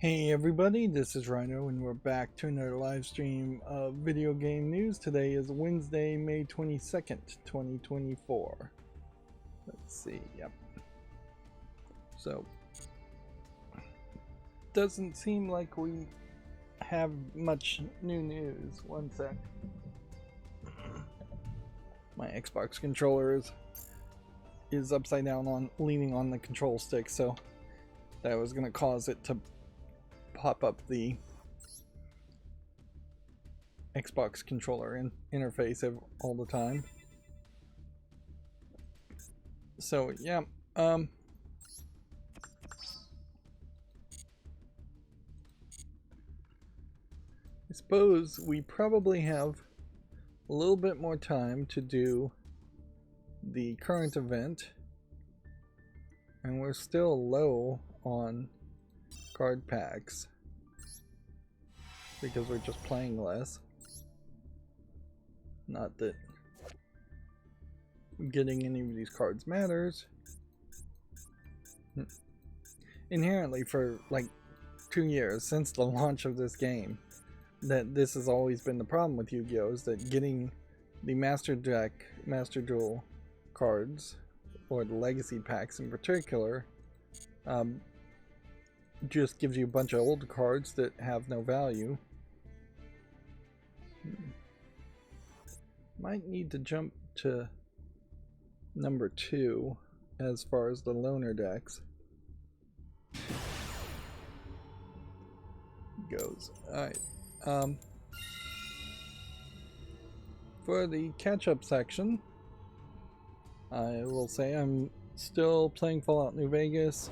Hey everybody, this is Rydo and we're back to another live stream of video game news. Today is Wednesday, May 22nd, 2024. Let's see, yep. So, doesn't seem like we have much new news. One sec. My Xbox controller is upside down on leaning on the control stick, so that was going to cause it to pop up the Xbox controller interface all the time. So yeah, I suppose we probably have a little bit more time to do the current event, and we're still low on card packs because we're just playing less. Not that getting any of these cards matters. Inherently, for like 2 years since the launch of this game, that this has always been the problem with Yu-Gi-Oh! Is that getting the Master Deck, Master Duel cards, or the Legacy packs in particular, just gives you a bunch of old cards that have no value. Might need to jump to number 2 as far as the loner decks goes. Alright, for the catch-up section, I will say I'm still playing Fallout New Vegas.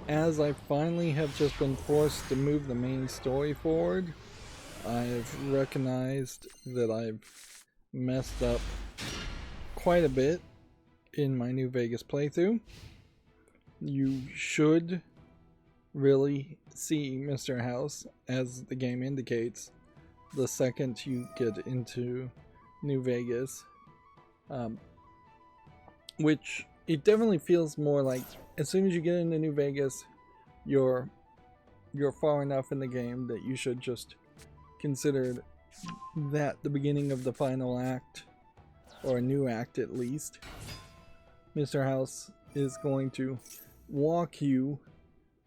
As I finally have just been forced to move the main story forward, I've recognized that I've messed up quite a bit in my New Vegas playthrough. You should really see Mr. House, as the game indicates, the second you get into New Vegas. Which it definitely feels more like as soon as you get into New Vegas, you're far enough in the game that you should just consider that the beginning of the final act, or a new act at least. Mr. House is going to walk you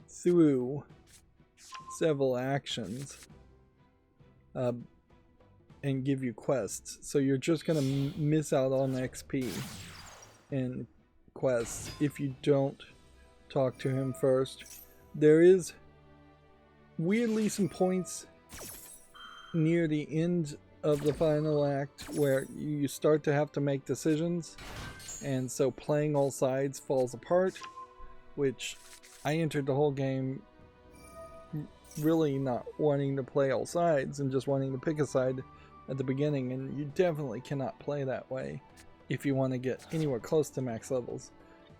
through several actions and give you quests, so you're just gonna miss out on XP and quests if you don't talk to him first. There is weirdly some points near the end of the final act where you start to have to make decisions, and so playing all sides falls apart, which I entered the whole game really not wanting to play all sides and just wanting to pick a side at the beginning, and you definitely cannot play that way if you want to get anywhere close to max levels.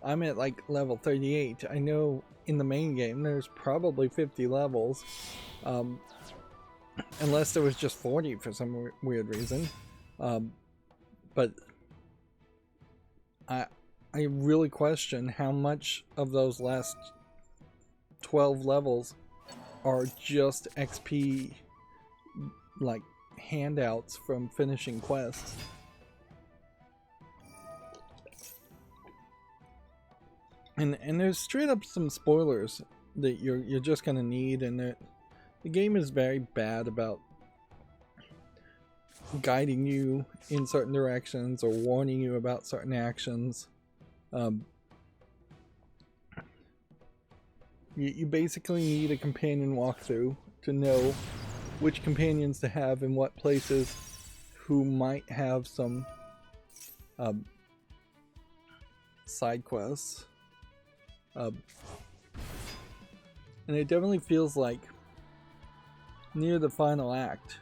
I'm at like level 38. I know in the main game there's probably 50 levels, unless there was just 40 for some weird reason. But I really question how much of those last 12 levels are just XP, like handouts from finishing quests. And there's straight up some spoilers that you're just gonna need, and that the game is very bad about guiding you in certain directions or warning you about certain actions. You basically need a companion walkthrough to know which companions to have in what places, who might have some side quests. And it definitely feels like near the final act,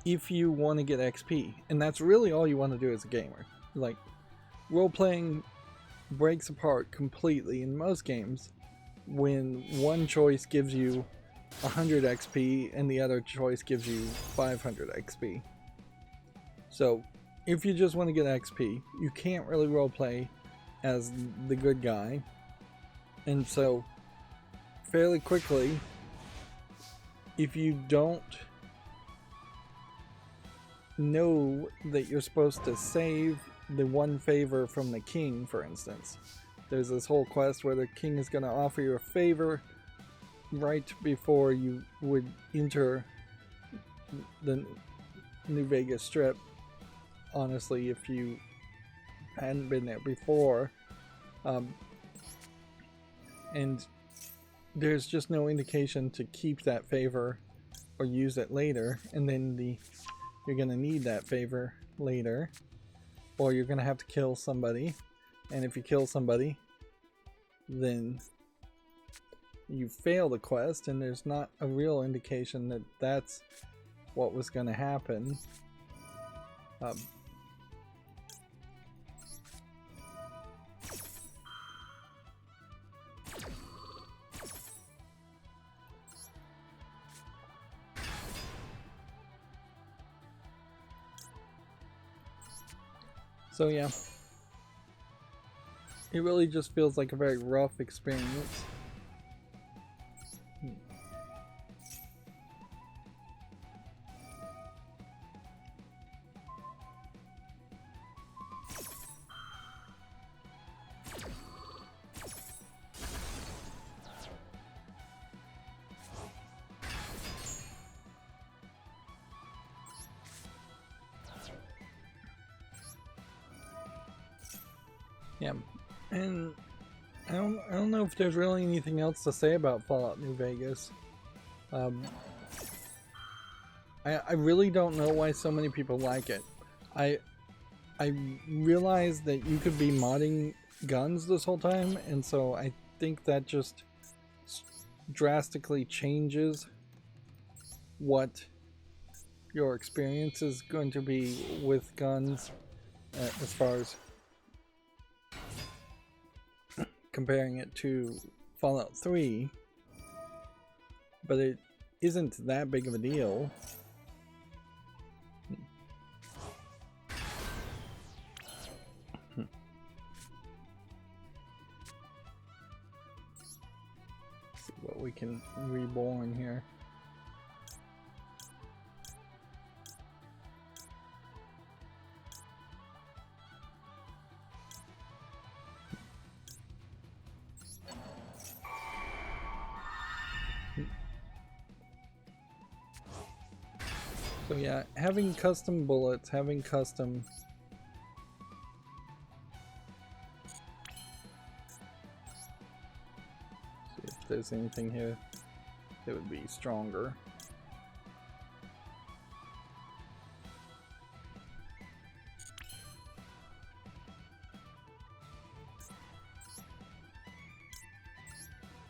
if you want to get XP, and that's really all you want to do as a gamer, like, role-playing breaks apart completely in most games when one choice gives you 100 XP and the other choice gives you 500 XP. So if you just want to get XP, you can't really roleplay as the good guy, and so fairly quickly if you don't know that you're supposed to save the one favor from the king, for instance. There's this whole quest where the king is going to offer you a favor right before you would enter the New Vegas Strip. Honestly, if you hadn't been there before, and there's just no indication to keep that favor or use it later, and then you're going to need that favor later, or you're going to have to kill somebody, and if you kill somebody, then you fail the quest, and there's not a real indication that that's what was going to happen. So yeah, it really just feels like a very rough experience. Yeah, and I don't know if there's really anything else to say about Fallout New Vegas. I really don't know why so many people like it. I realized that you could be modding guns this whole time, and so I think that just drastically changes what your experience is going to be with guns, as far as comparing it to Fallout 3, but it isn't that big of a deal. See what we can reborn here. So yeah, having custom bullets, having custom... See if there's anything here that would be stronger.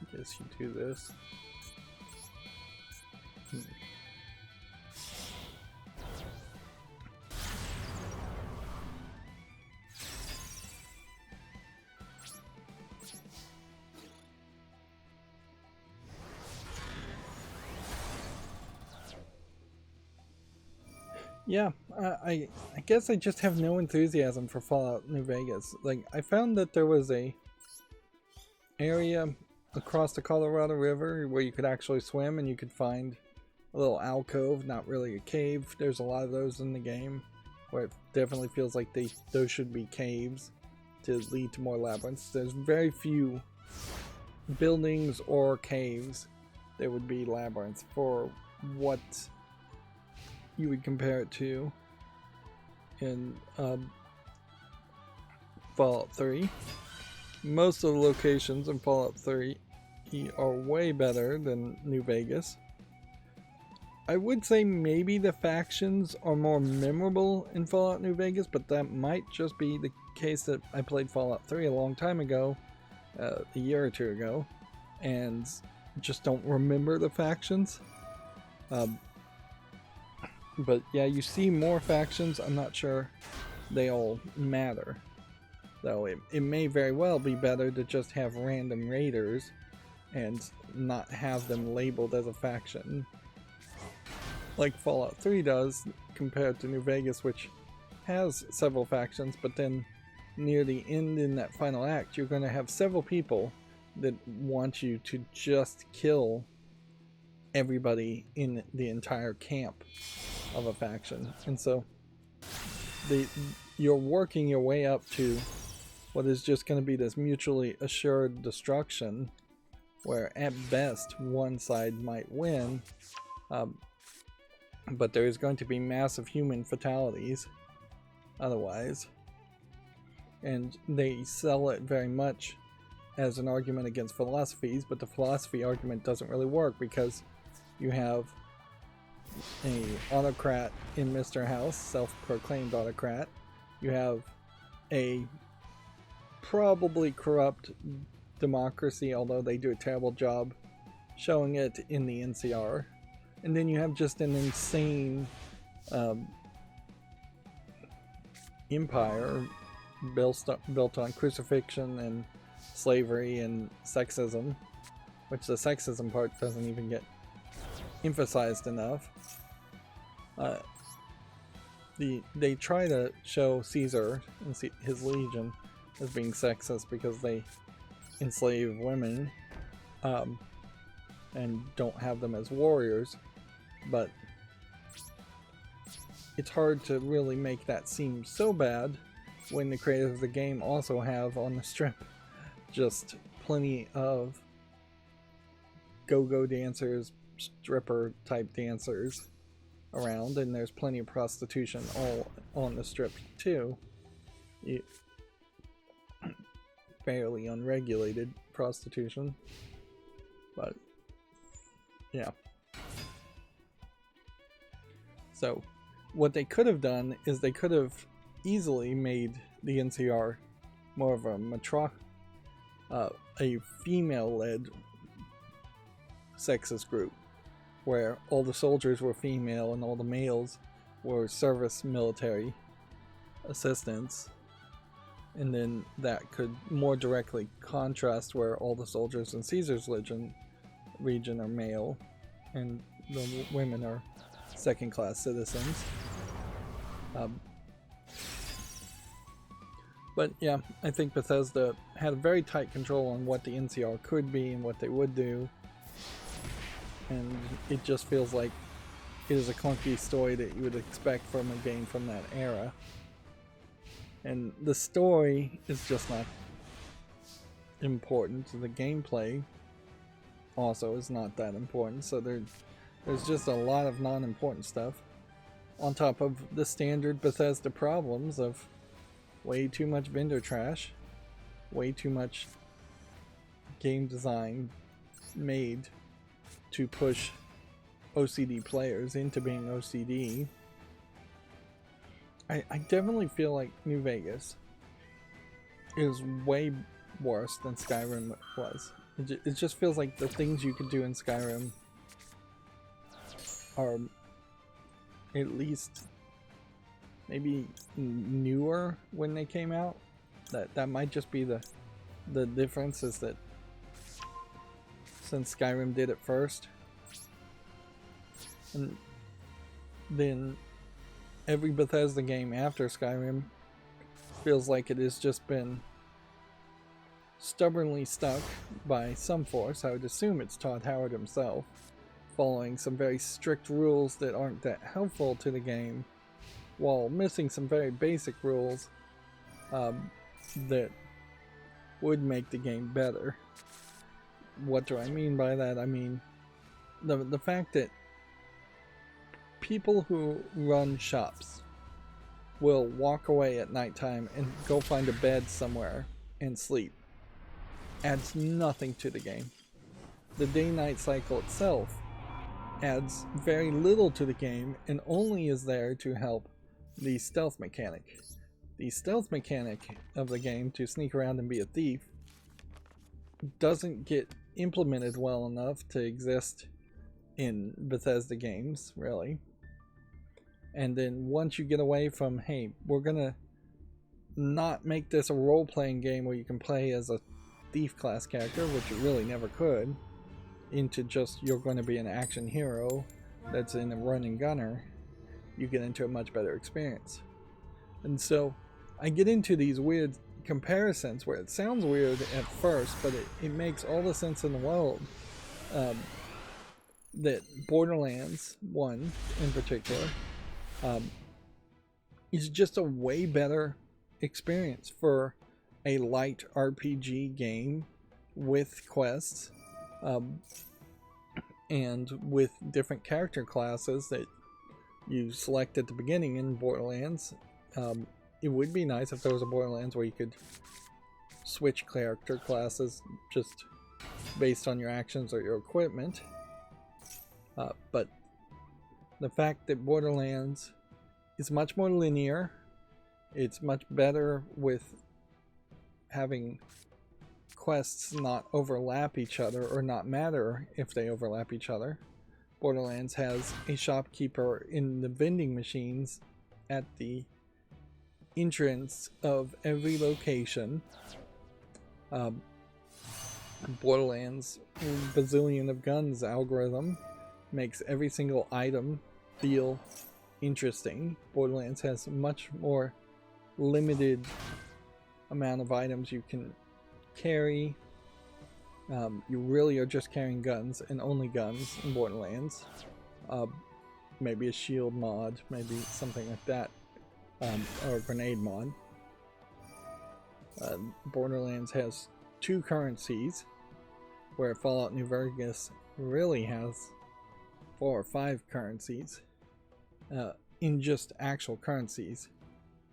I guess you do this. Yeah, I guess I just have no enthusiasm for Fallout New Vegas. Like, I found that there was a area across the Colorado River where you could actually swim, and you could find a little alcove, not really a cave. There's a lot of those in the game where it definitely feels like those should be caves to lead to more labyrinths. There's very few buildings or caves that would be labyrinths for what you would compare it to in Fallout 3. Most of the locations in Fallout 3 are way better than New Vegas. I would say maybe the factions are more memorable in Fallout New Vegas, but that might just be the case that I played Fallout 3 a long time ago, a year or two ago, and just don't remember the factions. But yeah, you see more factions. I'm not sure they all matter, though it may very well be better to just have random raiders and not have them labeled as a faction like Fallout 3 does, compared to New Vegas, which has several factions, but then near the end in that final act you're going to have several people that want you to just kill everybody in the entire camp of a faction. And so you're working your way up to what is just going to be this mutually assured destruction, where at best one side might win, but there is going to be massive human fatalities otherwise. And they sell it very much as an argument against philosophies, but the philosophy argument doesn't really work, because you have a autocrat in Mr. House, self-proclaimed autocrat. You have a probably corrupt democracy, although they do a terrible job showing it in the NCR. And then you have just an insane empire built on crucifixion and slavery and sexism, which the sexism part doesn't even get emphasized enough. They try to show Caesar and his legion as being sexist because they enslave women and don't have them as warriors, but it's hard to really make that seem so bad when the creators of the game also have on the strip just plenty of go-go dancers, stripper type dancers around, and there's plenty of prostitution all on the strip too. Fairly unregulated prostitution, but yeah. So what they could have done is they could have easily made the NCR more of a female-led sexist group, where all the soldiers were female and all the males were service military assistants, and then that could more directly contrast where all the soldiers in Caesar's region are male and the women are second-class citizens. But yeah, I think Bethesda had a very tight control on what the NCR could be and what they would do, and it just feels like it is a clunky story that you would expect from a game from that era. And the story is just not important. The gameplay also is not that important, so there's just a lot of non-important stuff on top of the standard Bethesda problems of way too much vendor trash, way too much game design made to push OCD players into being OCD. I definitely feel like New Vegas is way worse than Skyrim was. It just feels like the things you could do in Skyrim are at least maybe newer when they came out. That might just be the difference, is that since Skyrim did it first, and then every Bethesda game after Skyrim feels like it has just been stubbornly stuck by some force. I would assume it's Todd Howard himself, following some very strict rules that aren't that helpful to the game, while missing some very basic rules that would make the game better. What do I mean by that? I mean the fact that people who run shops will walk away at nighttime and go find a bed somewhere and sleep adds nothing to the game. The day-night cycle itself adds very little to the game and only is there to help the stealth mechanic. The stealth mechanic of the game, to sneak around and be a thief, doesn't get implemented well enough to exist in Bethesda games, really. And then once you get away from, hey, we're gonna not make this a role-playing game where you can play as a thief class character, which you really never could, into just you're going to be an action hero that's in a run and gunner, you get into a much better experience. And so I get into these weird comparisons where it sounds weird at first, but it makes all the sense in the world. That Borderlands 1 in particular is just a way better experience for a light RPG game with quests and with different character classes that you select at the beginning in Borderlands. It would be nice if there was a Borderlands where you could switch character classes just based on your actions or your equipment. But the fact that Borderlands is much more linear, it's much better with having quests not overlap each other or not matter if they overlap each other. Borderlands has a shopkeeper in the vending machines at the entrance of every location. Borderlands bazillion of guns algorithm makes every single item feel interesting. Borderlands has much more limited amount of items you can carry. You really are just carrying guns and only guns in Borderlands. Maybe a shield mod, maybe something like that, or a grenade mod. Borderlands has 2 currencies, where Fallout New Vegas really has 4 or 5 currencies in just actual currencies.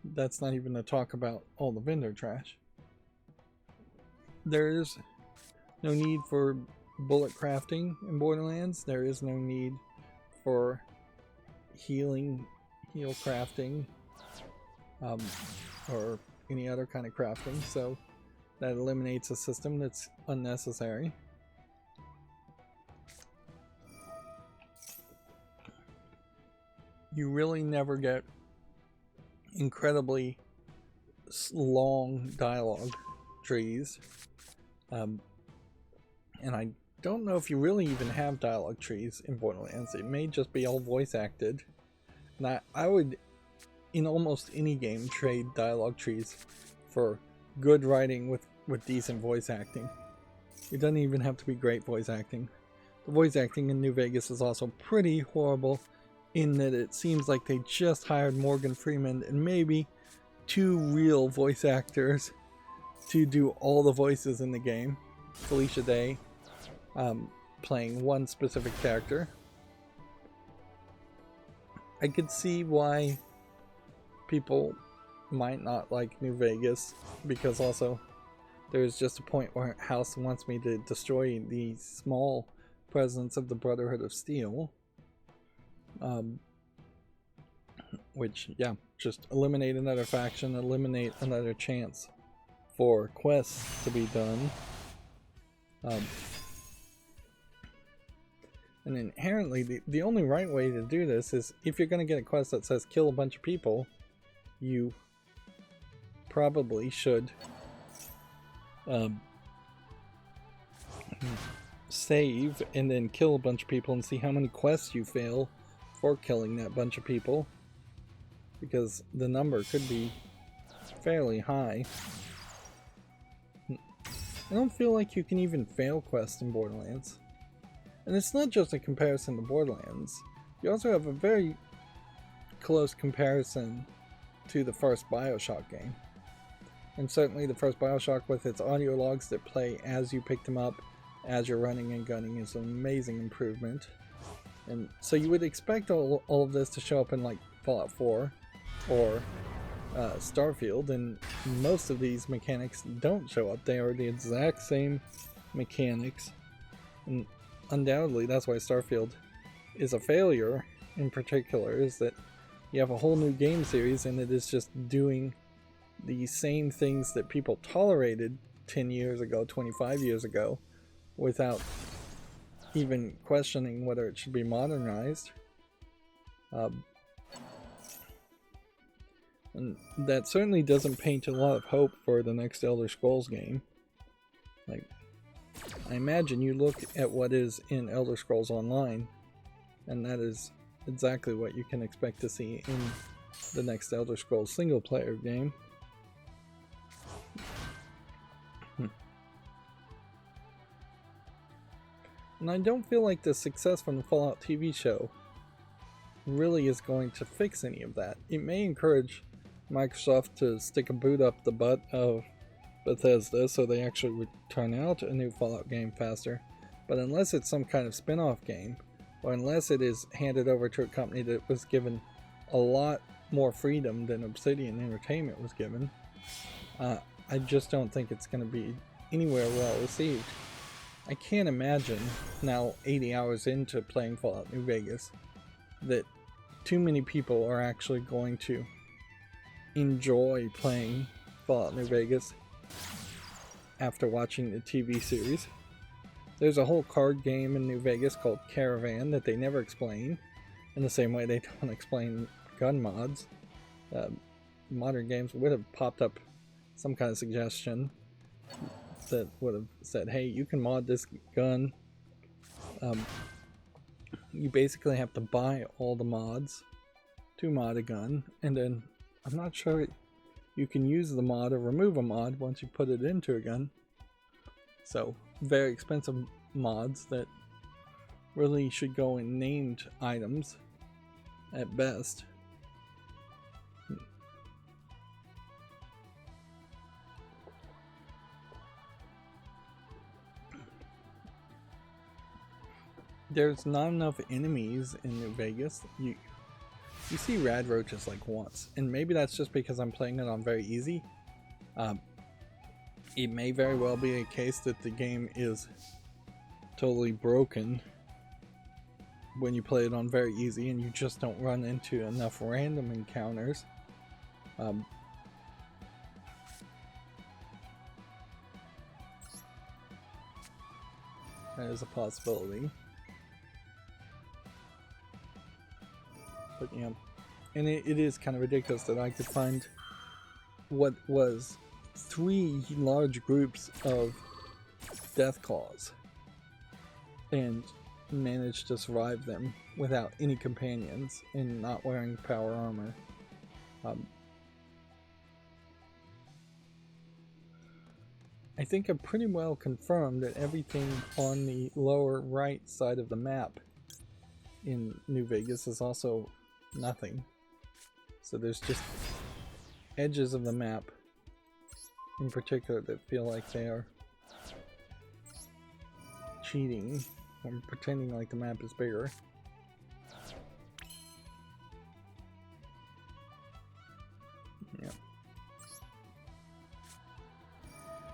That's not even to talk about all the vendor trash. There is no need for bullet crafting in Borderlands. There is no need for heal crafting or any other kind of crafting, so that eliminates a system that's unnecessary. You really never get incredibly long dialogue trees, and I don't know if you really even have dialogue trees in Borderlands. It may just be all voice acted. And I would, in almost any game, trade dialogue trees for good writing with decent voice acting. It doesn't even have to be great voice acting. The voice acting in New Vegas is also pretty horrible, in that it seems like they just hired Morgan Freeman and maybe 2 real voice actors to do all the voices in the game. Felicia Day playing one specific character. I could see why people might not like New Vegas, because also there's just a point where House wants me to destroy the small presence of the Brotherhood of Steel. Which, yeah, just eliminate another faction, eliminate another chance for quests to be done. And inherently, the only right way to do this is, if you're going to get a quest that says kill a bunch of people, you probably should save and then kill a bunch of people and see how many quests you fail for killing that bunch of people, because the number could be fairly high. I don't feel like you can even fail quests in Borderlands. And it's not just a comparison to Borderlands. You also have a very close comparison to the first BioShock game. And certainly the first BioShock, with its audio logs that play as you pick them up, as you're running and gunning, is an amazing improvement. And so you would expect all of this to show up in like Fallout 4 or Starfield, and most of these mechanics don't show up. They are the exact same mechanics, and undoubtedly that's why Starfield is a failure in particular, is that you have a whole new game series and it is just doing the same things that people tolerated 10 years ago, 25 years ago, without even questioning whether it should be modernized. And that certainly doesn't paint a lot of hope for the next Elder Scrolls game. Like, I imagine you look at what is in Elder Scrolls Online, and that is exactly what you can expect to see in the next Elder Scrolls single-player game. And I don't feel like the success from the Fallout TV show really is going to fix any of that. It may encourage Microsoft to stick a boot up the butt of Bethesda so they actually would turn out a new Fallout game faster, but unless it's some kind of spin-off game, or unless it is handed over to a company that was given a lot more freedom than Obsidian Entertainment was given, I just don't think it's going to be anywhere well received. I can't imagine, now 80 hours into playing Fallout New Vegas, that too many people are actually going to enjoy playing Fallout New Vegas after watching the TV series. There's a whole card game in New Vegas called Caravan that they never explain, in the same way they don't explain gun mods. Modern games would have popped up some kind of suggestion that would have said, hey, you can mod this gun. You basically have to buy all the mods to mod a gun, and then I'm not sure you can use the mod or remove a mod once you put it into a gun. So very expensive mods that really should go in named items at best. There's not enough enemies in New Vegas. You see rad roaches like once, and maybe that's just because I'm playing it on very easy. It may very well be a case that the game is totally broken when you play it on very easy and you just don't run into enough random encounters. That is a possibility. But yeah, and it is kind of ridiculous that I could find what was 3 large groups of death claws and manage to survive them without any companions and not wearing power armor. I think I'm pretty well confirmed that everything on the lower right side of the map in New Vegas is also nothing. So there's just edges of the map in particular that feel like they are cheating or pretending like the map is bigger. Yeah.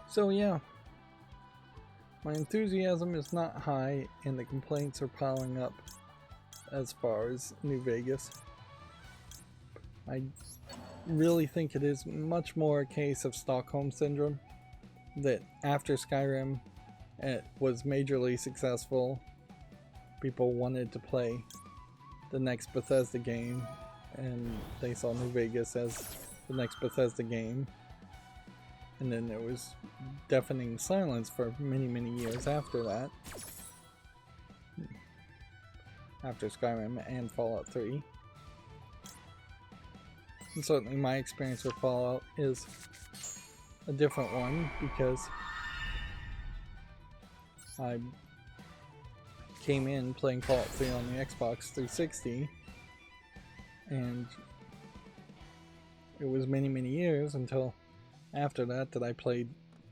So yeah, my enthusiasm is not high and the complaints are piling up as far as New Vegas. I really think it is much more a case of Stockholm Syndrome, that after Skyrim it was majorly successful, people wanted to play the next Bethesda game and they saw New Vegas as the next Bethesda game, and then there was deafening silence for many years after that, after Skyrim and Fallout 3. And certainly my experience with Fallout is a different one because I came in playing Fallout 3 on the Xbox 360, and it was many years until after that I played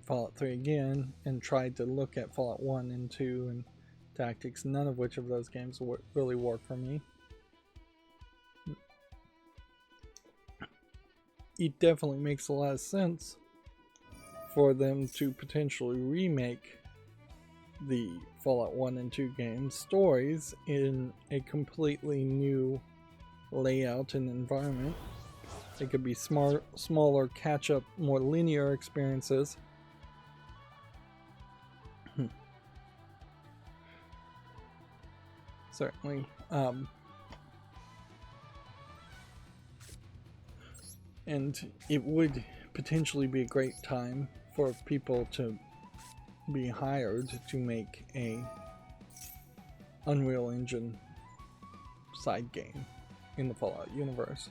Fallout 3 again and tried to look at Fallout 1 and 2 and Tactics, none of which of those games really worked for me. It definitely makes a lot of sense for them to potentially remake the Fallout 1 and 2 game stories in a completely new layout and environment. They could be smaller, catch-up, more linear experiences. Certainly. And it would potentially be a great time for people to be hired to make a Unreal Engine side game in the Fallout universe.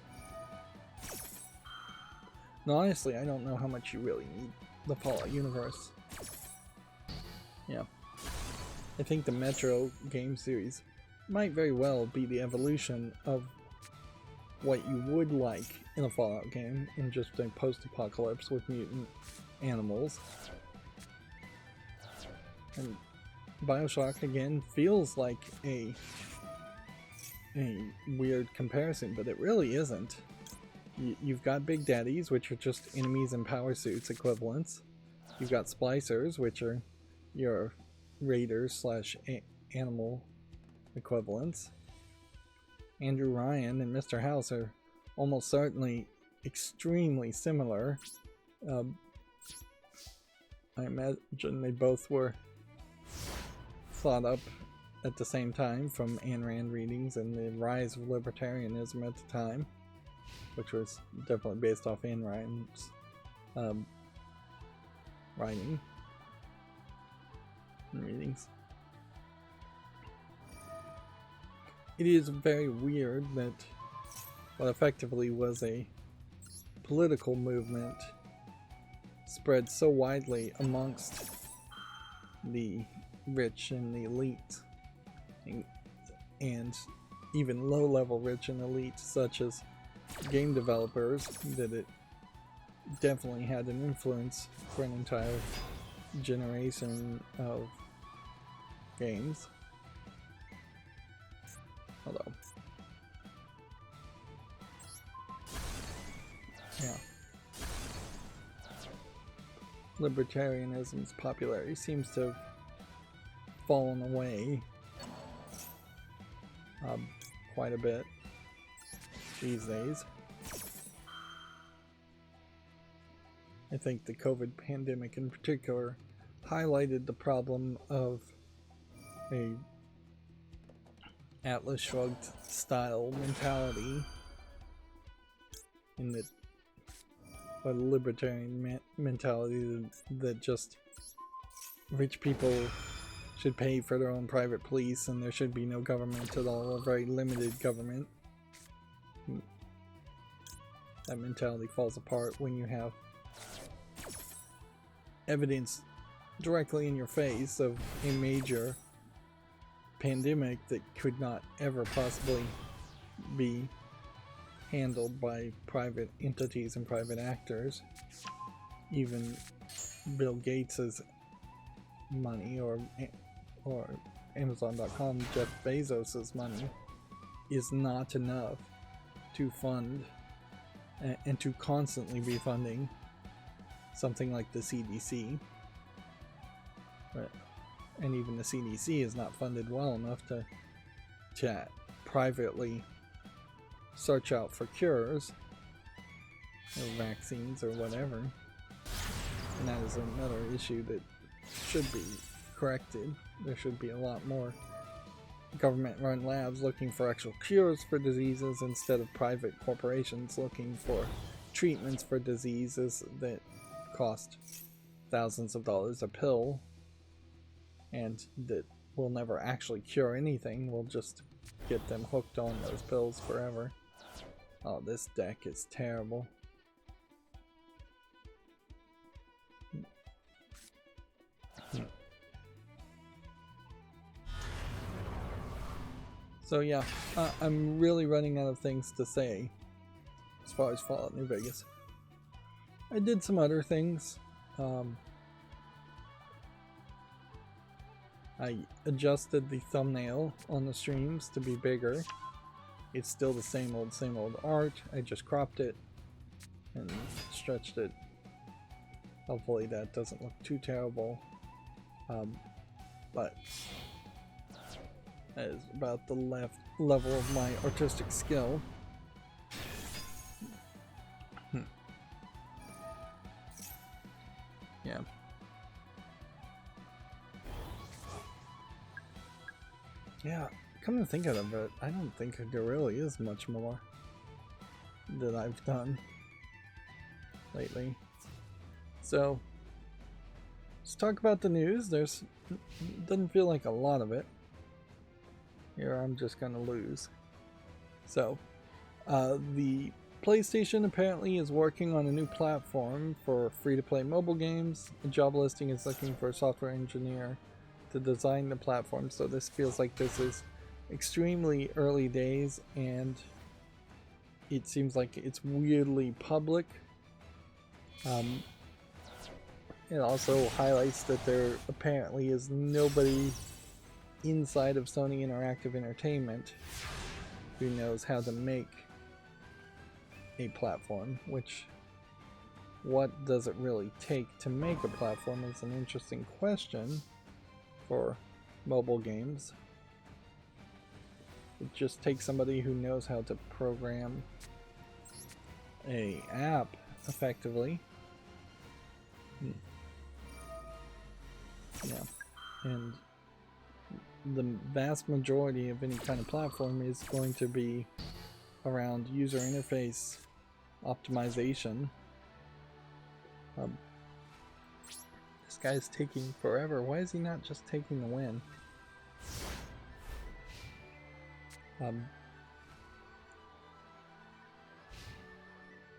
Now, honestly, I don't know how much you really need the Fallout universe. Yeah. I think the Metro game series might very well be the evolution of what you would like in a Fallout game, in just a post-apocalypse with mutant animals. And BioShock, again, feels like a weird comparison, but it really isn't. You've got Big Daddies, which are just enemies in power suits equivalents. You've got Splicers, which are your raiders slash animal equivalents. Andrew Ryan and Mr. House are almost certainly extremely similar. I imagine they both were thought up at the same time from Ayn Rand readings and the rise of libertarianism at the time, which was definitely based off Ayn Rand's writing and readings. It is very weird that what effectively was a political movement spread so widely amongst the rich and the elite, and even low-level rich and elite such as game developers, that it definitely had an influence for an entire generation of games. Although, yeah, libertarianism's popularity seems to have fallen away quite a bit these days. I think the COVID pandemic in particular highlighted the problem of a Atlas Shrugged style mentality, in that a libertarian mentality that just rich people should pay for their own private police and there should be no government at all, a very limited government. That mentality falls apart when you have evidence directly in your face of a major pandemic that could not ever possibly be handled by private entities and private actors. Even Bill Gates's money, or Amazon.com, Jeff Bezos's money, is not enough to fund and to constantly be funding something like the CDC. And even the CDC is not funded well enough to privately search out for cures or vaccines or whatever. And that is another issue that should be corrected. There should be a lot more government-run labs looking for actual cures for diseases instead of private corporations looking for treatments for diseases that cost thousands of dollars a pill and that will never actually cure anything. Will just get them hooked on those pills forever. Oh, this deck is terrible. So yeah, I'm really running out of things to say as far as Fallout New Vegas. I did some other things. I adjusted the thumbnail on the streams to be bigger. It's still the same old art. I just cropped it and stretched it. Hopefully that doesn't look too terrible. But that is about the level of my artistic skill. Yeah. Yeah, come to think of it, I don't think there really is much more that I've done lately. So, let's talk about the news. Doesn't feel like a lot of it. Here I'm just gonna lose. So, the PlayStation apparently is working on a new platform for free-to-play mobile games. A job listing is looking for a software engineer to design the platform, so this feels like this is extremely early days, and it seems like it's weirdly public. It also highlights that there apparently is nobody inside of Sony Interactive Entertainment who knows how to make a platform, which, what does it really take to make a platform is an interesting question for mobile games. It just takes somebody who knows how to program a app effectively. Yeah, and the vast majority of any kind of platform is going to be around user interface optimization. This guy's taking forever. Why is he not just taking the win?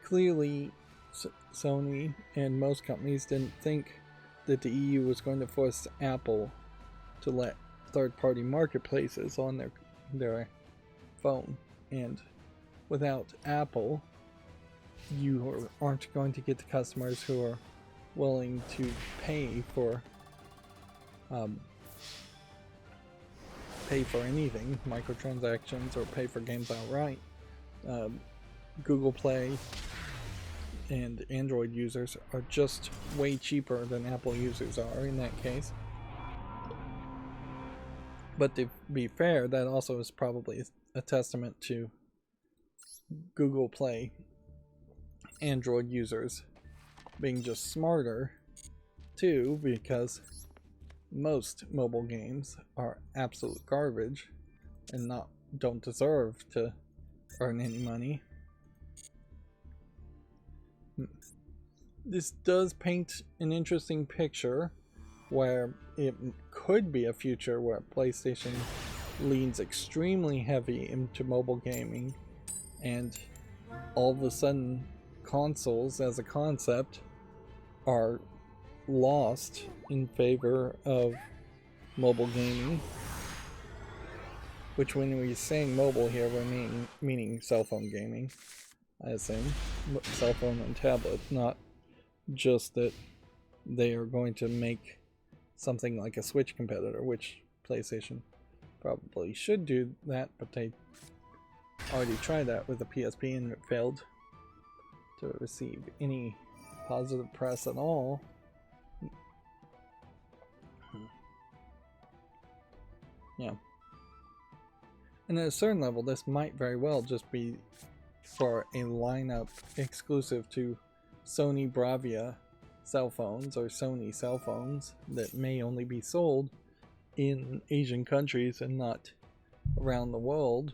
Clearly, Sony and most companies didn't think that the EU was going to force Apple to let third-party marketplaces on their phone, and without Apple, you aren't going to get the customers who are willing to pay for anything, microtransactions, or pay for games outright. Google Play and Android users are just way cheaper than Apple users are in that case. But to be fair, that also is probably a testament to Google Play Android users being just smarter too, because most mobile games are absolute garbage and don't deserve to earn any money. This does paint an interesting picture where it could be a future where PlayStation leans extremely heavy into mobile gaming, and all of a sudden consoles as a concept are lost in favor of mobile gaming. Which, when we're saying mobile here, we're meaning cell phone gaming, I assume. Cell phone and tablet, not just that they are going to make something like a Switch competitor, which PlayStation probably should do that, but they already tried that with the PSP and it failed to receive any positive press at all. Yeah. And at a certain level, this might very well just be for a lineup exclusive to Sony Bravia cell phones or Sony cell phones that may only be sold in Asian countries and not around the world.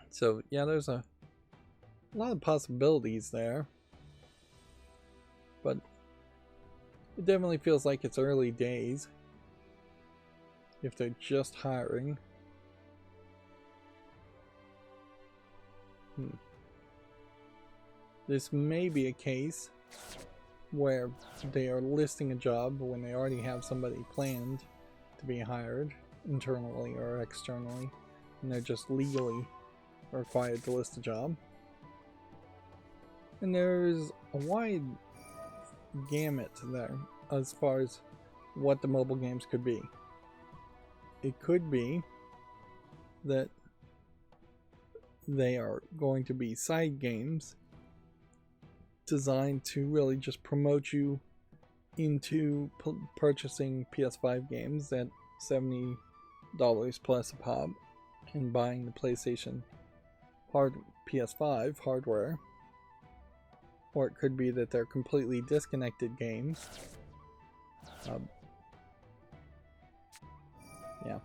So yeah, there's a lot of possibilities there, but it definitely feels like it's early days if they're just hiring. This may be a case where they are listing a job when they already have somebody planned to be hired internally or externally, and they're just legally required to list a job. And there's a wide gamut there as far as what the mobile games could be. It could be that they are going to be side games designed to really just promote you into purchasing PS5 games at $70 plus a pop and buying the PlayStation PS5 hardware. Or it could be that they're completely disconnected games. Yeah.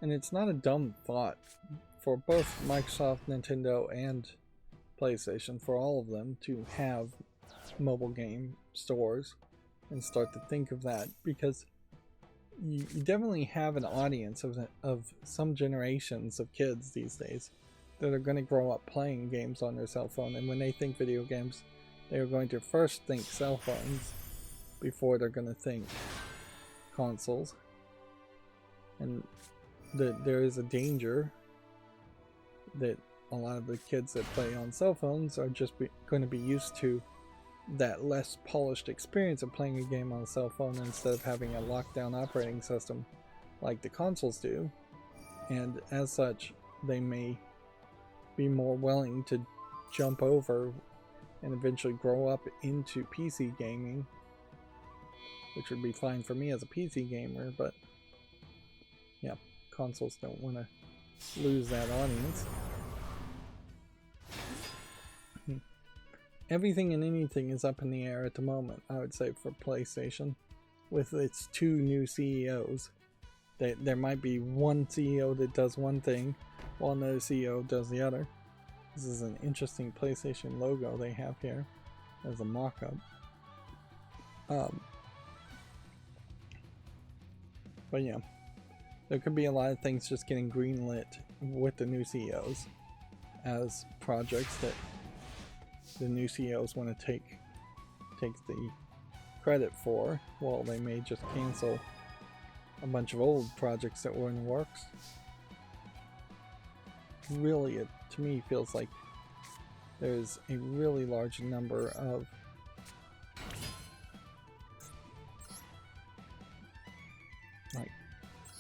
And it's not a dumb thought for both Microsoft, Nintendo, and PlayStation, for all of them to have mobile game stores and start to think of that, because you definitely have an audience of some generations of kids these days that are going to grow up playing games on their cell phone, and when they think video games, They are going to first think cell phones before they're going to think consoles. And there is a danger that a lot of the kids that play on cell phones are just going to be used to that less polished experience of playing a game on a cell phone instead of having a lockdown operating system like the consoles do. And as such, they may be more willing to jump over and eventually grow up into PC gaming, which would be fine for me as a PC gamer, but yeah, consoles don't want to lose that audience. Everything and anything is up in the air at the moment, I would say, for PlayStation, with its two new CEOs. There might be one CEO that does one thing, while another CEO does the other. This is an interesting PlayStation logo they have here as a mock-up. But yeah, there could be a lot of things just getting greenlit with the new CEOs as projects that the new CEOs want to take the credit for, while they may just cancel a bunch of old projects that were in the works. Really, it to me feels like there's a really large number of like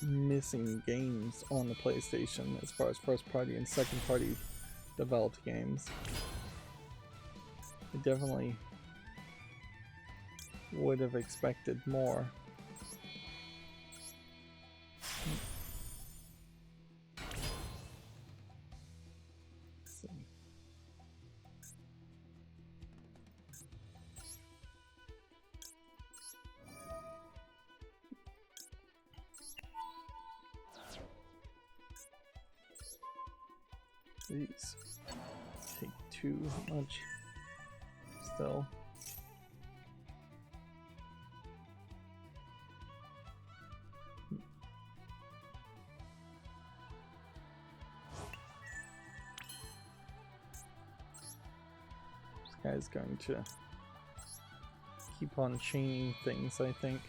missing games on the PlayStation as far as first party and second party developed games. I definitely would have expected more. These take too much still. This guy's going to keep on chaining things, I think.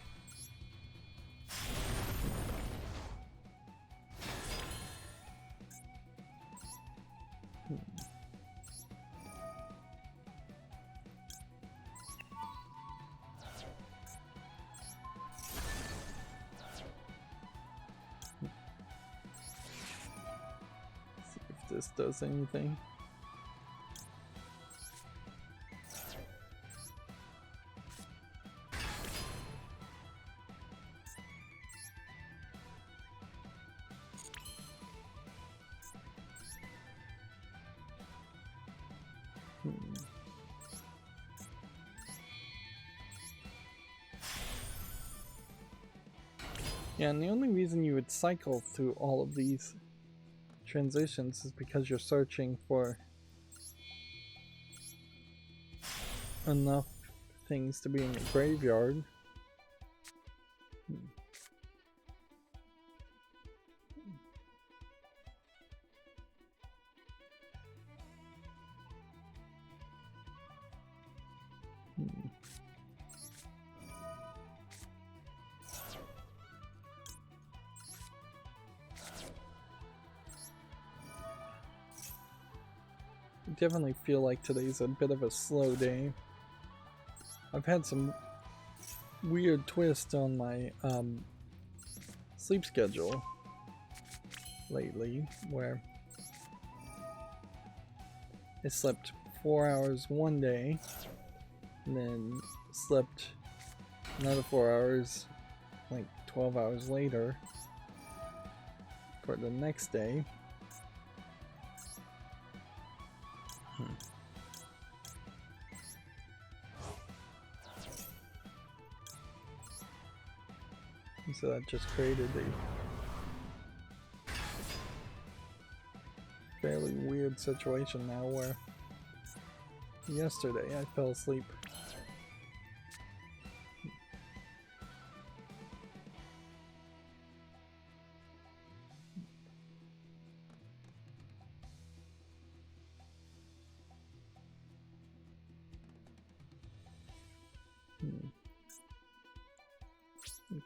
This does anything. Yeah, and the only reason you would cycle through all of these transitions is because you're searching for enough things to be in your graveyard. I definitely feel like today's a bit of a slow day. I've had some weird twist on my sleep schedule lately, where I slept 4 hours one day and then slept another 4 hours like 12 hours later for the next day. So that just created a fairly weird situation now where yesterday I fell asleep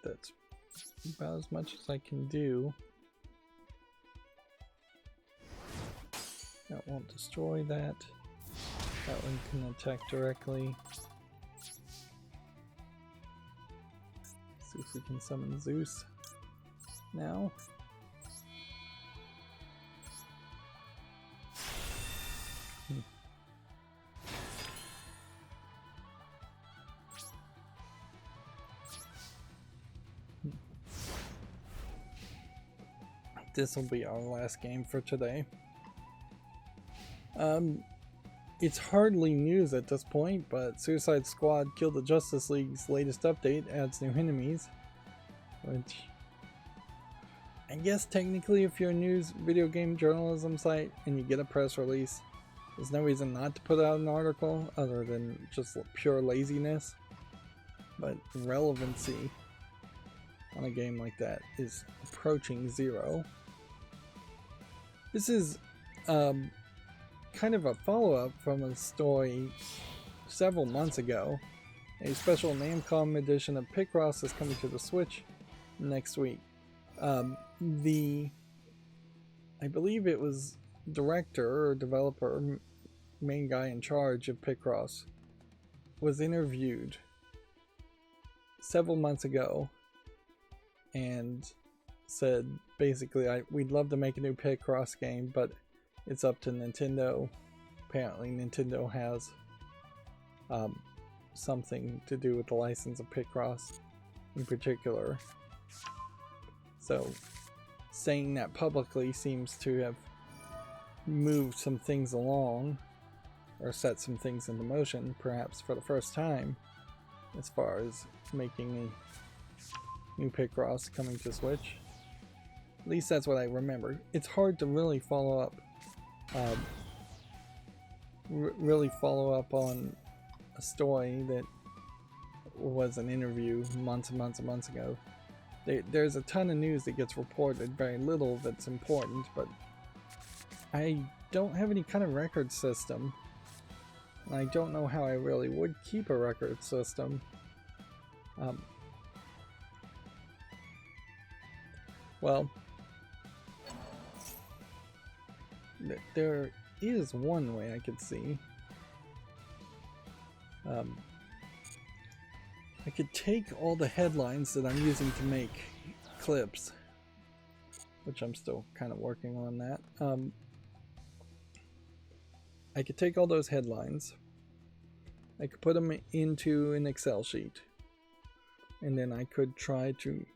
that's about as much as I can do. That won't destroy that. That one can attack directly. See if we can summon Zeus now. This will be our last game for today. It's hardly news at this point, but Suicide Squad Kill the Justice League's latest update adds new enemies, which I guess technically if you're a news video game journalism site and you get a press release, there's no reason not to put out an article other than just pure laziness. But relevancy on a game like that is approaching zero. This is kind of a follow-up from a story several months ago. A special Namcom edition of Picross is coming to the Switch next week. I believe it was director or developer, main guy in charge of Picross, was interviewed several months ago and said basically, we'd love to make a new Picross game, but it's up to Nintendo. Apparently Nintendo has something to do with the license of Picross in particular. So saying that publicly seems to have moved some things along, or set some things into motion, perhaps for the first time, as far as making a new Picross coming to Switch. At least that's what I remember. It's hard to really follow up on a story that was an interview months and months and months ago. There's a ton of news that gets reported, very little that's important, but I don't have any kind of record system. I don't know how I really would keep a record system. Well, there is one way I could see. I could take all the headlines that I'm using to make clips, which I'm still kind of working on that. I could take all those headlines, I could put them into an Excel sheet, and then I could try to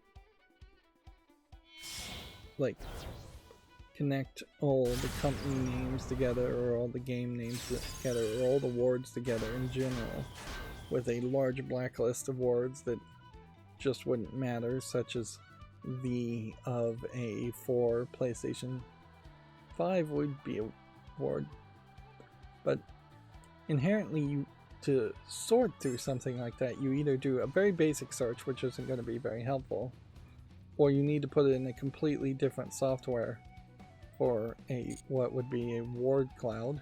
connect all the company names together, or all the game names together, or all the words together in general, with a large blacklist of words that just wouldn't matter, such as V of A for PlayStation 5 would be a word. But inherently, to sort through something like that, you either do a very basic search, which isn't going to be very helpful, or you need to put it in a completely different software for what would be a word cloud.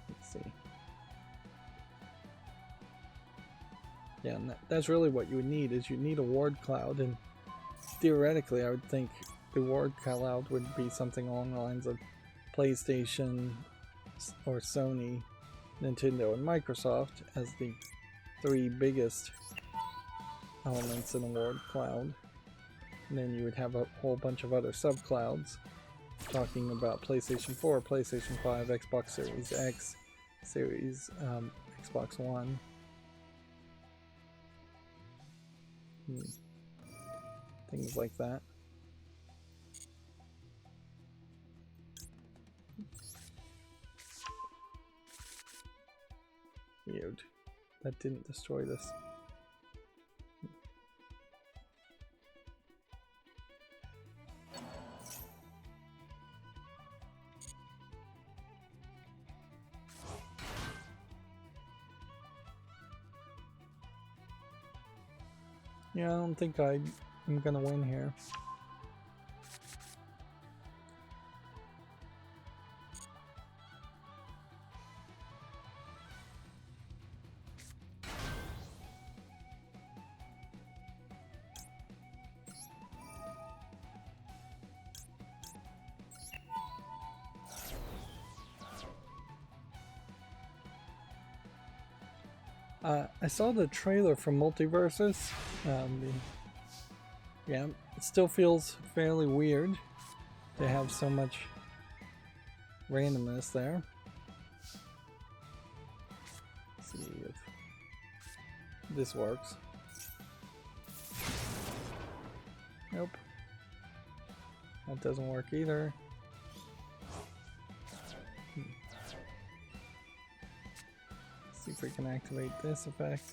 Let's see. Yeah, and that's really what you would need, is you need a word cloud, and theoretically I would think the word cloud would be something along the lines of PlayStation or Sony, Nintendo, and Microsoft as the three biggest elements in a word cloud. And then you would have a whole bunch of other subclouds talking about PlayStation 4, PlayStation 5, Xbox Series X, Xbox One. Things like that. Weird. That didn't destroy this. Yeah, I don't think I'm gonna win here. I saw the trailer for Multiversus. Yeah, it still feels fairly weird to have so much randomness there. Let's see if this works. Nope. That doesn't work either. Let's see if we can activate this effect.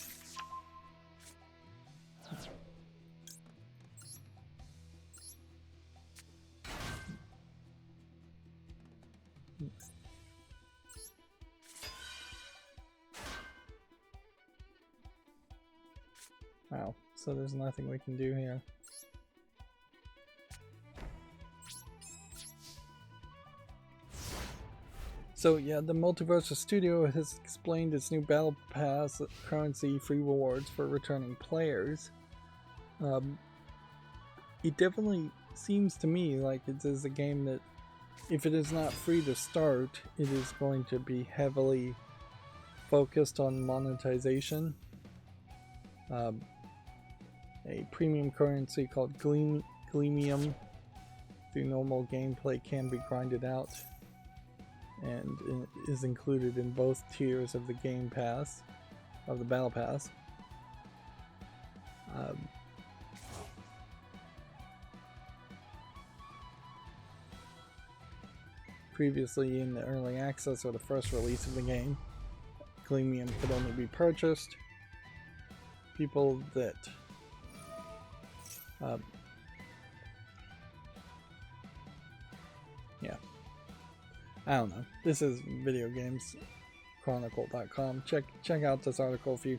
Wow, so there's nothing we can do here. So yeah, the Multiversus Studio has explained its new Battle Pass currency free rewards for returning players. It definitely seems to me like it is a game that, if it is not free to start, it is going to be heavily focused on monetization. A premium currency called Gleamium through normal gameplay can be grinded out and is included in both tiers of the Game Pass, of the Battle Pass. Previously, in the early access or the first release of the game, Gleamium could only be purchased. People that yeah, I don't know. This is videogameschronicle.com. Check out this article if you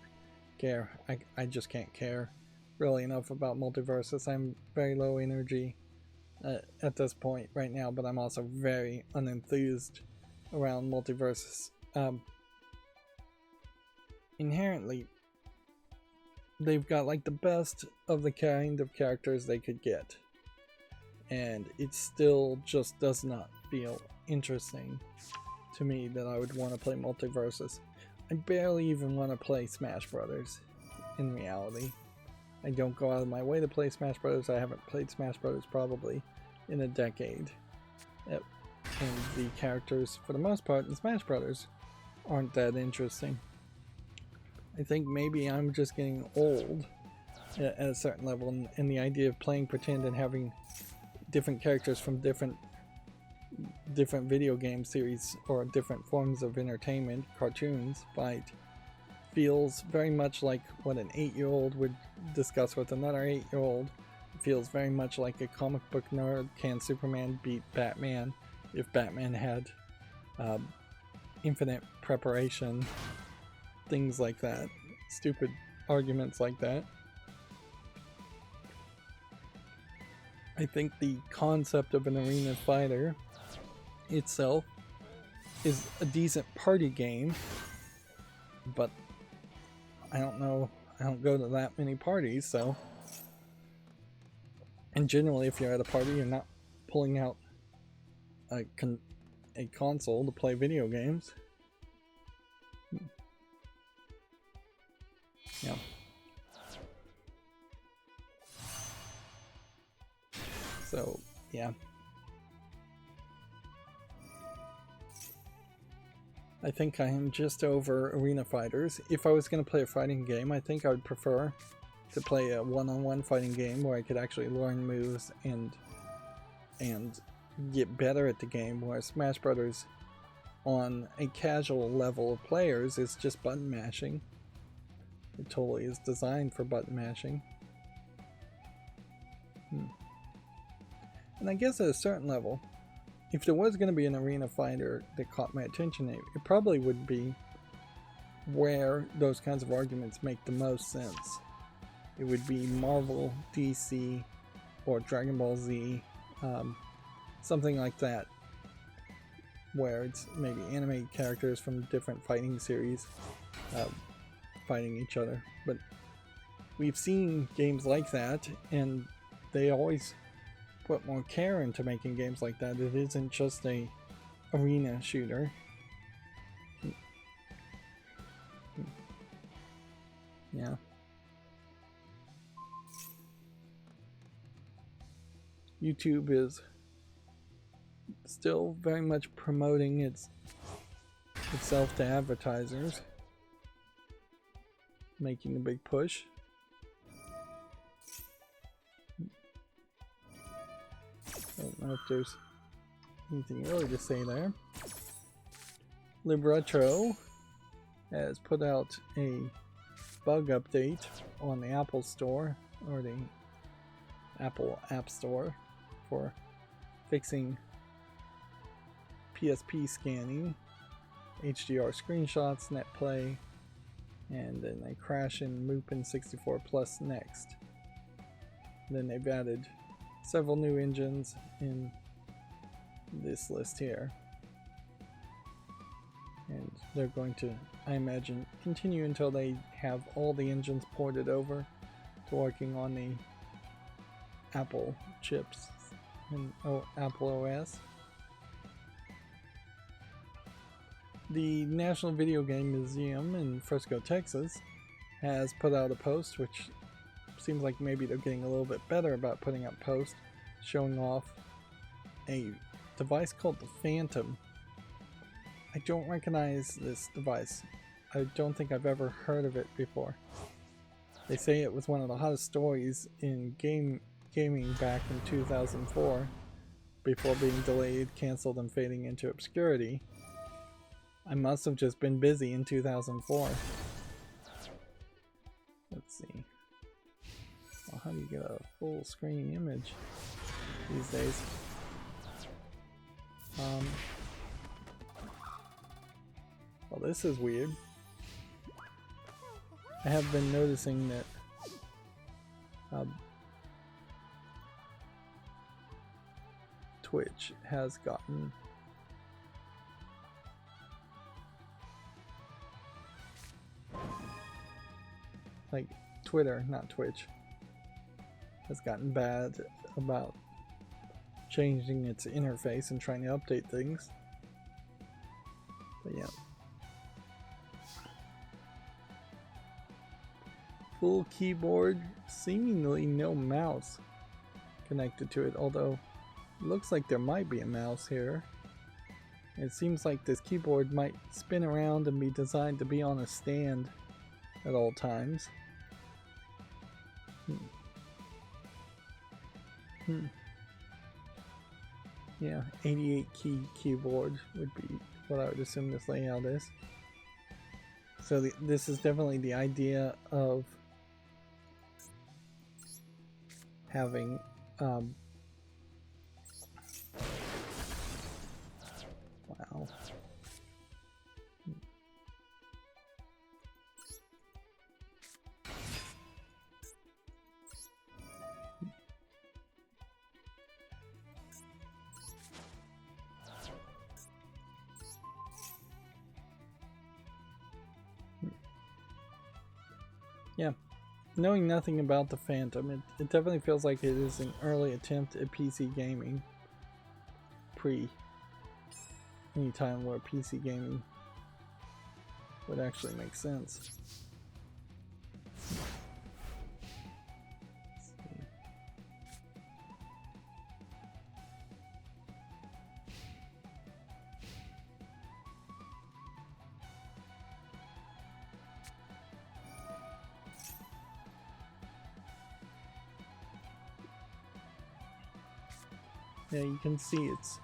care. I just can't care really enough about Multiversus. I'm very low energy at this point right now, but I'm also very unenthused around Multiversus. Inherently, they've got like the best of the kind of characters they could get, and it still just does not feel interesting to me that I would want to play Multiversus. I barely even want to play Smash Brothers in reality. I don't go out of my way to play Smash Brothers. I haven't played Smash Brothers probably in a decade. And the characters, for the most part, in Smash Brothers aren't that interesting. I think maybe I'm just getting old at a certain level, and the idea of playing pretend and having different characters from different video game series or different forms of entertainment, cartoons, fight, feels very much like what an 8-year-old would discuss with another 8-year-old. It feels very much like a comic book nerd. Can Superman beat Batman if Batman had infinite preparation? Things like that. Stupid arguments like that. I think the concept of an arena fighter itself is a decent party game, but I don't know, I don't go to that many parties, so. And generally, if you're at a party, you're not pulling out a console to play video games. Yeah. So, yeah. I think I am just over arena fighters. If I was going to play a fighting game, I think I would prefer to play a one-on-one fighting game where I could actually learn moves and get better at the game, where Smash Brothers on a casual level of players is just button mashing. It totally is designed for button mashing. And I guess at a certain level, if there was going to be an arena fighter that caught my attention, it probably would be where those kinds of arguments make the most sense. It would be Marvel, DC, or Dragon Ball Z, something like that, where it's maybe animated characters from different fighting series fighting each other. But we've seen games like that, and they always put more care into making games like that. It isn't just a arena shooter. Yeah. YouTube is still very much promoting itself to advertisers, making a big push. Don't know if there's anything really to say there. Libretto has put out a bug update on the Apple Store, or the Apple App Store, for fixing PSP scanning, HDR screenshots, net play, and then they crash in Mupen 64 Plus next. Then they've added several new engines in this list here. And they're going to, I imagine, continue until they have all the engines ported over to working on the Apple chips and Apple OS. The National Video Game Museum in Frisco, Texas has put out a post, which seems like maybe they're getting a little bit better about putting up posts, showing off a device called the Phantom. I don't recognize this device. I don't think I've ever heard of it before. They say it was one of the hottest stories in gaming back in 2004, before being delayed, cancelled, and fading into obscurity. I must have just been busy in 2004. Let's see. Well, how do you get a full screen image these days? Well, this is weird. I have been noticing that Twitch has gotten like Twitter, not Twitch, has gotten bad about changing its interface and trying to update things. But yeah. Full keyboard, seemingly no mouse connected to it, although it looks like there might be a mouse here. It seems like this keyboard might spin around and be designed to be on a stand at all times. Yeah, 88 key keyboard would be what I would assume this layout is. So this is definitely the idea of having wow. Yeah, knowing nothing about the Phantom, it definitely feels like it is an early attempt at PC gaming. Any time where PC gaming would actually make sense. Yeah, you can see it's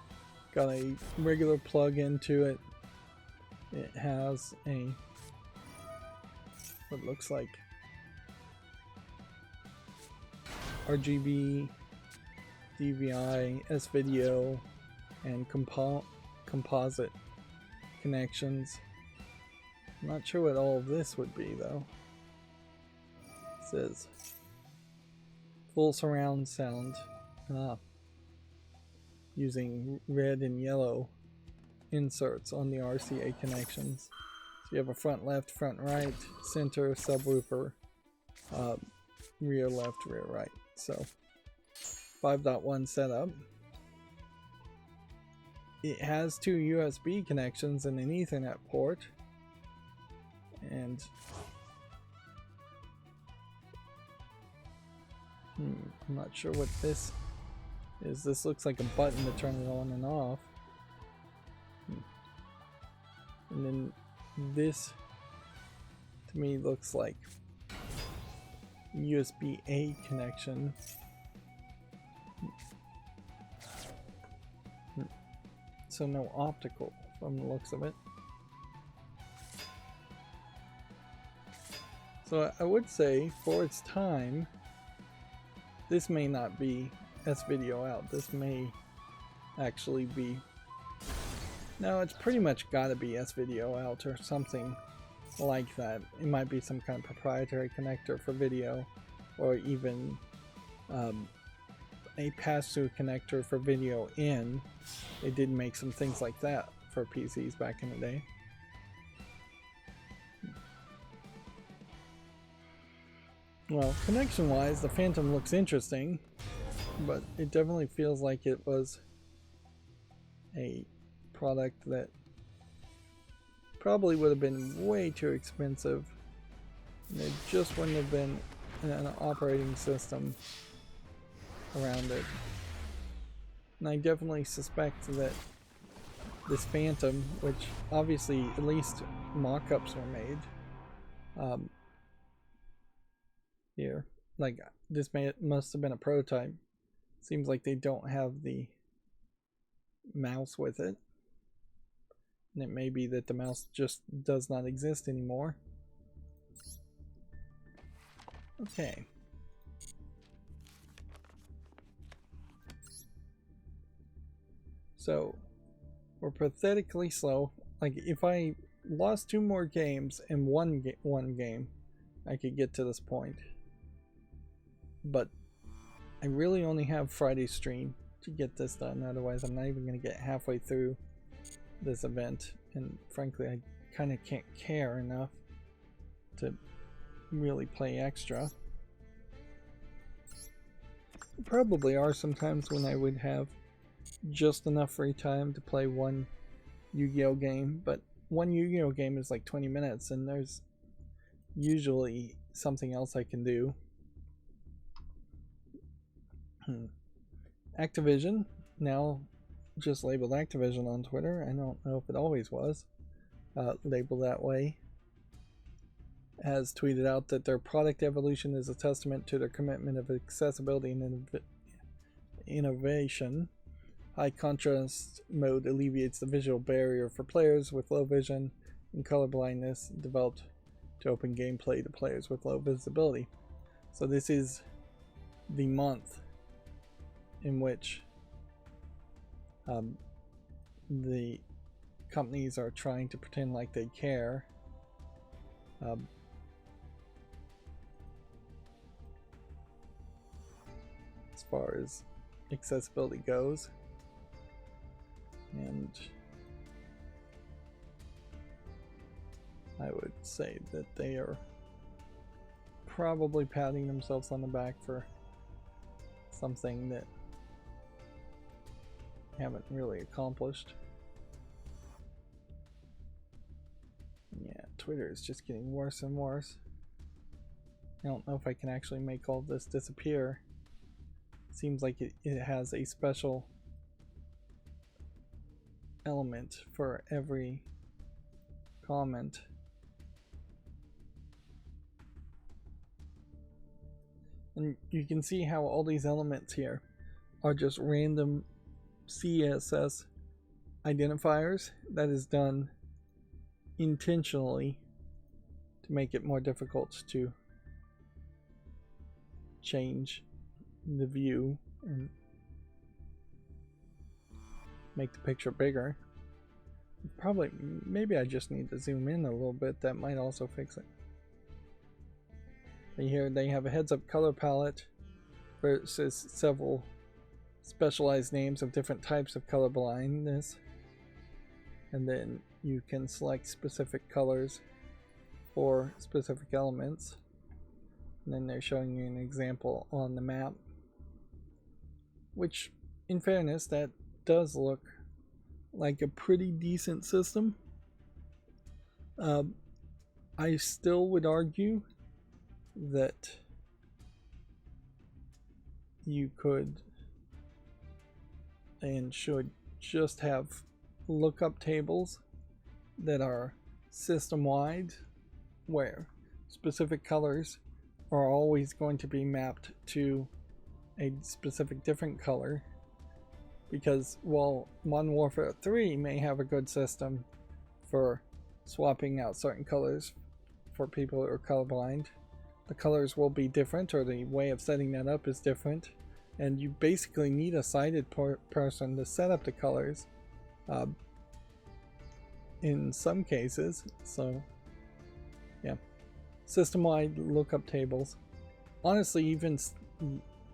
got a regular plug into it. It has a what looks like RGB, DVI, S-Video, and composite connections. I'm not sure what all of this would be though. It says full surround sound. Using red and yellow inserts on the RCA connections. So you have a front left, front right, center, subwoofer, rear left, rear right. So 5.1 setup. It has two USB connections and an Ethernet port. And I'm not sure what this is. This looks like a button to turn it on and off. And then this to me looks like USB-A connection. So no optical from the looks of it. So I would say for its time, this may not be S-Video out. This may actually be... No, it's pretty much gotta be S-Video out or something like that. It might be some kind of proprietary connector for video, or even a pass-through connector for video in. They did make some things like that for PCs back in the day. Well, connection-wise, the Phantom looks interesting, but it definitely feels like it was a product that probably would have been way too expensive. And there just wouldn't have been an operating system around it. And I definitely suspect that this Phantom, which obviously at least mock-ups were made, here, like this must have been a prototype. Seems like they don't have the mouse with it. And it may be that the mouse just does not exist anymore. Okay. So, we're pathetically slow. Like, if I lost 2 more games and one game, I could get to this point. But I really only have Friday's stream to get this done. Otherwise, I'm not even going to get halfway through this event. And frankly, I kind of can't care enough to really play extra. There probably are some times when I would have just enough free time to play one Yu-Gi-Oh game, but one Yu-Gi-Oh game is like 20 minutes and there's usually something else I can do. Activision, now just labeled Activision on Twitter. I don't know if it always was labeled that way, has tweeted out that their product evolution is a testament to their commitment of accessibility and innovation. High contrast mode alleviates the visual barrier for players with low vision and color blindness, developed to open gameplay to players with low visibility. So this is the month in which the companies are trying to pretend like they care. As far as accessibility goes. And I would say that they are probably patting themselves on the back for something that haven't really accomplished. Yeah, Twitter is just getting worse and worse. I don't know if I can actually make all this disappear. Seems like it has a special element for every comment. And you can see how all these elements here are just random CSS identifiers. That is done intentionally to make it more difficult to change the view and make the picture bigger. Probably, maybe I just need to zoom in a little bit. That might also fix it. And here they have a heads-up color palette versus several specialized names of different types of color blindness, and then you can select specific colors for specific elements, and then they're showing you an example on the map, which in fairness that does look like a pretty decent system. I still would argue that you could and should just have lookup tables that are system-wide, where specific colors are always going to be mapped to a specific different color. Because while Modern Warfare 3 may have a good system for swapping out certain colors for people who are colorblind, the colors will be different, or the way of setting that up is different, and you basically need a sighted person to set up the colors in some cases. So yeah, system-wide lookup tables. Honestly,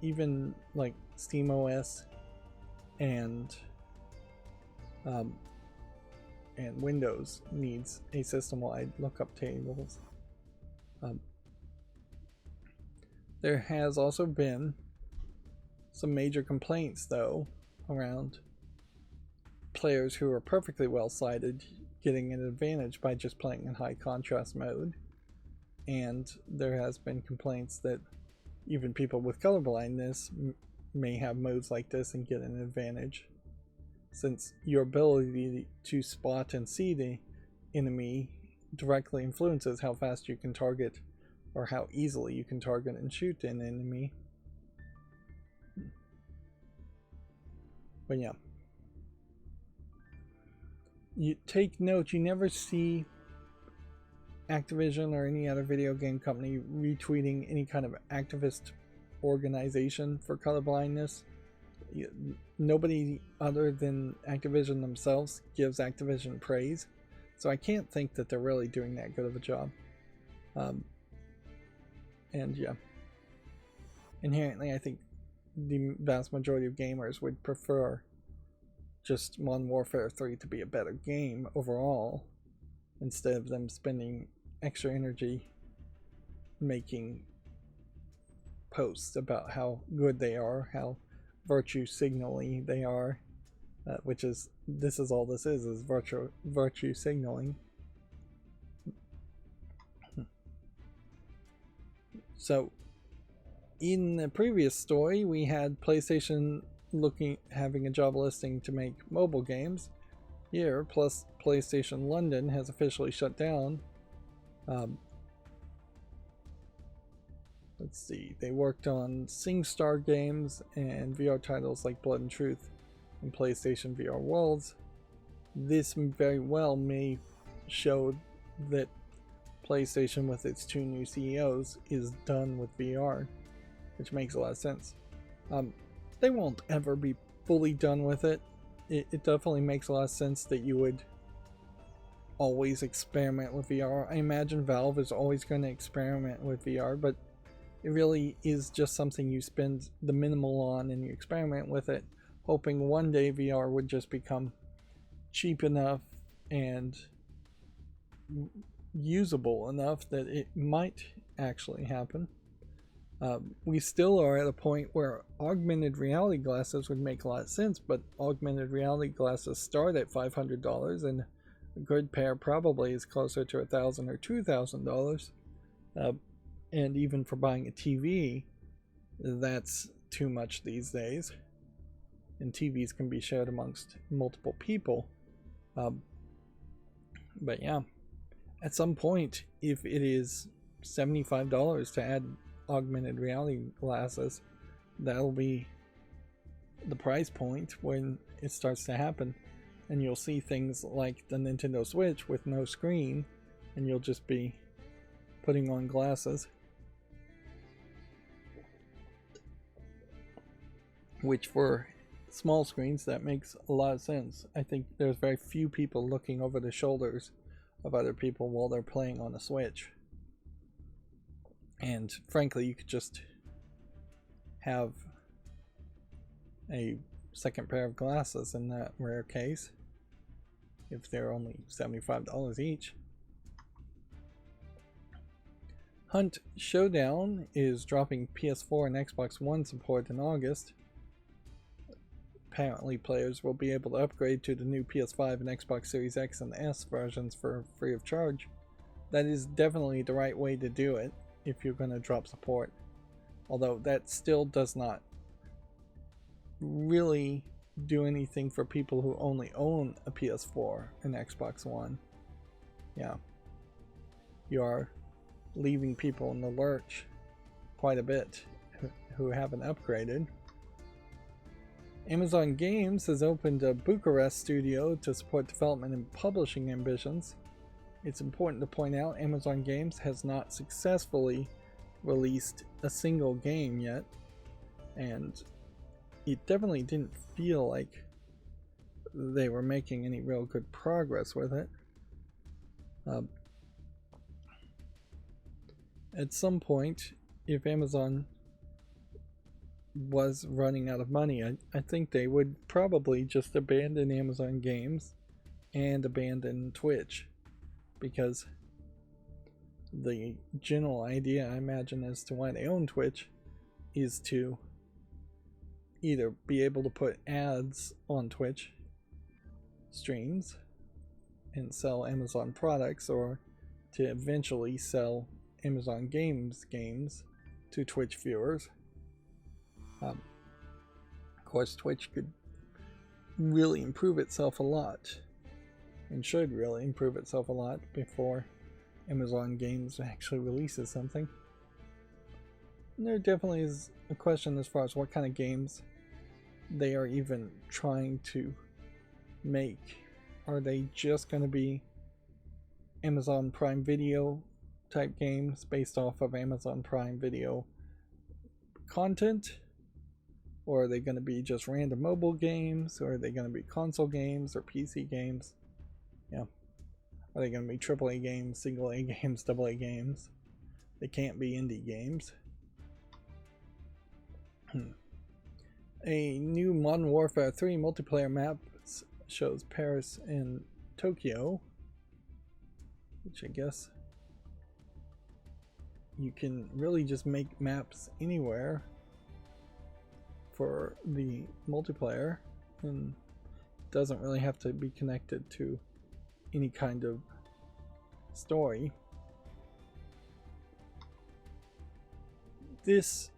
even like SteamOS and Windows needs a system-wide lookup tables. There has also been some major complaints, though, around players who are perfectly well sighted getting an advantage by just playing in high contrast mode. And there has been complaints that even people with colorblindness may have modes like this and get an advantage, since your ability to spot and see the enemy directly influences how fast you can target, or how easily you can target and shoot an enemy. But yeah, you take note, you never see Activision or any other video game company retweeting any kind of activist organization for colorblindness. Nobody other than Activision themselves gives Activision praise, so I can't think that they're really doing that good of a job. And yeah, inherently I think the vast majority of gamers would prefer just Modern Warfare 3 to be a better game overall, instead of them spending extra energy making posts about how good they are, how virtue signaling they are, this is all this is virtue signaling. So in the previous story, we had PlayStation having a job listing to make mobile games. Here, plus PlayStation London has officially shut down. Let's see, they worked on SingStar games and VR titles like Blood and Truth and PlayStation VR Worlds. This very well may show that PlayStation, with its two new CEOs, is done with VR, which makes a lot of sense. They won't ever be fully done with it. It definitely makes a lot of sense that you would always experiment with VR. I imagine Valve is always going to experiment with VR, but it really is just something you spend the minimal on and you experiment with it, hoping one day VR would just become cheap enough and usable enough that it might actually happen. We still are at a point where augmented reality glasses would make a lot of sense, but augmented reality glasses start at $500, and a good pair probably is closer to $1,000 or $2,000. And even for buying a TV, that's too much these days. And TVs can be shared amongst multiple people. But yeah, at some point, if it is $75 to add augmented reality glasses, that'll be the price point when it starts to happen, and you'll see things like the Nintendo Switch with no screen, and you'll just be putting on glasses, which for small screens that makes a lot of sense. I think there's very few people looking over the shoulders of other people while they're playing on a Switch. And frankly, you could just have a second pair of glasses in that rare case, if they're only $75 each. Hunt Showdown is dropping PS4 and Xbox One support in August. Apparently players will be able to upgrade to the new PS5 and Xbox Series X and S versions for free of charge. That is definitely the right way to do it if you're going to drop support. Although that still does not really do anything for people who only own a PS4 and Xbox One. Yeah. You are leaving people in the lurch quite a bit who haven't upgraded. Amazon Games has opened a Bucharest studio to support development and publishing ambitions. It's important to point out Amazon Games has not successfully released a single game yet, and it definitely didn't feel like they were making any real good progress with it. At some point, if Amazon was running out of money, I think they would probably just abandon Amazon Games and abandon Twitch, because the general idea, I imagine, as to why they own Twitch is to either be able to put ads on Twitch streams and sell Amazon products, or to eventually sell Amazon games to Twitch viewers. Of course, Twitch could really improve itself a lot, and should really improve itself a lot before Amazon Games actually releases something. And there definitely is a question as far as what kind of games they are even trying to make. Are they just going to be Amazon Prime Video type games based off of Amazon Prime Video content? Or are they going to be just random mobile games? Or are they going to be console games or PC games? Yeah. Are they going to be AAA games, single A games, AA games? They can't be indie games. A new Modern Warfare 3 multiplayer map shows Paris and Tokyo, which I guess you can really just make maps anywhere for the multiplayer, and doesn't really have to be connected to any kind of story. This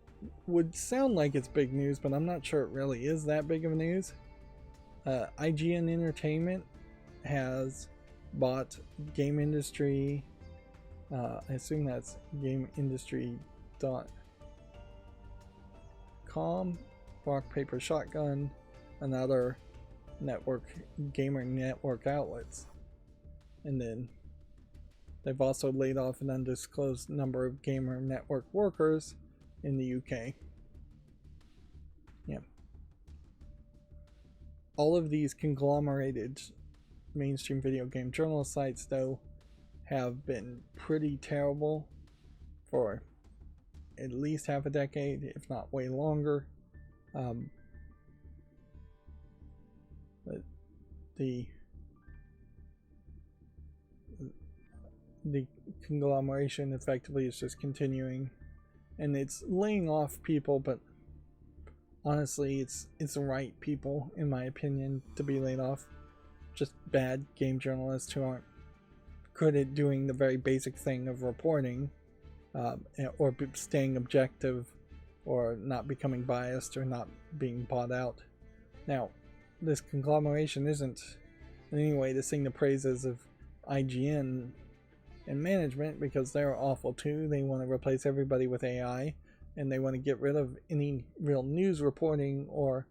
would sound like it's big news, but I'm not sure it really is that big of a news. IGN Entertainment has bought Game Industry. I assume that's GameIndustry.com, Rock Paper Shotgun, and other gamer network outlets. And then they've also laid off an undisclosed number of gamer network workers in the UK. Yeah. All of these conglomerated mainstream video game journalist sites, though, have been pretty terrible for at least half a decade, if not way longer. The conglomeration effectively is just continuing, and it's laying off people, but honestly it's the right people, in my opinion, to be laid off. Just bad game journalists who aren't good at doing the very basic thing of reporting, or staying objective, or not becoming biased, or not being bought out. Now, this conglomeration isn't in any way to sing the praises of IGN and management, because they're awful too. They want to replace everybody with AI, and they want to get rid of any real news reporting or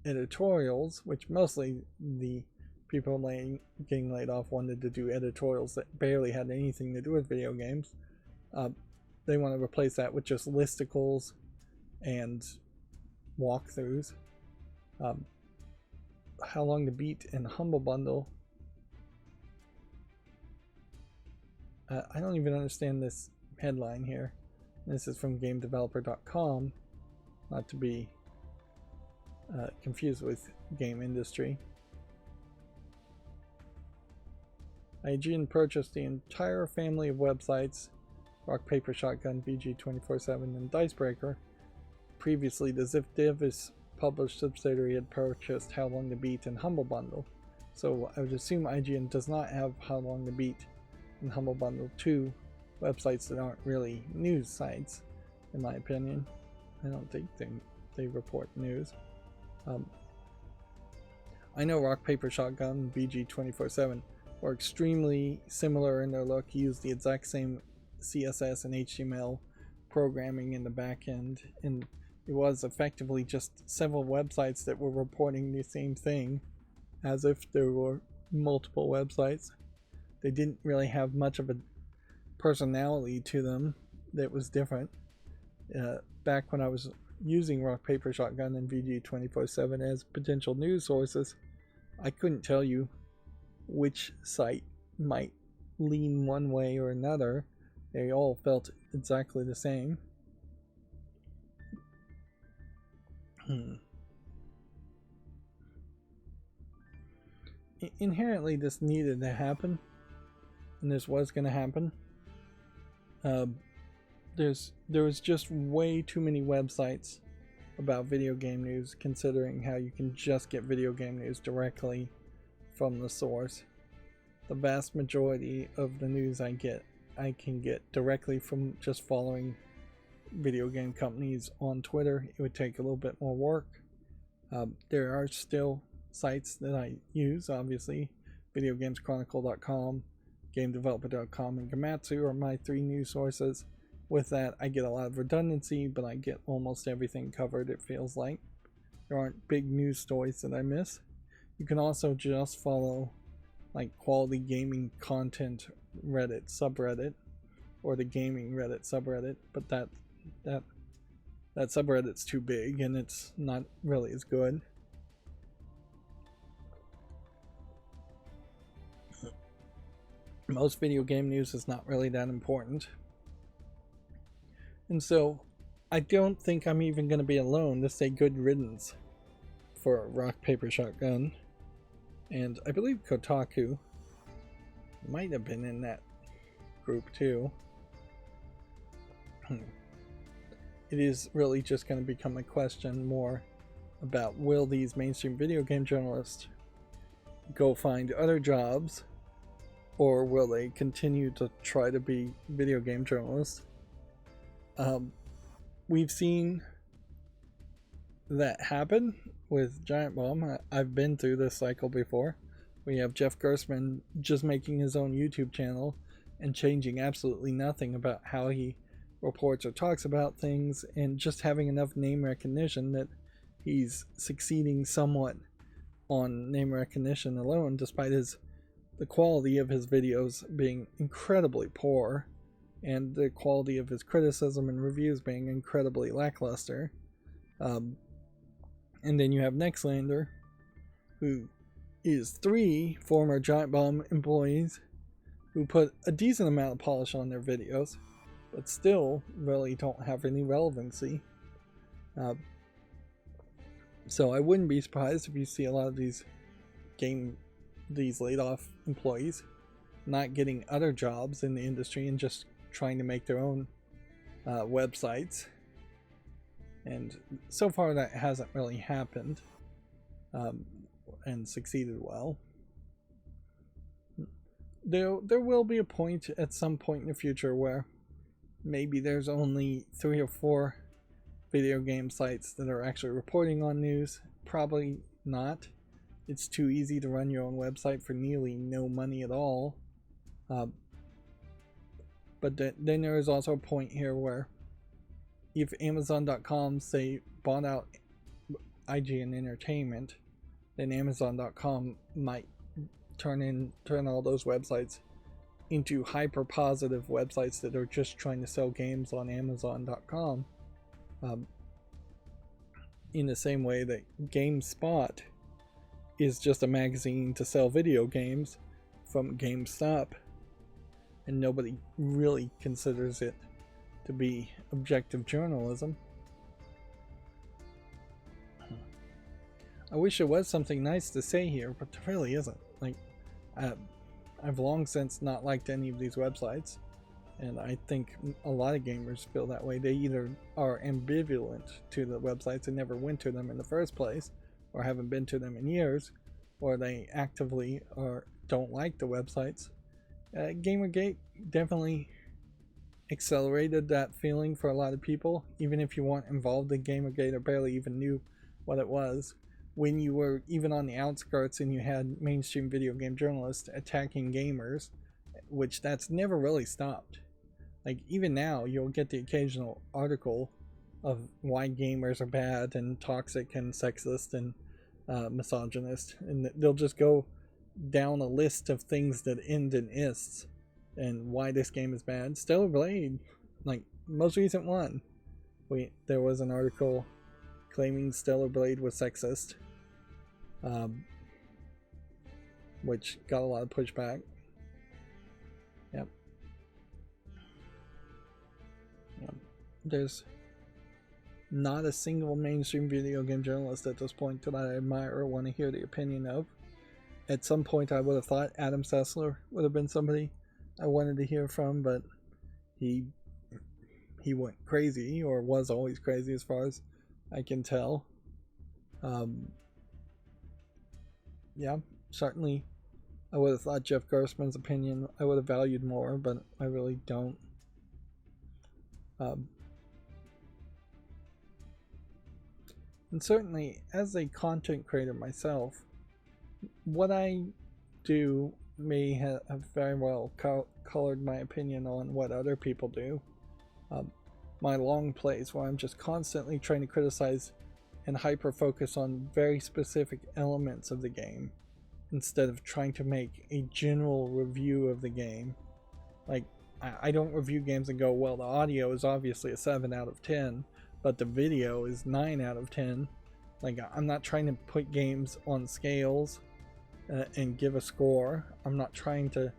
editorials, which mostly the people getting laid off wanted to do editorials that barely had anything to do with video games. They want to replace that with just listicles and walkthroughs. How Long to Beat and Humble Bundle. I don't even understand this headline here. This is from GameDeveloper.com, not to be confused with Game Industry. IGN purchased the entire family of websites, Rock Paper Shotgun, VG247, and Dicebreaker. Previously, the Ziff Davis published subsidiary had purchased How Long to Beat and Humble Bundle. So I would assume IGN does not have How Long to Beat and Humble Bundle, two websites that aren't really news sites, in my opinion. I don't think they they report news. I know Rock Paper Shotgun, VG 24/7 are extremely similar in their look, use the exact same CSS and HTML programming in the back end, and it was effectively just several websites that were reporting the same thing as if there were multiple websites. They didn't really have much of a personality to them that was different. Back when I was using Rock Paper Shotgun and VG 24/7 as potential news sources, I couldn't tell you which site might lean one way or another. They all felt exactly the same. Inherently, this needed to happen, and this was going to happen. There was just way too many websites about video game news, considering how you can just get video game news directly from the source. The vast majority of the news I can get directly from just following video game companies on Twitter. It would take a little bit more work. There are still sites that I use, obviously. VideoGamesChronicle.com, GameDeveloper.com, and Gamatsu are my three news sources. With that, I get a lot of redundancy, but I get almost everything covered, it feels like. There aren't big news stories that I miss. You can also just follow like quality gaming content Reddit subreddit, or the gaming Reddit subreddit, but that subreddit's too big and it's not really as good. Most video game news is not really that important. And so I don't think I'm even going to be alone to say good riddance for Rock Paper Shotgun. And I believe Kotaku might have been in that group too. It is really just going to become a question more about, will these mainstream video game journalists go find other jobs, or will they continue to try to be video game journalists? We've seen that happen with Giant Bomb. I've been through this cycle before. We have Jeff Gerstmann just making his own YouTube channel and changing absolutely nothing about how he reports or talks about things, and just having enough name recognition that he's succeeding somewhat on name recognition alone, despite the quality of his videos being incredibly poor and the quality of his criticism and reviews being incredibly lackluster. And then you have Nextlander, who is 3 former Giant Bomb employees who put a decent amount of polish on their videos, but still really don't have any relevancy. So I wouldn't be surprised if you see a lot of these laid off employees not getting other jobs in the industry and just trying to make their own websites. And so far that hasn't really happened and succeeded well. There will be a point at some point in the future where maybe there's only 3 or 4 video game sites that are actually reporting on news. Probably not. It's too easy to run your own website for nearly no money at all. But then there is also a point here where if Amazon.com, say, bought out IGN Entertainment, then Amazon.com might turn all those websites into hyper positive websites that are just trying to sell games on Amazon.com. In the same way that GameSpot is just a magazine to sell video games from GameStop, and nobody really considers it to be objective journalism. I wish there was something nice to say here, but there really isn't. Like, I've long since not liked any of these websites, and I think a lot of gamers feel that way. They either are ambivalent to the websites and never went to them in the first place, or haven't been to them in years, or they actively don't like the websites. Gamergate definitely accelerated that feeling for a lot of people, even if you weren't involved in Gamergate or barely even knew what it was. When you were even on the outskirts and you had mainstream video game journalists attacking gamers, which that's never really stopped. Like, even now, you'll get the occasional article of why gamers are bad and toxic and sexist and misogynist, and they'll just go down a list of things that end in ists and why this game is bad. Stellar Blade, like most recent one, there was an article claiming Stellar Blade was sexist, which got a lot of pushback. Yep. There's not a single mainstream video game journalist at this point that I admire or want to hear the opinion of. At some point I would have thought Adam Sessler would have been somebody I wanted to hear from, but he went crazy, or was always crazy as far as I can tell. Yeah, certainly I would have thought Jeff Gerstmann's opinion I would have valued more, but I really don't. And certainly, as a content creator myself, what I do may have very well colored my opinion on what other people do. My long plays where I'm just constantly trying to criticize and hyper focus on very specific elements of the game instead of trying to make a general review of the game. Like, I don't review games and go, well, the audio is obviously a 7 out of 10, but the video is 9 out of 10. Like, I'm not trying to put games on scales and give a score. I'm not trying to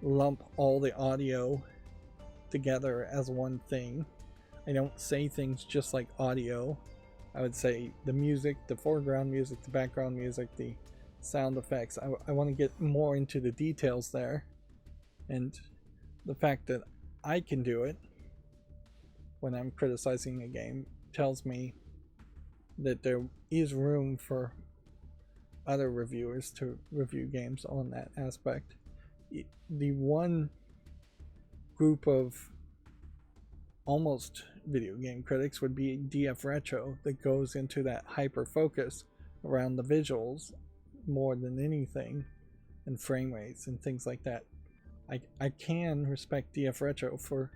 lump all the audio together as one thing. I don't say things just like audio. I would say the music, the foreground music, the background music, the sound effects. I want to get more into the details there. And the fact that I can do it when I'm criticizing a game tells me that there is room for other reviewers to review games on that aspect. The one group of almost video game critics would be DF Retro, that goes into that hyper focus around the visuals more than anything, and frame rates and things like that. I can respect DF Retro for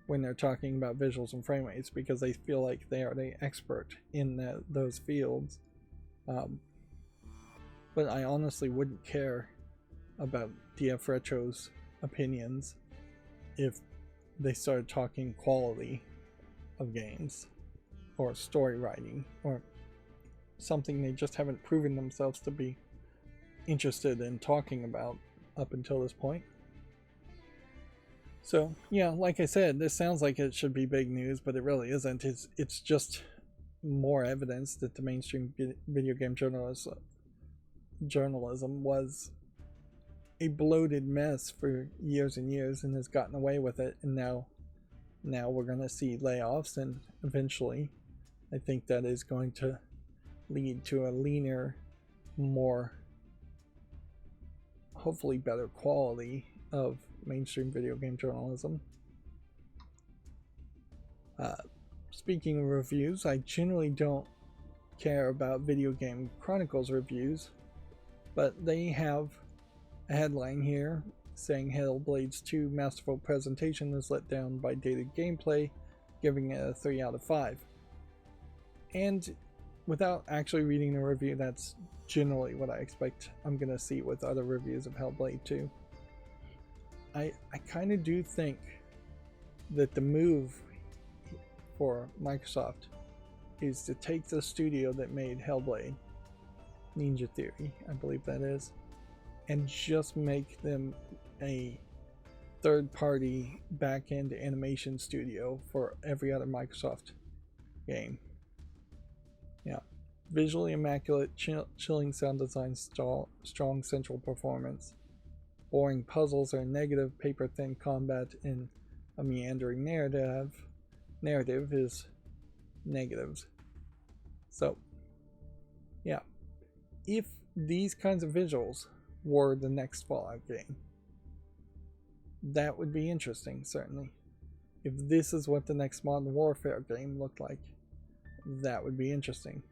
when they're talking about visuals and frame rates, because they feel like they are the expert in those fields. But I honestly wouldn't care about DF Retro's opinions if they started talking quality of games, or story writing, or something they just haven't proven themselves to be interested in talking about up until this point. So yeah, like I said, this sounds like it should be big news, but it really isn't. It's just more evidence that the mainstream video game journalism was a bloated mess for years and years and has gotten away with it, and now we're going to see layoffs, and eventually I think that is going to lead to a leaner, more hopefully better quality of mainstream video game journalism. Speaking of reviews, I generally don't care about Video Game Chronicles reviews, but they have a headline here saying Hellblade's 2 masterful presentation is let down by dated gameplay, giving it a 3 out of 5. And without actually reading the review, that's generally what I expect I'm going to see with other reviews of Hellblade 2. I kind of do think that the move for Microsoft is to take the studio that made Hellblade, Ninja Theory, I believe that is, and just make them a third-party back-end animation studio for every other Microsoft game. Yeah, visually immaculate, chilling sound design, strong central performance, boring puzzles or negative paper-thin combat, in a meandering narrative is negatives. So, yeah, if these kinds of visuals were the next Fallout game, that would be interesting, certainly. if this is what the next Modern Warfare game looked like, that would be interesting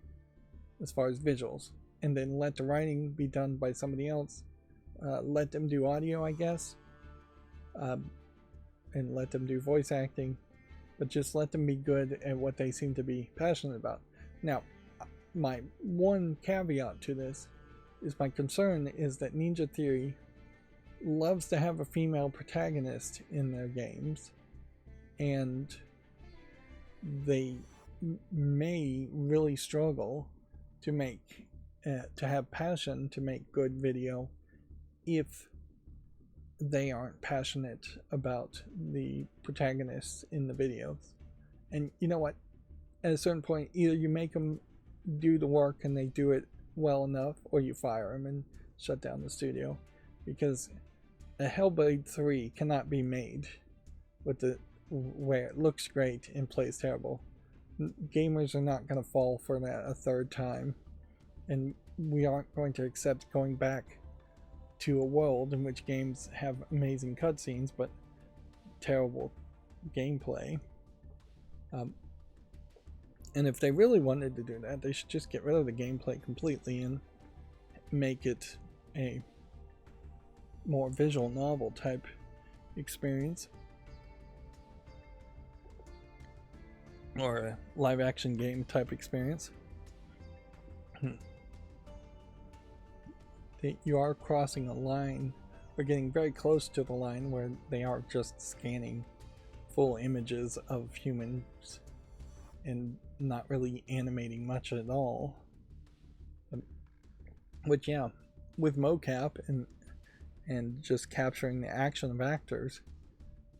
as far as visuals. And then let the writing be done by somebody else. Let them do audio, I guess. And let them do voice acting. But just let them be good at what they seem to be passionate about. Now, my one caveat to this is my concern is that Ninja Theory loves to have a female protagonist in their games, and they may really struggle to make to have passion to make good video if they aren't passionate about the protagonists in the videos. And you know what, at a certain point, either you make them do the work and they do it well enough, or you fire them and shut down the studio, because a Hellblade 3 cannot be made with the where it looks great and plays terrible. Gamers are not going to fall for that a third time, and we aren't going to accept going back to a world in which games have amazing cutscenes but terrible gameplay. And if they really wanted to do that, they should just get rid of the gameplay completely and make it a more visual novel type experience, or a live action game type experience. You are crossing a line, or getting very close to the line where they are just scanning full images of humans and not really animating much at all. Which, yeah, with mocap and just capturing the action of actors,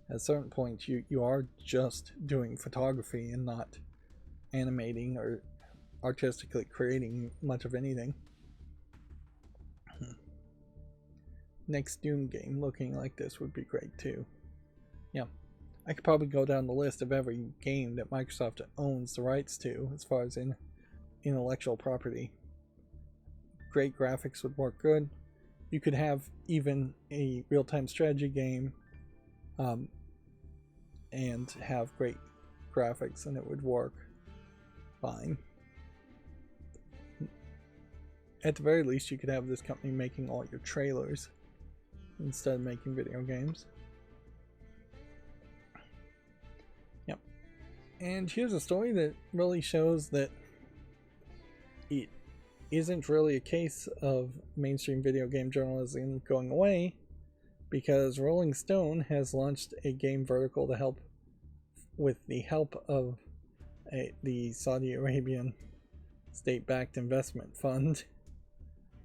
at a certain point you are just doing photography and not animating or artistically creating much of anything. Next Doom game looking like this would be great too. Yeah, I could probably go down the list of every game that Microsoft owns the rights to as far as in intellectual property. Great graphics would work good. You could have even a real-time strategy game and have great graphics, and it would work fine. At the very least, you could have this company making all your trailers instead of making video games. Yep. And here's a story that really shows that it isn't really a case of mainstream video game journalism going away, because Rolling Stone has launched a game vertical to help with the help of the Saudi Arabian state-backed investment fund,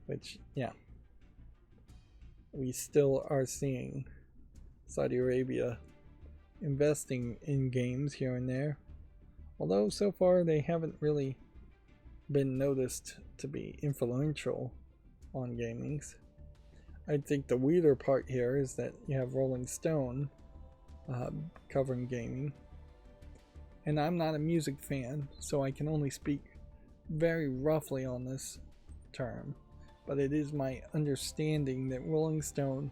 which, yeah, we still are seeing Saudi Arabia investing in games here and there, although so far they haven't really been noticed to be influential on gamings. I think the weirder part here is that you have Rolling Stone covering gaming, and I'm not a music fan, so I can only speak very roughly on this term, but it is my understanding that Rolling Stone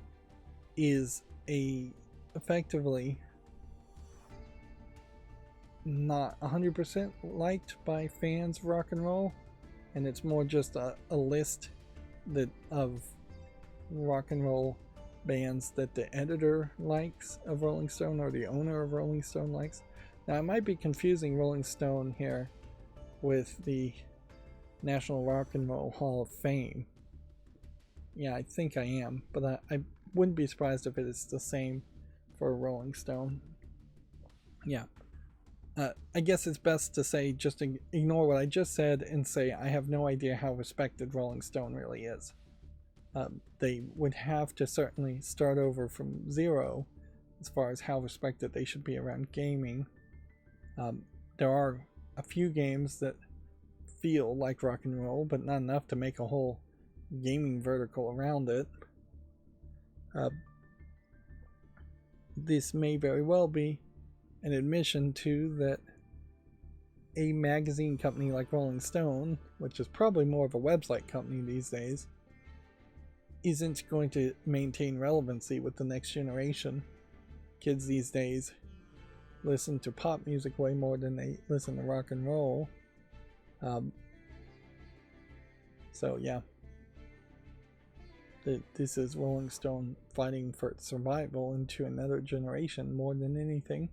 is effectively not 100% liked by fans of rock and roll, and it's more just a list of rock and roll bands that the editor likes of Rolling Stone, or the owner of Rolling Stone likes. Now, I might be confusing Rolling Stone here with the National Rock and Roll Hall of Fame. Yeah, I think I am, but I wouldn't be surprised if it is the same for Rolling Stone. Yeah. I guess it's best to say, just ignore what I just said and say I have no idea how respected Rolling Stone really is. They would have to certainly start over from zero as far as how respected they should be around gaming. There are a few games that feel like rock and roll, but not enough to make a whole gaming vertical around it. This may very well be an admission to that a magazine company like Rolling Stone, which is probably more of a website company these days, isn't going to maintain relevancy with the next generation. Kids these days listen to pop music way more than they listen to rock and roll. So yeah, this is Rolling Stone fighting for its survival into another generation more than anything.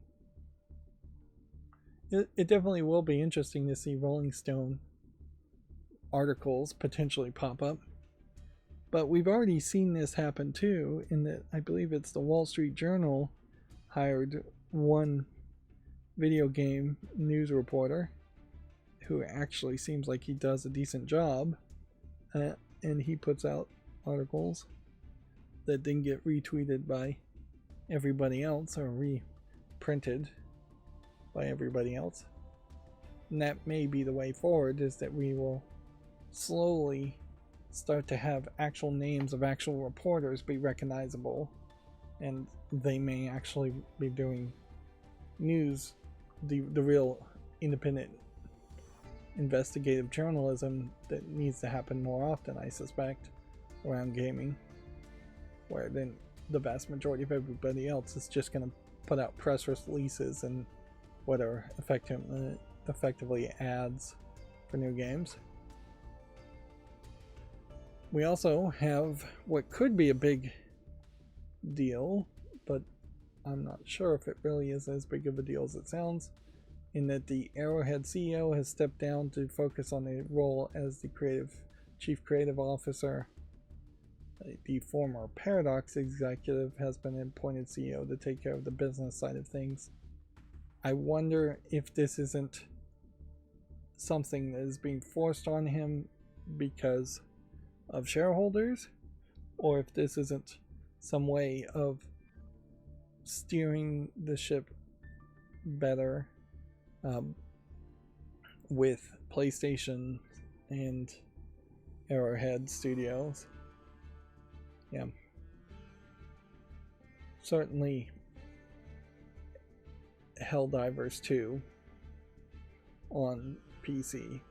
It definitely will be interesting to see Rolling Stone articles potentially pop up. But we've already seen this happen too, in that I believe it's the Wall Street Journal hired one video game news reporter who actually seems like he does a decent job, and he puts out articles that didn't get retweeted by everybody else or reprinted by everybody else. And that may be the way forward, is that we will slowly start to have actual names of actual reporters be recognizable, and they may actually be doing news, the real independent investigative journalism that needs to happen more often, I suspect, around gaming, where then the vast majority of everybody else is just going to put out press releases and whatever effectively ads for new games. We also have what could be a big deal, but I'm not sure if it really is as big of a deal as it sounds, in that the Arrowhead CEO has stepped down to focus on a role as the chief creative officer. The former Paradox executive has been appointed CEO to take care of the business side of things. I wonder if this isn't something that is being forced on him because of shareholders, or if this isn't some way of steering the ship better with PlayStation and Arrowhead Studios. Yeah. Certainly Helldivers 2 on PC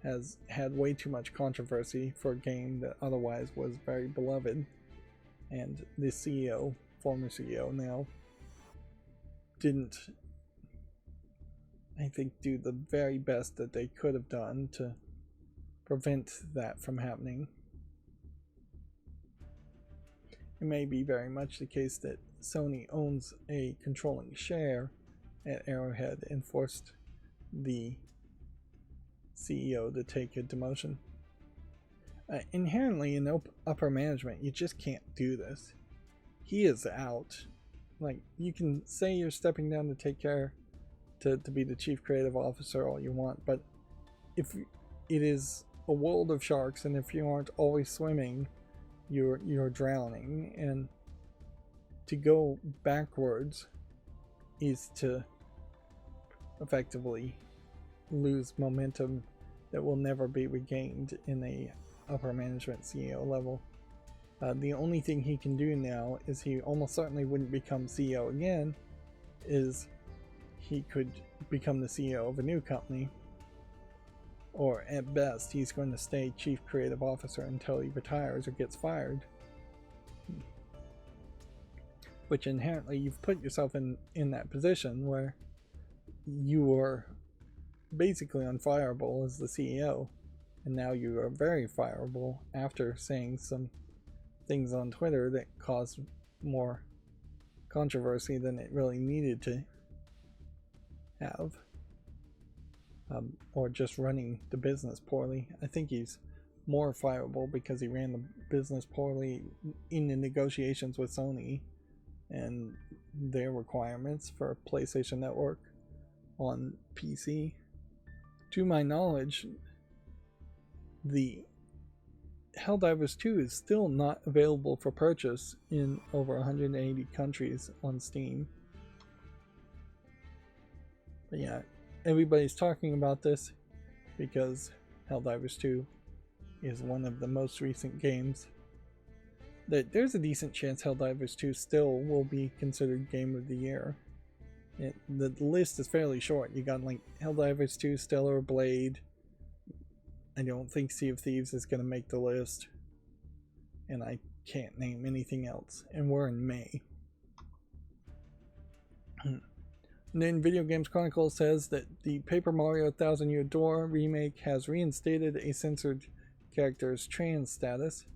has had way too much controversy for a game that otherwise was very beloved, and the CEO, former CEO now, didn't, I think, do the very best that they could have done to prevent that from happening. It may be very much the case that Sony owns a controlling share at Arrowhead and forced the CEO to take a demotion. Inherently in upper management, you just can't do this. He is out. Like, you can say you're stepping down to take care, to be the chief creative officer all you want, but if it is a world of sharks, and if you aren't always swimming, you're drowning, and to go backwards is to effectively lose momentum that will never be regained in a upper management CEO level. The only thing he can do now is, he almost certainly wouldn't become CEO again, is he could become the CEO of a new company, or at best he's going to stay chief creative officer until he retires or gets fired, which inherently you've put yourself in that position where you are basically unfireable as the CEO, and now you are very fireable after saying some things on Twitter that caused more controversy than it really needed to have, or just running the business poorly. I think he's more fireable because he ran the business poorly in the negotiations with Sony and their requirements for PlayStation Network on PC. To my knowledge, the Helldivers 2 is still not available for purchase in over 180 countries on Steam. But yeah, everybody's talking about this because Helldivers 2 is one of the most recent games that there's a decent chance Helldivers 2 still will be considered Game of the Year. The list is fairly short. You got like Helldivers 2, Stellar Blade. I don't think Sea of Thieves is going to make the list, and I can't name anything else, and we're in May. And then Video Games Chronicle says that the Paper Mario Thousand Year Door remake has reinstated a censored character's trans status.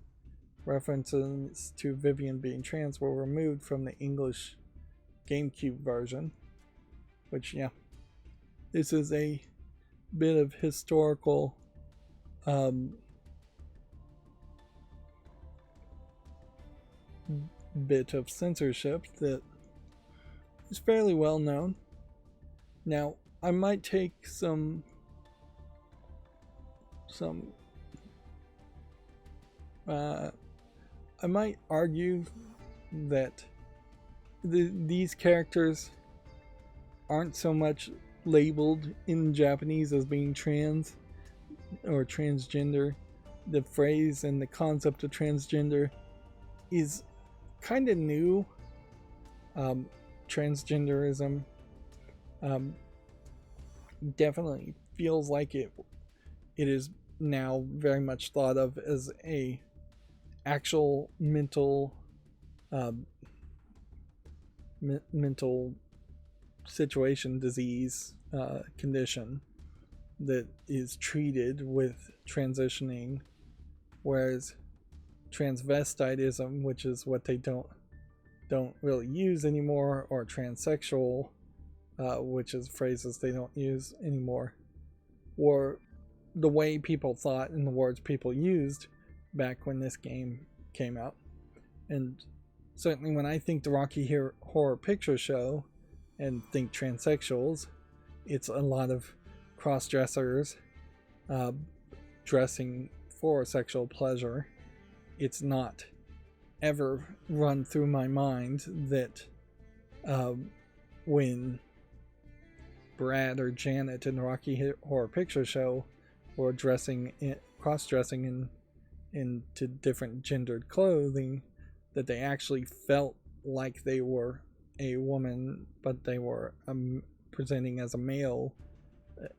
References to Vivian being trans were removed from the English GameCube version. Which, yeah, this is a bit of historical bit of censorship that is fairly well known. Now, I might take some I might argue that these characters aren't so much labeled in Japanese as being trans or transgender. The phrase and the concept of transgender is kind of new. Transgenderism definitely feels like it is now very much thought of as a actual mental mental situation, disease, condition that is treated with transitioning, whereas transvestitism, which is what they don't really use anymore, or transsexual, which is phrases they don't use anymore, or the way people thought and the words people used back when this game came out. And certainly when I think the Rocky Horror Picture Show and think transsexuals, it's a lot of cross-dressers dressing for sexual pleasure. It's not ever run through my mind that when Brad or Janet in the Rocky Horror Picture Show were cross-dressing into different gendered clothing, that they actually felt like they were a woman, but they were presenting as a male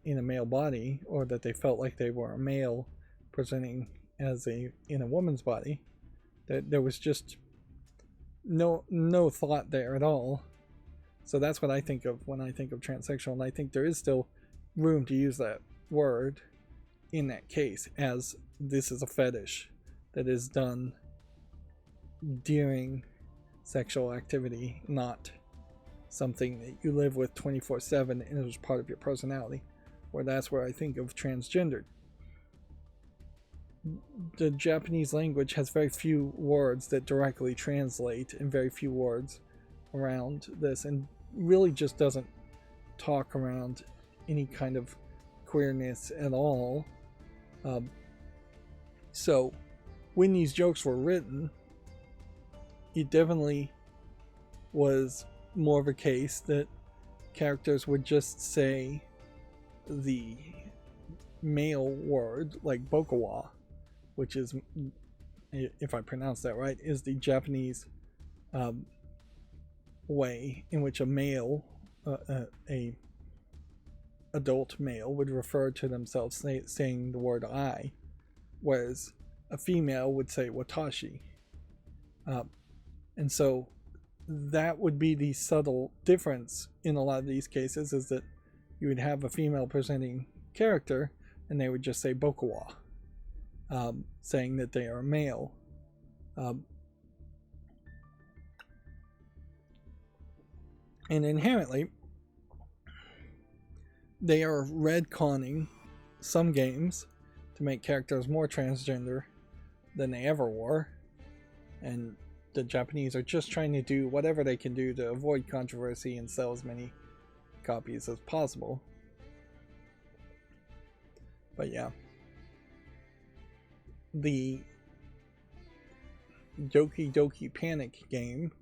in a male body, or that they felt like they were a male presenting as in a woman's body. That there was just no thought there at all. So that's what I think of when I think of transsexual, and I think there is still room to use that word in that case, as this is a fetish that is done during sexual activity, not something that you live with 24/7 and is part of your personality, where that's where I think of transgendered. The Japanese language has very few words that directly translate, and very few words around this, and really just doesn't talk around any kind of queerness at all. So when these jokes were written, it definitely was more of a case that characters would just say the male word, like bokawa, which is, if I pronounce that right, is the Japanese way in which a male, a adult male, would refer to themselves saying the word I, whereas a female would say watashi. And so that would be the subtle difference in a lot of these cases, is that you would have a female presenting character and they would just say bokawa, saying that they are male. And inherently, they are retconning some games to make characters more transgender than they ever were, and the Japanese are just trying to do whatever they can do to avoid controversy and sell as many copies as possible. But yeah, the Doki Doki Panic game,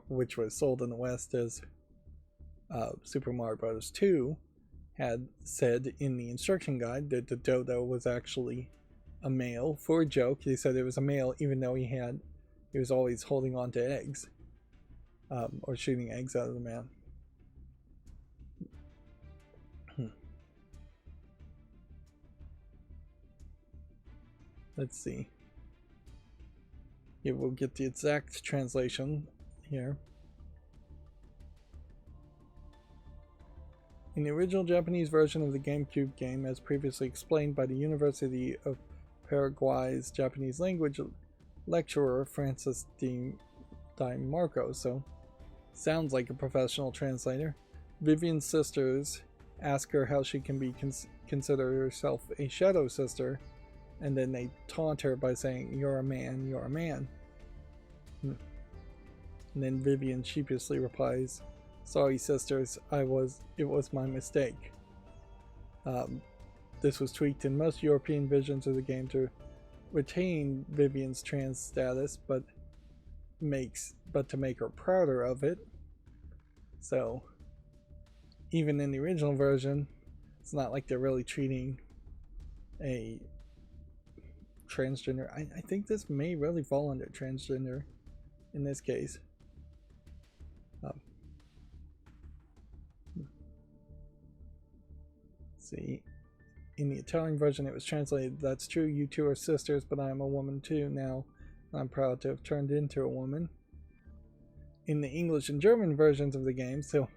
which was sold in the West as Super Mario Bros. 2, had said in the instruction guide that the dodo was actually a male. For a joke, they said it was a male even though he was always holding on to eggs, or shooting eggs out of the man. Let's see. Yeah, we'll get the exact translation here. In the original Japanese version of the GameCube game, as previously explained by the University of Paraguay's Japanese language lecturer Francis Di Marco, so sounds like a professional translator, Vivian's sisters ask her how she can be consider herself a shadow sister, and then they taunt her by saying, "You're a man, you're a man." And then Vivian sheepishly replies, "Sorry, sisters, it was my mistake." This was tweaked in most European versions of the game to retain Vivian's trans status, but to make her prouder of it. So, even in the original version, it's not like they're really treating a transgender. I think this may really fall under transgender in this case. See, in the Italian version it was translated, "That's true, you two are sisters, but I am a woman too now. I'm proud to have turned into a woman." In the English and German versions of the game, so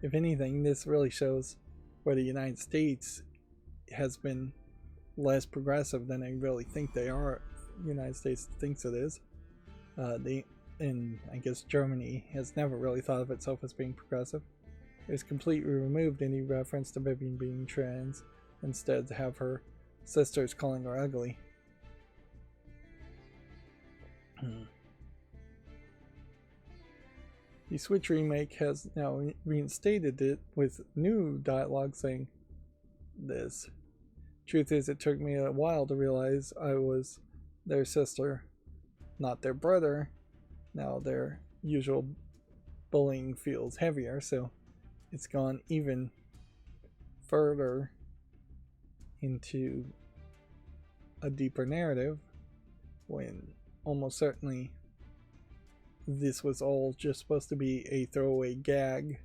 if anything, this really shows where the United States has been less progressive than I really think they are. The United States thinks it is. And I guess Germany has never really thought of itself as being progressive. It has completely removed any reference to Vivian being trans, instead to have her sisters calling her ugly. The Switch remake has now reinstated it with new dialogue saying this. "Truth is, it took me a while to realize I was their sister, not their brother. Now their usual bullying feels heavier, so it's gone even further into a deeper narrative, when almost certainly this was all just supposed to be a throwaway gag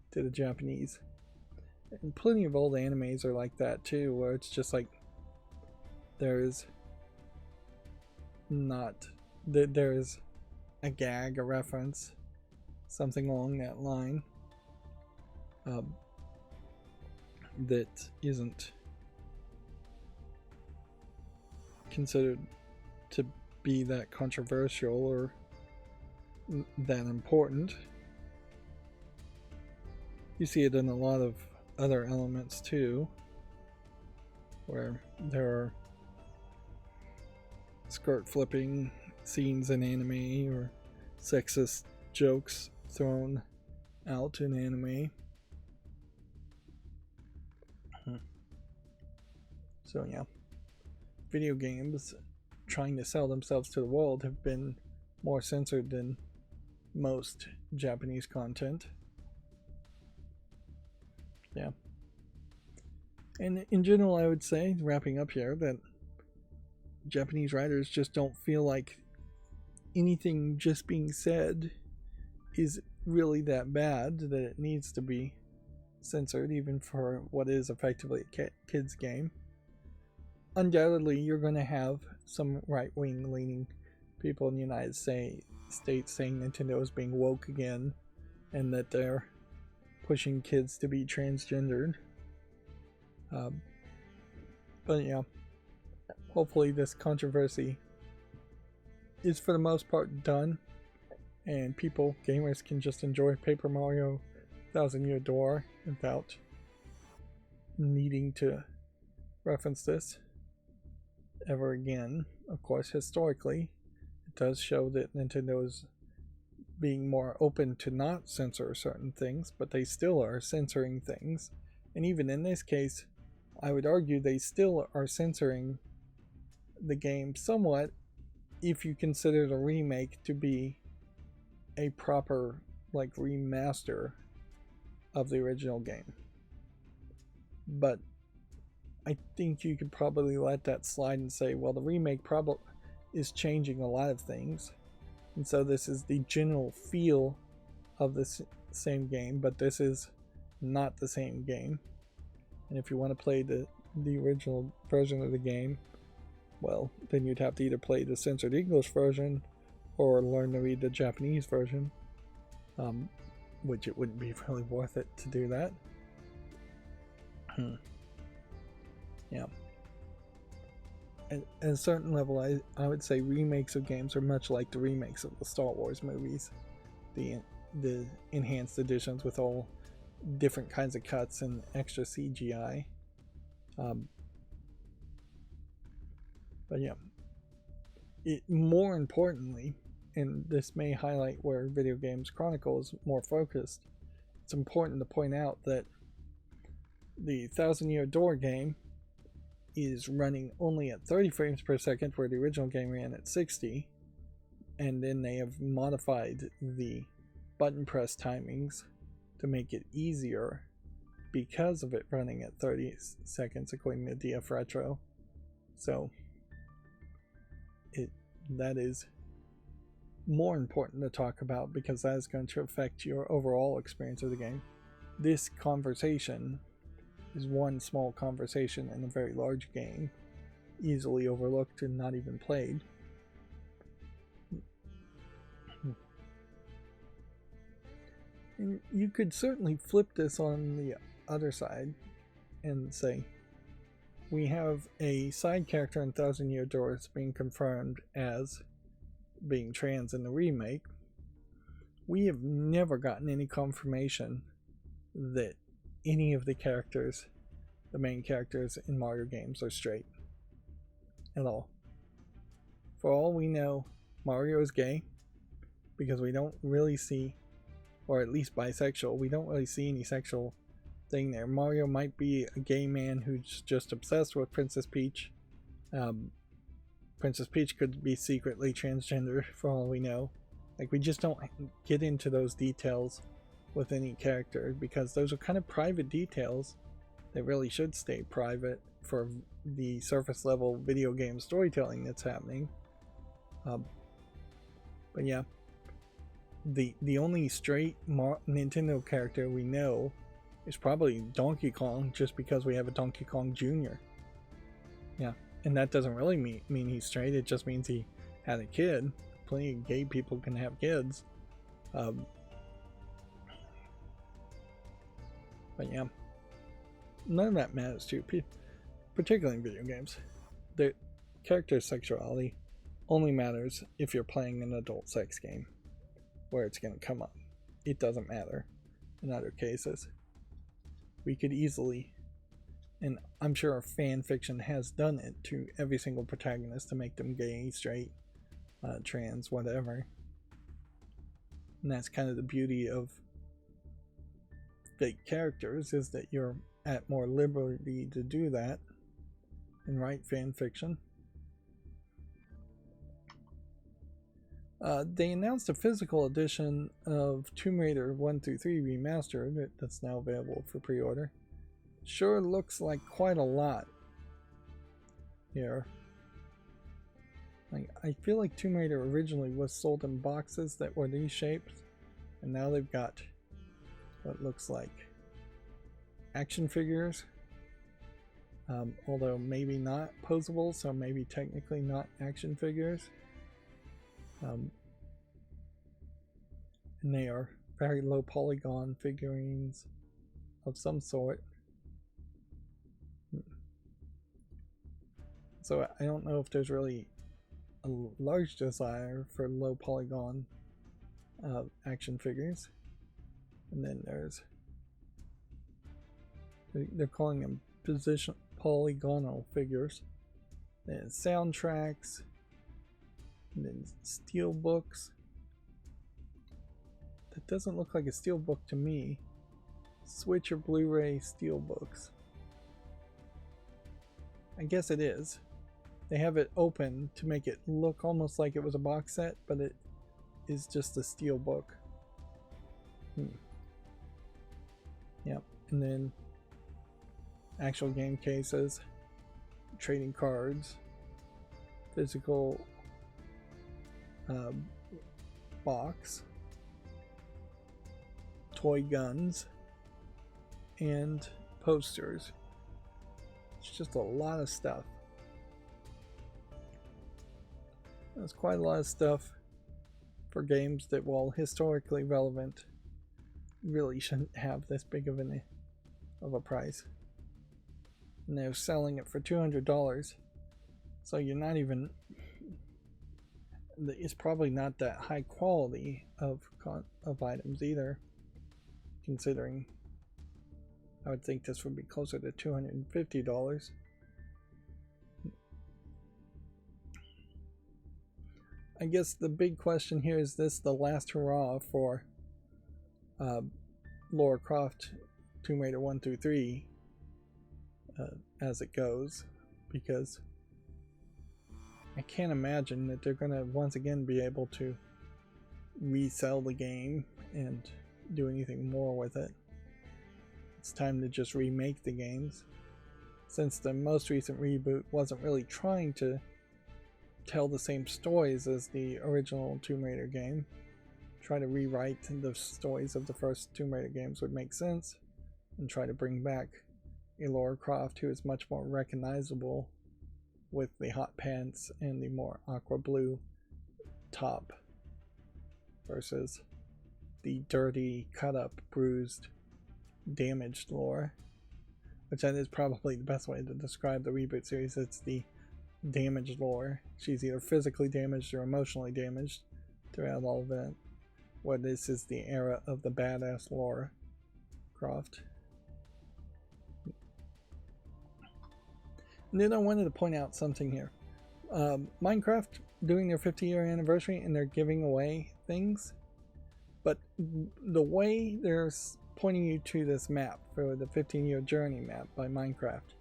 to the Japanese." And plenty of old animes are like that too, where it's just like there's a gag, a reference, something along that line that isn't considered to be that controversial or that important. You see it in a lot of other elements too, where there are skirt flipping scenes in anime or sexist jokes thrown out in anime. So yeah, video games trying to sell themselves to the world have been more censored than most Japanese content. Yeah. And in general, I would say, wrapping up here, that Japanese writers just don't feel like anything just being said is really that bad that it needs to be censored, even for what is effectively a kid's game. Undoubtedly, you're going to have some right-wing leaning people in the United States saying Nintendo is being woke again and that they're pushing kids to be transgendered. But yeah, hopefully this controversy is for the most part done, and gamers can just enjoy Paper Mario Thousand Year Door without needing to reference this ever again. Of course, historically, it does show that Nintendo is being more open to not censor certain things, but they still are censoring things. And even in this case, I would argue they still are censoring the game somewhat, if you consider the remake to be a proper remaster of the original game. But I think you could probably let that slide and say, well, the remake probably is changing a lot of things, and so this is the general feel of the same game, but this is not the same game. And if you want to play the original version of the game, well, then you'd have to either play the censored English version or learn to read the Japanese version, which it wouldn't be really worth it to do that. Yeah. At a certain level, I would say remakes of games are much like the remakes of the Star Wars movies. The enhanced editions with all different kinds of cuts and extra CGI. But yeah, more importantly, and this may highlight where Video Games Chronicle is more focused, it's important to point out that the Thousand Year Door game is running only at 30 frames per second, where the original game ran at 60, and then they have modified the button press timings to make it easier because of it running at 30 seconds according to DF Retro. So that is more important to talk about because that is going to affect your overall experience of the game. This conversation is one small conversation in a very large game, easily overlooked and not even played. And you could certainly flip this on the other side and say, we have a side character in Thousand Year Door that's being confirmed as being trans in the remake. We have never gotten any confirmation that any of the characters, the main characters in Mario games, are straight at all. For all we know, Mario is gay because we don't really see, or at least bisexual, we don't really see any sexual thing there. Mario might be a gay man who's just obsessed with Princess Peach. Princess Peach could be secretly transgender for all we know. Like, we just don't get into those details with any character because those are kind of private details that really should stay private for the surface level video game storytelling that's happening. But yeah, the only straight Nintendo character we know is probably Donkey Kong, just because we have a Donkey Kong Jr. Yeah, and that doesn't really mean he's straight, it just means he had a kid. Plenty of gay people can have kids. But yeah, none of that matters too, particularly in video games. The character sexuality only matters if you're playing an adult sex game, where it's going to come up. It doesn't matter in other cases. We could easily, and I'm sure fan fiction has done it to every single protagonist to make them gay, straight, trans, whatever. And that's kind of the beauty of fake characters, is that you're at more liberty to do that and write fan fiction. They announced a physical edition of Tomb Raider 1 through 3 Remastered that's now available for pre-order. Sure looks like quite a lot here. I feel like Tomb Raider originally was sold in boxes that were these shapes, and now they've got what looks like action figures, although maybe not posable, so maybe technically not action figures. And they are very low polygon figurines of some sort. So I don't know if there's really a large desire for low polygon action figures. And then they're calling them position polygonal figures. Then soundtracks, and then steel books. That doesn't look like a steel book to me. Switch or Blu-ray steel books. I guess it is. They have it open to make it look almost like it was a box set, but it is just a steel book. Yep, and then actual game cases, trading cards, physical box, toy guns, and posters. It's just a lot of stuff. There's quite a lot of stuff for games that, while historically relevant, really shouldn't have this big of a price. and they're selling it for $200. So you're not even, it's probably not that high quality of items either, considering I would think this would be closer to $250. I guess the big question here is this the last hurrah for Lara Croft Tomb Raider 1 through 3 as it goes, because I can't imagine that they're going to once again be able to resell the game and do anything more with it. It's time to just remake the games, since the most recent reboot wasn't really trying to tell the same stories as the original Tomb Raider game. Try to rewrite the stories of the first Tomb Raider games would make sense, and try to bring back a Lara Croft who is much more recognizable with the hot pants and the more aqua blue top versus the dirty, cut up, bruised, damaged Lara, which that is probably the best way to describe the reboot series. It's the damaged Lara. She's either physically damaged or emotionally damaged throughout all of it, where this is the era of the badass Lara Croft. And then I wanted to point out something here. Minecraft doing their 50-year anniversary and they're giving away things, but the way they're pointing you to this map for the 15-year journey map by Minecraft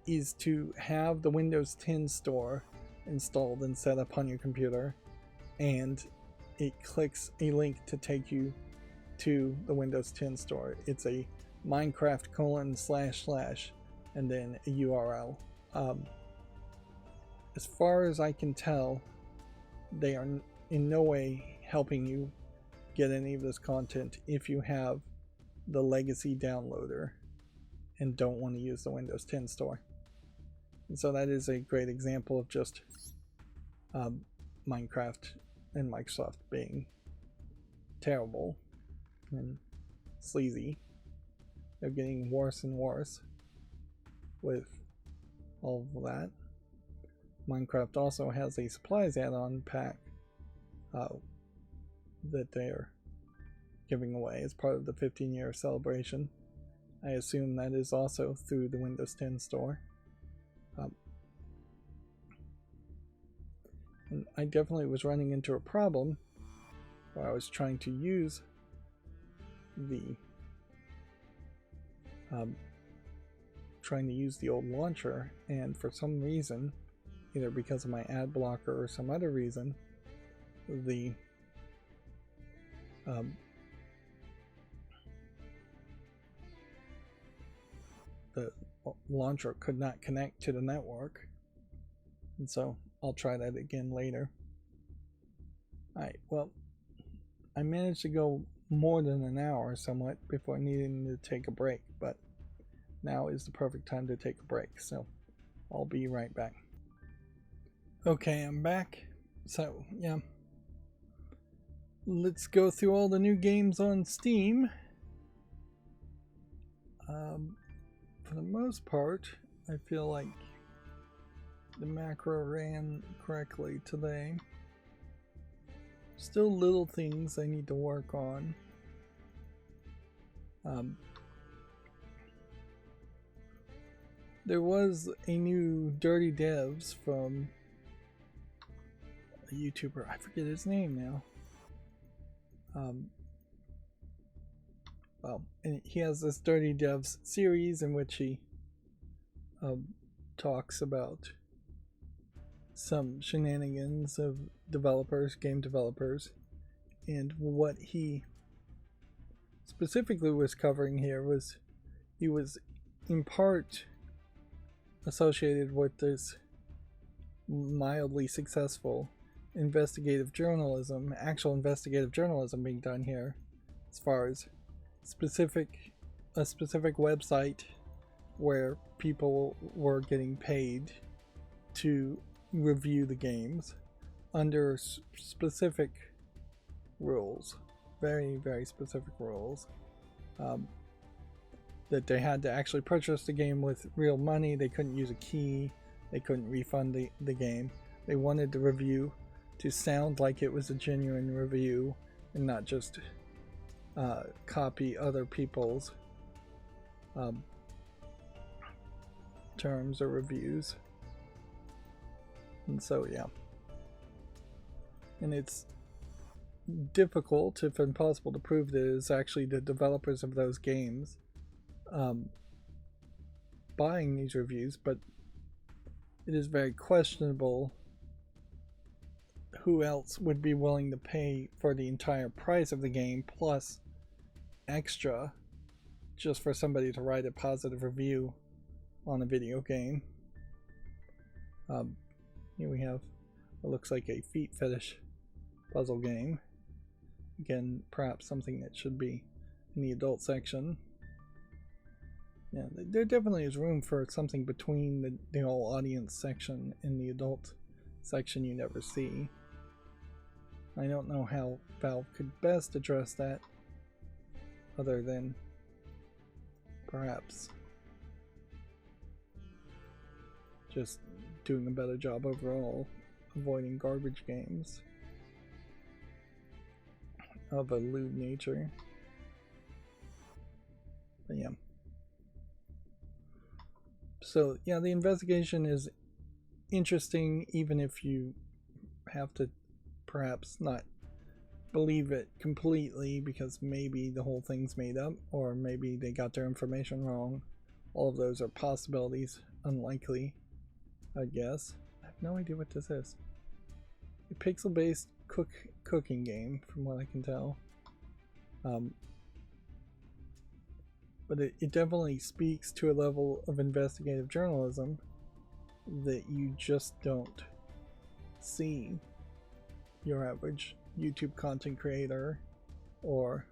is to have the Windows 10 store installed and set up on your computer, and it clicks a link to take you to the Windows 10 store. It's a Minecraft : / and then a URL. As far as I can tell, they are in no way helping you get any of this content if you have the legacy downloader and don't want to use the Windows 10 store. And so that is a great example of just Minecraft and Microsoft being terrible and sleazy. They're getting worse and worse with all of that. Minecraft also has a supplies add-on pack that they're giving away as part of the 15-year celebration. I assume that is also through the Windows 10 store. And I definitely was running into a problem where I was trying to use the old launcher, and for some reason, either because of my ad blocker or some other reason, the launcher could not connect to the network, and so I'll try that again later. Alright, well, I managed to go more than an hour somewhat before needing to take a break, but now is the perfect time to take a break, so I'll be right back. Okay, I'm back. So, yeah. Let's go through all the new games on Steam. For the most part, I feel like the macro ran correctly today. Still little things I need to work on. There was a new Dirty Devs from a YouTuber, I forget his name now. Well, and he has this Dirty Devs series in which he talks about some shenanigans of developers, game developers, and what he specifically was covering here was he was in part associated with this mildly successful investigative journalism, actual investigative journalism being done here, as far as a specific website where people were getting paid to review the games under specific rules, very, very specific rules. that they had to actually purchase the game with real money. They couldn't use a key. They couldn't refund the game. They wanted the review to sound like it was a genuine review and not just copy other people's terms or reviews. And so, yeah. And it's difficult, if impossible, to prove that it's actually the developers of those games buying these reviews, but it is very questionable who else would be willing to pay for the entire price of the game plus extra just for somebody to write a positive review on a video game. Here we have what looks like a feet fetish puzzle game. Again, perhaps something that should be in the adult section. Yeah, there definitely is room for something between the all audience section and the adult section you never see. I don't know how Valve could best address that other than perhaps just doing a better job overall, avoiding garbage games of a lewd nature. But yeah. So yeah, the investigation is interesting, even if you have to perhaps not believe it completely, because maybe the whole thing's made up, or maybe they got their information wrong. All of those are possibilities, unlikely, I guess. I have no idea what this is. A pixel-based cooking game, from what I can tell. But it definitely speaks to a level of investigative journalism that you just don't see your average YouTube content creator or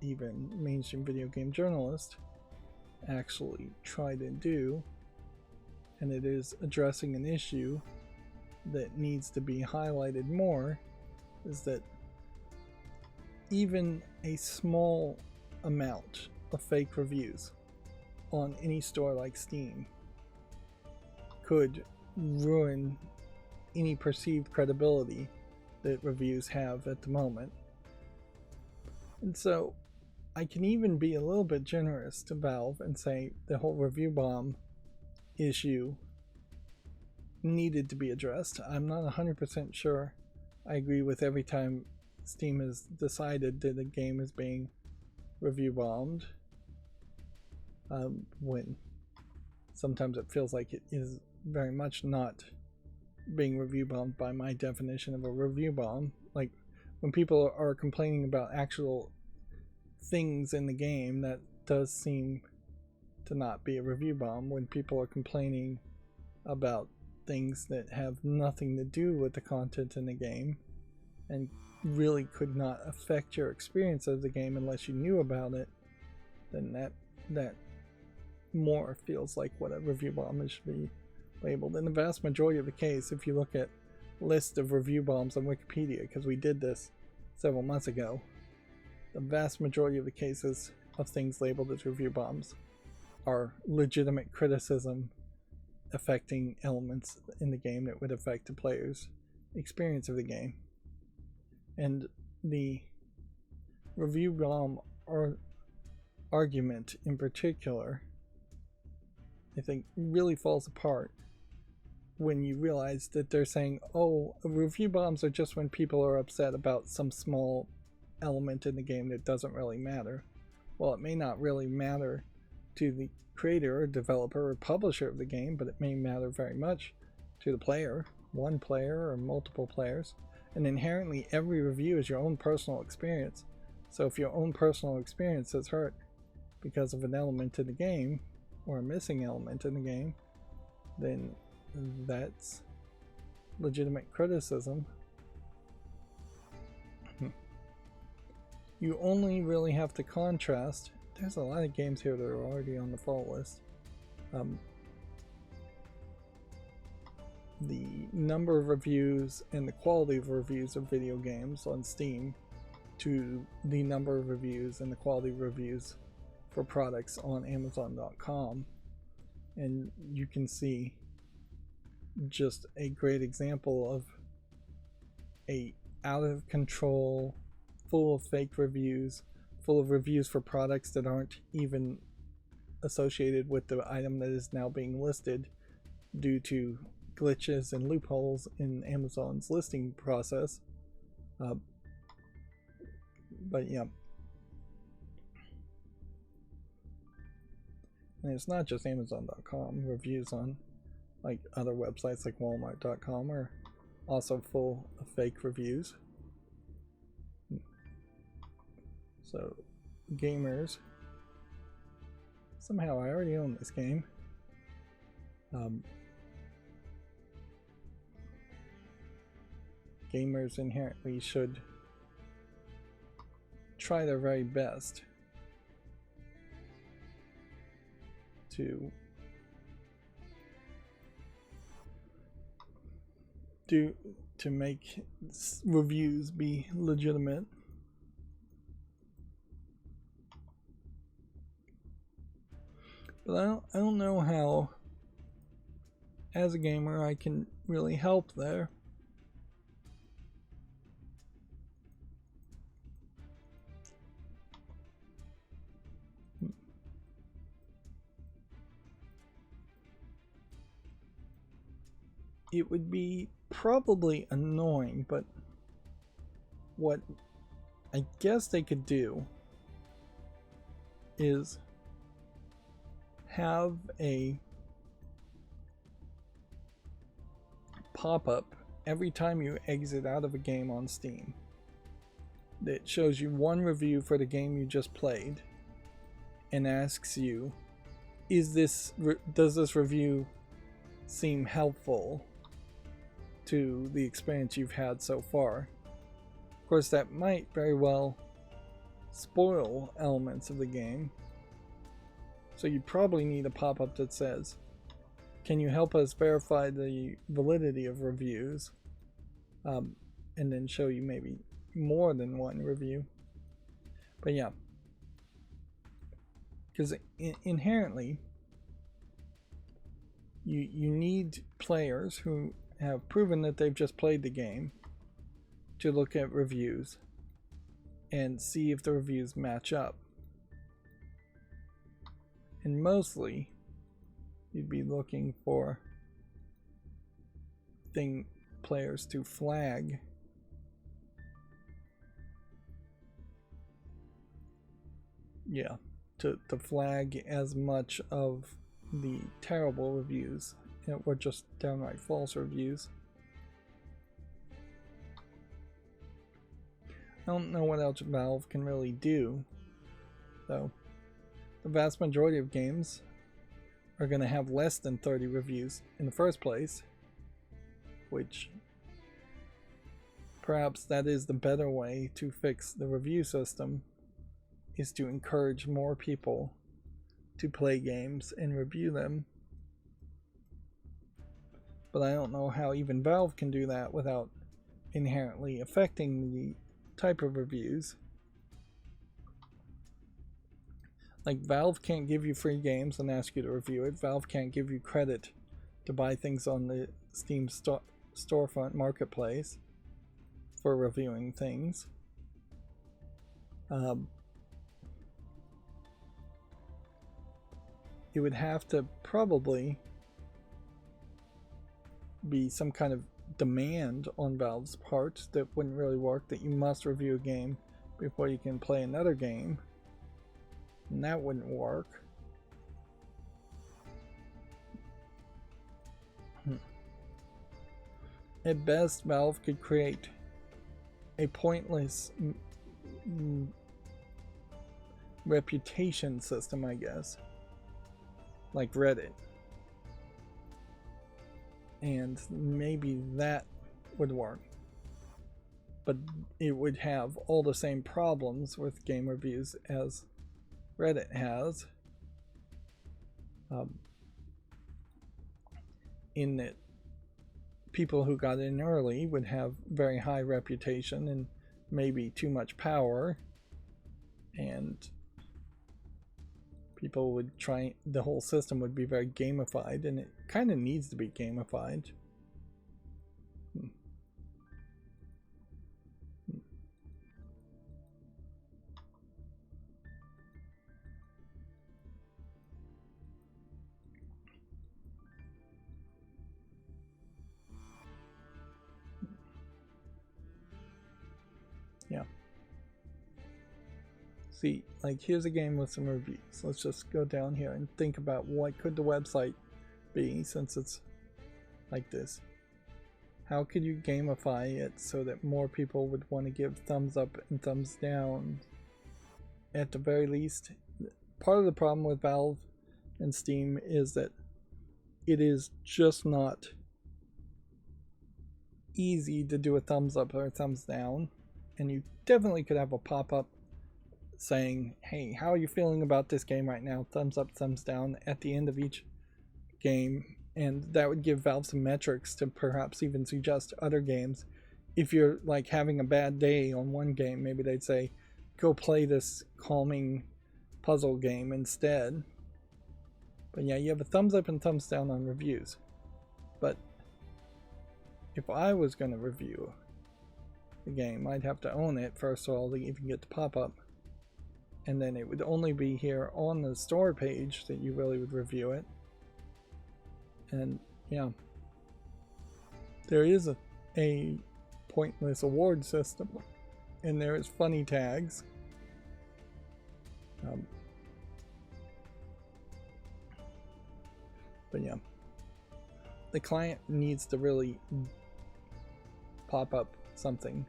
even mainstream video game journalist actually try to do. And it is addressing an issue that needs to be highlighted more, is that even a small amount of fake reviews on any store like Steam could ruin any perceived credibility that reviews have at the moment. And so I can even be a little bit generous to Valve and say the whole review bomb issue needed to be addressed. I'm not 100% sure I agree with every time Steam has decided that a game is being review bombed, when sometimes it feels like it is very much not being review bombed by my definition of a review bomb. Like when people are complaining about actual things in the game, that does seem to not be a review bomb. When people are complaining about things that have nothing to do with the content in the game and really could not affect your experience of the game unless you knew about it, then that more feels like what a review bomb should be labeled. In the vast majority of the case, if you look at list of review bombs on Wikipedia, because we did this several months ago, the vast majority of the cases of things labeled as review bombs are legitimate criticism affecting elements in the game that would affect the player's experience of the game. And the review bomb argument in particular, I think, really falls apart when you realize that they're saying, oh, review bombs are just when people are upset about some small element in the game that doesn't really matter. Well, it may not really matter to the creator or developer or publisher of the game, but it may matter very much to the player, one player or multiple players. And inherently every review is your own personal experience. So if your own personal experience is hurt because of an element in the game or a missing element in the game, then that's legitimate criticism. You only really have to contrast. There's a lot of games here that are already on the fault list. The number of reviews and the quality of reviews of video games on Steam to the number of reviews and the quality of reviews for products on Amazon.com, and you can see just a great example of a out of control, full of fake reviews, full of reviews for products that aren't even associated with the item that is now being listed due to glitches and loopholes in Amazon's listing process. But yeah, and it's not just Amazon.com. Reviews on like other websites like Walmart.com are also full of fake reviews. So gamers, somehow I already own this game. Gamers inherently should try their very best to make reviews be legitimate. But I don't know how, as a gamer, I can really help there. It would be probably annoying, but what I guess they could do is have a pop-up every time you exit out of a game on Steam that shows you one review for the game you just played and asks you, does this review seem helpful to the experience you've had so far? Of course, that might very well spoil elements of the game, so you probably need a pop-up that says, can you help us verify the validity of reviews, and then show you maybe more than one review. But yeah, because inherently you need players who have proven that they've just played the game to look at reviews and see if the reviews match up. And mostly you'd be looking for players to flag to flag as much of the terrible reviews or just downright false reviews. I don't know what else Valve can really do, though. The vast majority of games are going to have less than 30 reviews in the first place, which perhaps that is the better way to fix the review system, is to encourage more people to play games and review them. But I don't know how even Valve can do that without inherently affecting the type of reviews. Like, Valve can't give you free games and ask you to review it. Valve can't give you credit to buy things on the Steam storefront marketplace for reviewing things. It would have to probably be some kind of demand on Valve's part that wouldn't really work, that you must review a game before you can play another game. And that wouldn't work. At best, Valve could create a pointless reputation system, I guess, like Reddit. And maybe that would work. But it would have all the same problems with game reviews as Reddit has, in that people who got in early would have very high reputation and maybe too much power, and people would try, the whole system would be very gamified, and it kind of needs to be gamified. Yeah. See, like, here's a game with some reviews. Let's just go down here and think about what could the website be, since it's like this. How could you gamify it so that more people would want to give thumbs up and thumbs down? At the very least, part of the problem with Valve and Steam is that it is just not easy to do a thumbs up or a thumbs down, and you definitely could have a pop-up saying, hey, how are you feeling about this game right now? Thumbs up, thumbs down at the end of each game, and that would give Valve some metrics to perhaps even suggest other games. If you're like having a bad day on one game, maybe they'd say, go play this calming puzzle game instead. But yeah, you have a thumbs up and thumbs down on reviews. But if I was going to review the game, I'd have to own it first of all to even get the pop-up. And then it would only be here on the store page that you really would review it. And yeah, there is a pointless award system, and there is funny tags. But yeah, the client needs to really pop up something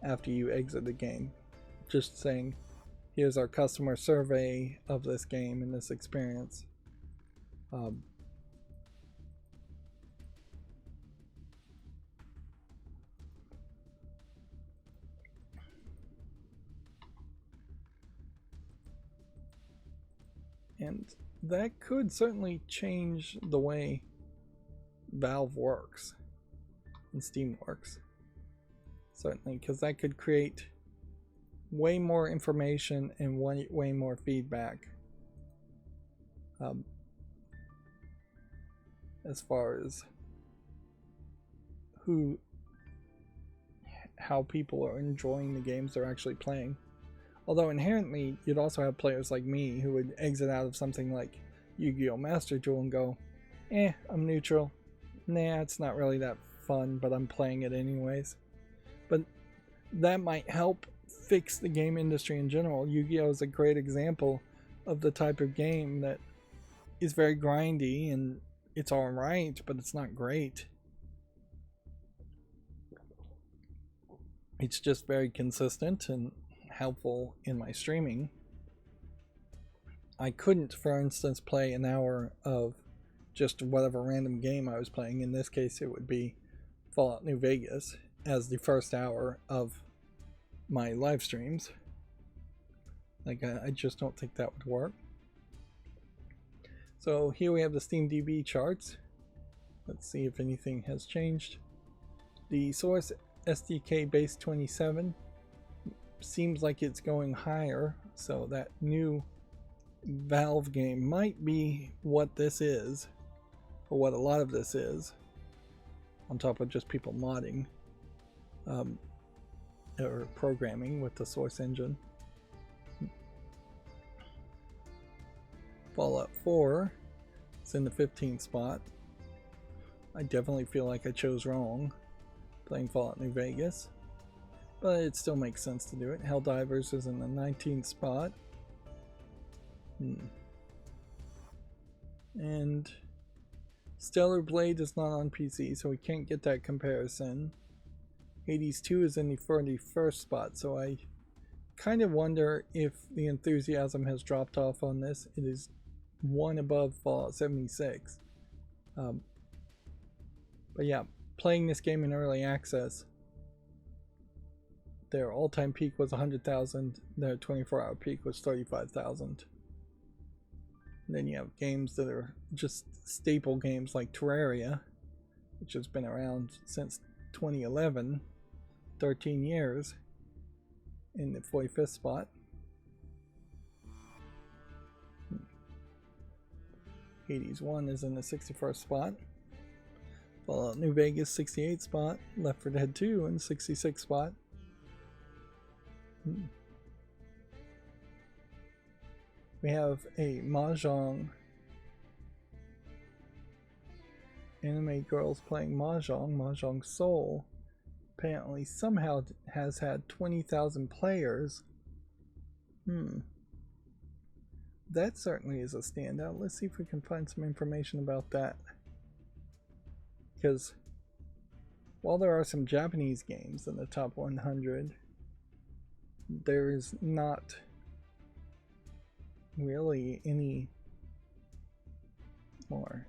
after you exit the game, just saying, here's our customer survey of this game and this experience. And that could certainly change the way Valve works and Steam works. Certainly, because that could create way more information and way more feedback as far as how people are enjoying the games they're actually playing. Although inherently, you'd also have players like me who would exit out of something like Yu-Gi-Oh! Master Duel and go, I'm neutral. Nah, it's not really that fun, but I'm playing it anyways. But that might help fix the game industry in general. Yu-Gi-Oh! Is a great example of the type of game that is very grindy, and it's alright, but it's not great. It's just very consistent and helpful in my streaming. I couldn't, for instance, play an hour of just whatever random game I was playing. In this case, it would be Fallout New Vegas as the first hour of my live streams. Like, I just don't think that would work. So here we have the SteamDB charts. Let's see if anything has changed. The source SDK base 27 seems like it's going higher, so that new Valve game might be what this is, or what a lot of this is, on top of just people modding or programming with the source engine. Fallout 4 is in the 15th spot. I definitely feel like I chose wrong playing Fallout New Vegas, but it still makes sense to do it. Helldivers is in the 19th spot. And Stellar Blade is not on PC, so we can't get that comparison. Hades 2 is in the 41st spot, so I kind of wonder if the enthusiasm has dropped off on this. It is one above Fallout 76. But yeah, playing this game in early access, their all-time peak was 100,000, their 24-hour peak was 35,000. Then you have games that are just staple games like Terraria, which has been around since 2011, 13 years, in the 45th spot. Hades 1 is in the 61st spot. Fallout New Vegas 68th spot. Left 4 Dead 2 in 66th spot. We have a Mahjong. Anime girls playing Mahjong. Mahjong Soul. Apparently somehow has had 20,000 players. That certainly is a standout. Let's see if we can find some information about that. Because while there are some Japanese games in the top 100, there is not really any more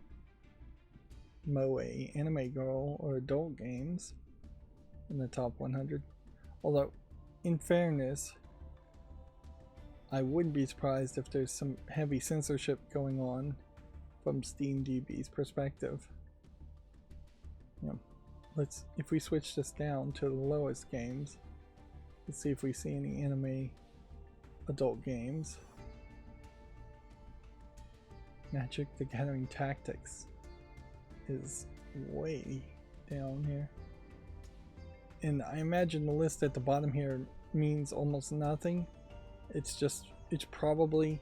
moe, anime girl, or adult games in the top 100. Although, in fairness, I wouldn't be surprised if there's some heavy censorship going on from SteamDB's perspective. If we switch this down to the lowest games, let's see if we see any anime adult games. Magic the Gathering Tactics is way down here. And I imagine the list at the bottom here means almost nothing. It's probably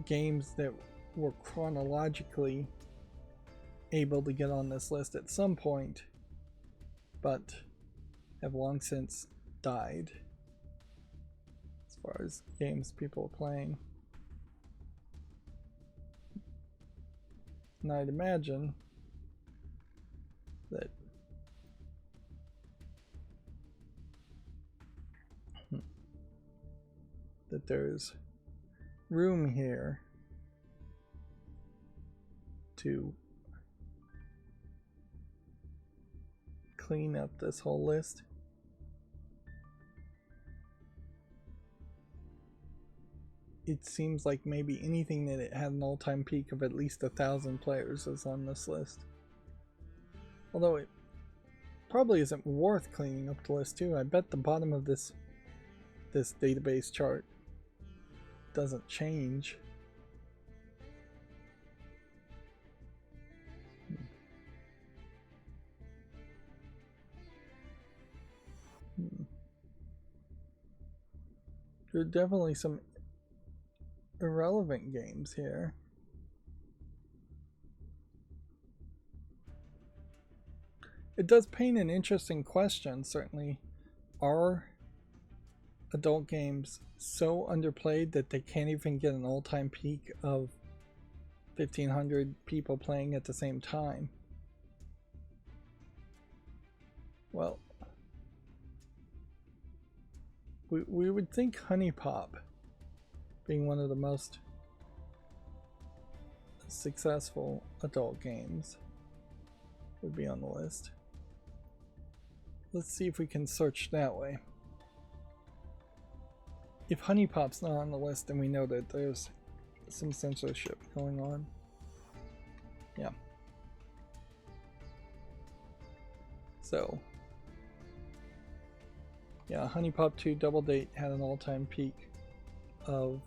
games that were chronologically able to get on this list at some point, but have long since died as far as games people are playing. And I'd imagine that there's room here to clean up this whole list. It seems like maybe anything that it had an all-time peak of at least 1,000 players is on this list. Although it probably isn't worth cleaning up the list too. I bet the bottom of this database chart doesn't change. There are definitely some irrelevant games here. It does paint an interesting question, certainly. Are adult games so underplayed that they can't even get an all-time peak of 1,500 people playing at the same time? Well, we would think Honey Pop, being one of the most successful adult games, would be on the list. Let's see if we can search that way. If Honey Pop's not on the list, then we know that there's some censorship going on. Yeah. So, yeah, Honey Pop 2 Double Date had an all-time peak of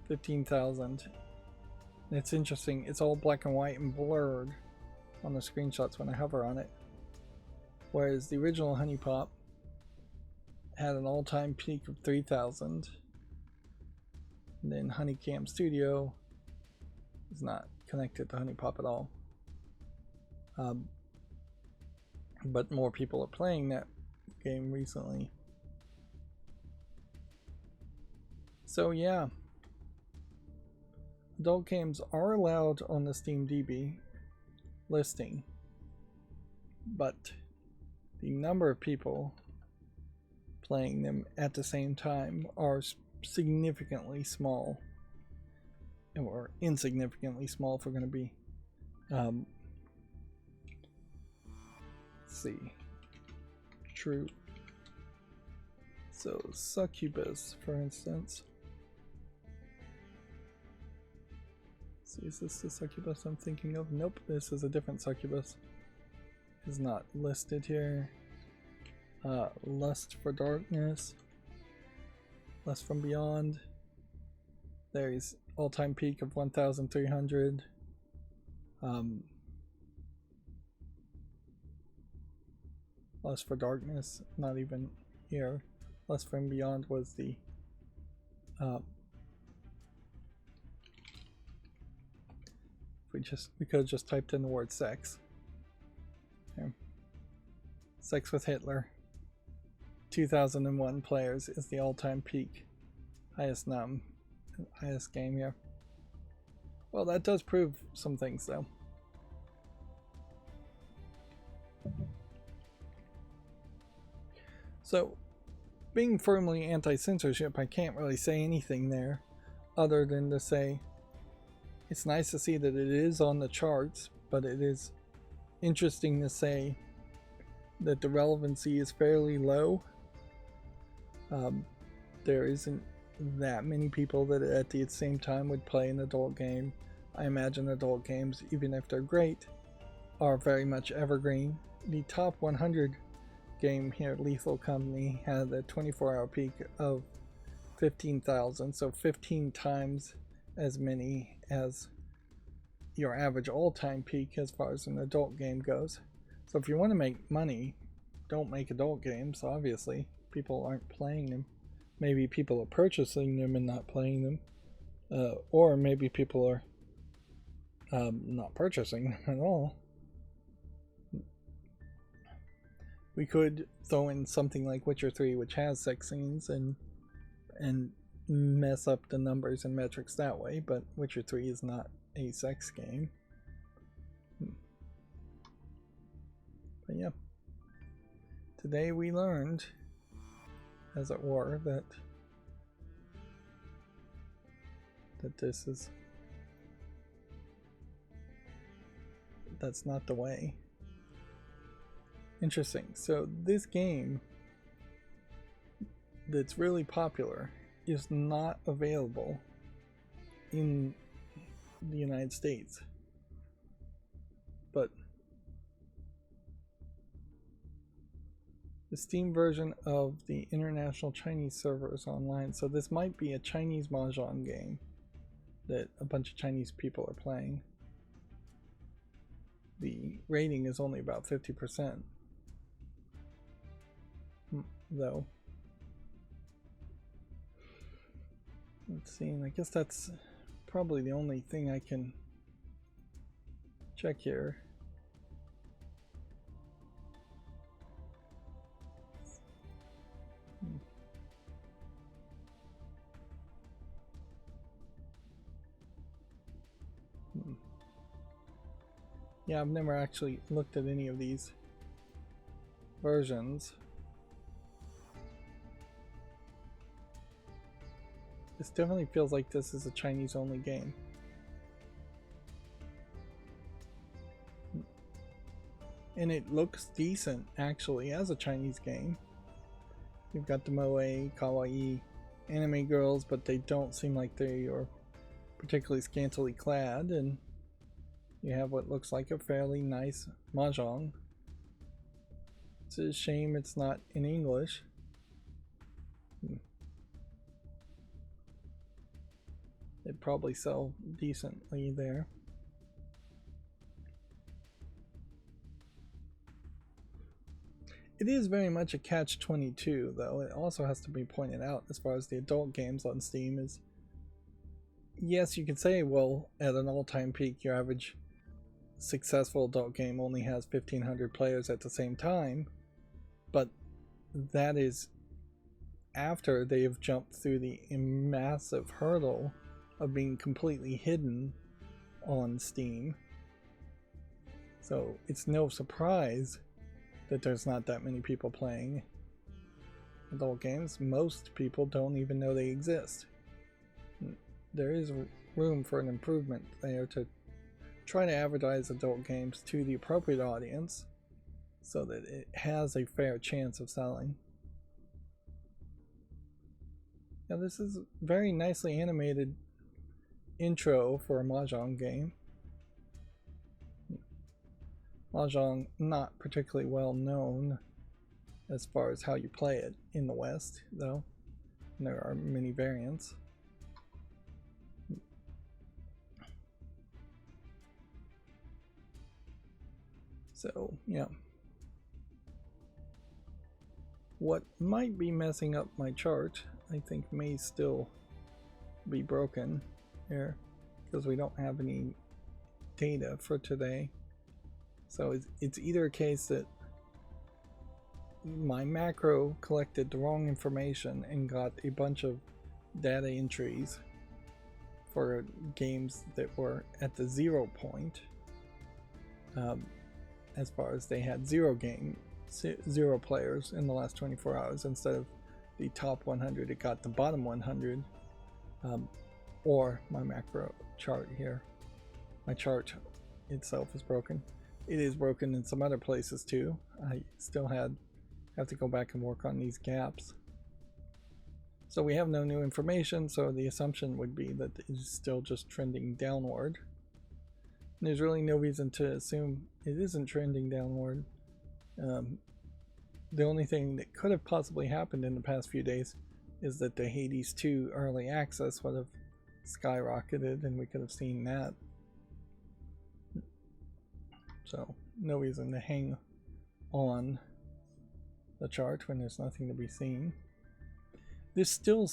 15,000. And it's interesting, it's all black and white and blurred on the screenshots when I hover on it. Whereas the original Honey Pop had an all-time peak of 3,000. And then Honeycam Studio is not connected to Honey Pop at all. But more people are playing that game recently. So yeah, adult games are allowed on the SteamDB listing, but the number of people playing them at the same time are significantly small, or insignificantly small if we're going to be let's see, true. So Succubus, for instance. Let's see, is this the Succubus I'm thinking of? Nope, this is a different Succubus. Is not listed here. Lust for Darkness. Less from Beyond. There's all-time peak of 1,300. Lust for Darkness, not even here. Lust from Beyond was the we could have just typed in the word sex. Okay. Sex with Hitler. 2001 players is the all-time peak. Highest game here. Well, that does prove some things though. So, being firmly anti-censorship, I can't really say anything there other than to say it's nice to see that it is on the charts, but it is interesting to say that the relevancy is fairly low. There isn't that many people that at the same time would play an adult game. I imagine adult games, even if they're great, are very much evergreen. The top 100 game here, Lethal Company, had a 24-hour peak of 15,000, so 15 times as many as your average all-time peak as far as an adult game goes. So if you want to make money, don't make adult games, obviously. People aren't playing them. Maybe people are purchasing them and not playing them. Or maybe people are not purchasing them at all. We could throw in something like Witcher 3, which has sex scenes, and mess up the numbers and metrics that way, but Witcher 3 is not a sex game. But yeah. Today we learned, as it were, that that's not the way. Interesting. So this game that's really popular is not available in the United States, but the Steam version of the international Chinese server is online, so this might be a Chinese Mahjong game that a bunch of Chinese people are playing. The rating is only about 50%, though. Let's see, and I guess that's probably the only thing I can check here. Yeah, I've never actually looked at any of these versions. This definitely feels like this is a Chinese only game. And it looks decent actually as a Chinese game. You've got the moe, kawaii, anime girls, but they don't seem like they are particularly scantily clad, and you have what looks like a fairly nice mahjong. It's a shame it's not in English. They'd probably sell decently there. It is very much a catch-22, though. It also has to be pointed out as far as the adult games on Steam is. Yes, you could say, well, at an all-time peak, your average successful adult game only has 1,500 players at the same time, but that is after they have jumped through the massive hurdle of being completely hidden on Steam. So it's no surprise that there's not that many people playing adult games. Most people don't even know they exist. There is room for an improvement there to try to advertise adult games to the appropriate audience so that it has a fair chance of selling. Now this is a very nicely animated intro for a Mahjong game. Mahjong not particularly well known as far as how you play it in the West, though. And there are many variants. So, yeah. What might be messing up my chart, I think, may still be broken here because we don't have any data for today. So it's either a case that my macro collected the wrong information and got a bunch of data entries for games that were at the 0 point, as far as they had 0 players in the last 24 hours instead of the top 100, it got the bottom 100, or my macro chart here. My chart itself is broken. It is broken in some other places too. I still have to go back and work on these gaps. So we have no new information, so the assumption would be that it is still just trending downward. And there's really no reason to assume it isn't trending downward. The only thing that could have possibly happened in the past few days is that the Hades 2 early access would have skyrocketed and we could have seen that. So no reason to hang on the chart when there's nothing to be seen. This still,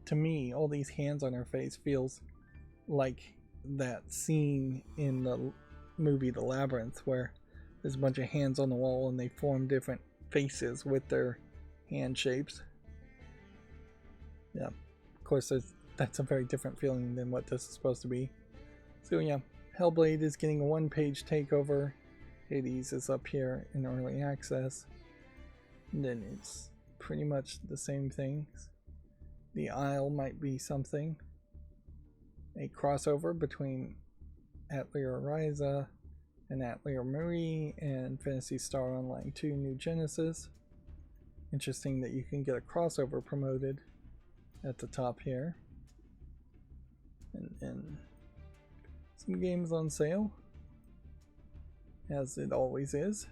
to me, all these hands on her face feels like that scene in the movie The Labyrinth where there's a bunch of hands on the wall and they form different faces with their hand shapes. Yeah, of course that's a very different feeling than what this is supposed to be. So yeah, Hellblade is getting a 1-page takeover. Hades is up here in early access. And then it's pretty much the same things. The Isle might be something. A crossover between Atelier Ryza and Atelier Marie and Phantasy Star Online 2 New Genesis. Interesting that you can get a crossover promoted at the top here. And some games on sale, as it always is.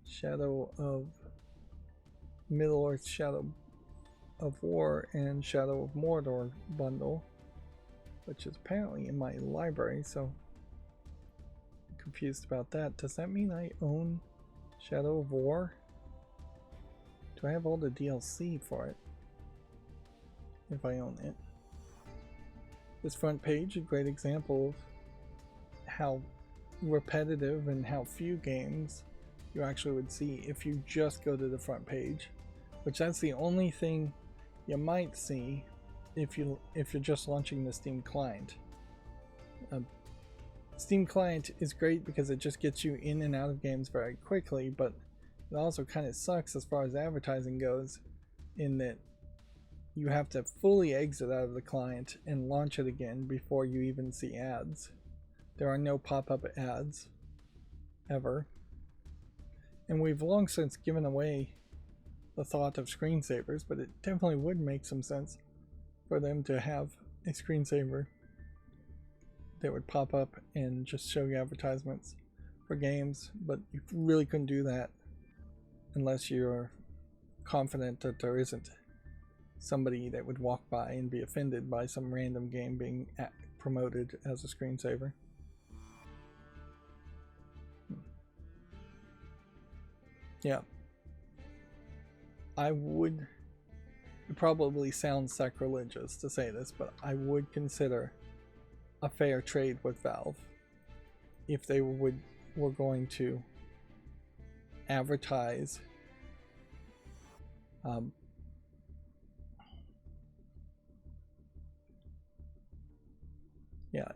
Shadow of Middle-earth, Shadow of War, and Shadow of Mordor bundle, which is apparently in my library, so I'm confused about that. Does that mean I own Shadow of War? Do I have all the DLC for it? If I own it. This front page, a great example of how repetitive and how few games you actually would see if you just go to the front page, which that's the only thing you might see if you're just launching the Steam client. Steam client is great because it just gets you in and out of games very quickly, but it also kind of sucks as far as advertising goes, in that you have to fully exit out of the client and launch it again before you even see ads. There are no pop-up ads ever. And we've long since given away the thought of screensavers, but it definitely would make some sense for them to have a screensaver that would pop up and just show you advertisements for games, but you really couldn't do that unless you're confident that there isn't somebody that would walk by and be offended by some random game being promoted as a screensaver. Yeah. It probably sounds sacrilegious to say this, but I would consider a fair trade with Valve if they were going to advertise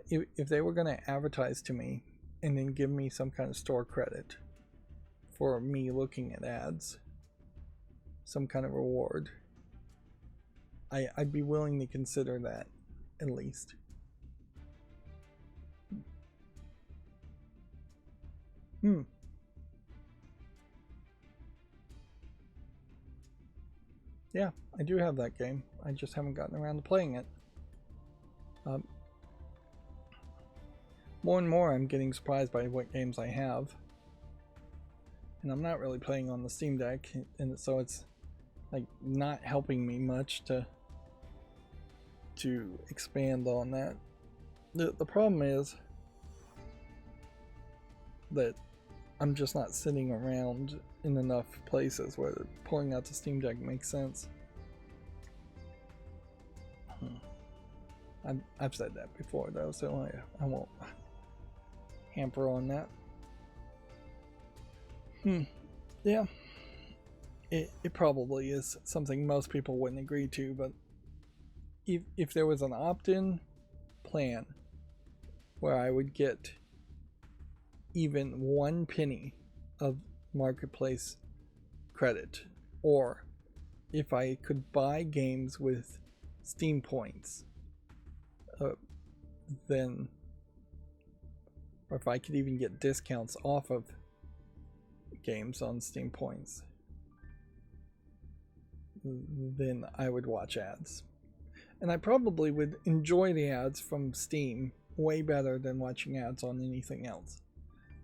if they were going to advertise to me and then give me some kind of store credit for me looking at ads, some kind of reward, I'd be willing to consider that, at least. Yeah, I do have that game. I just haven't gotten around to playing it. More and more I'm getting surprised by what games I have. and I'm not really playing on the Steam Deck, and so it's like not helping me much to expand on that. The problem is that I'm just not sitting around in enough places where pulling out the Steam Deck makes sense. I've said that before though, so I won't hamper on that. Yeah, it probably is something most people wouldn't agree to, but if there was an opt-in plan where I would get even 1 penny of marketplace credit, or if I could buy games with Steam points, then, or if I could even get discounts off of games on Steam points, then I would watch ads. And I probably would enjoy the ads from Steam way better than watching ads on anything else,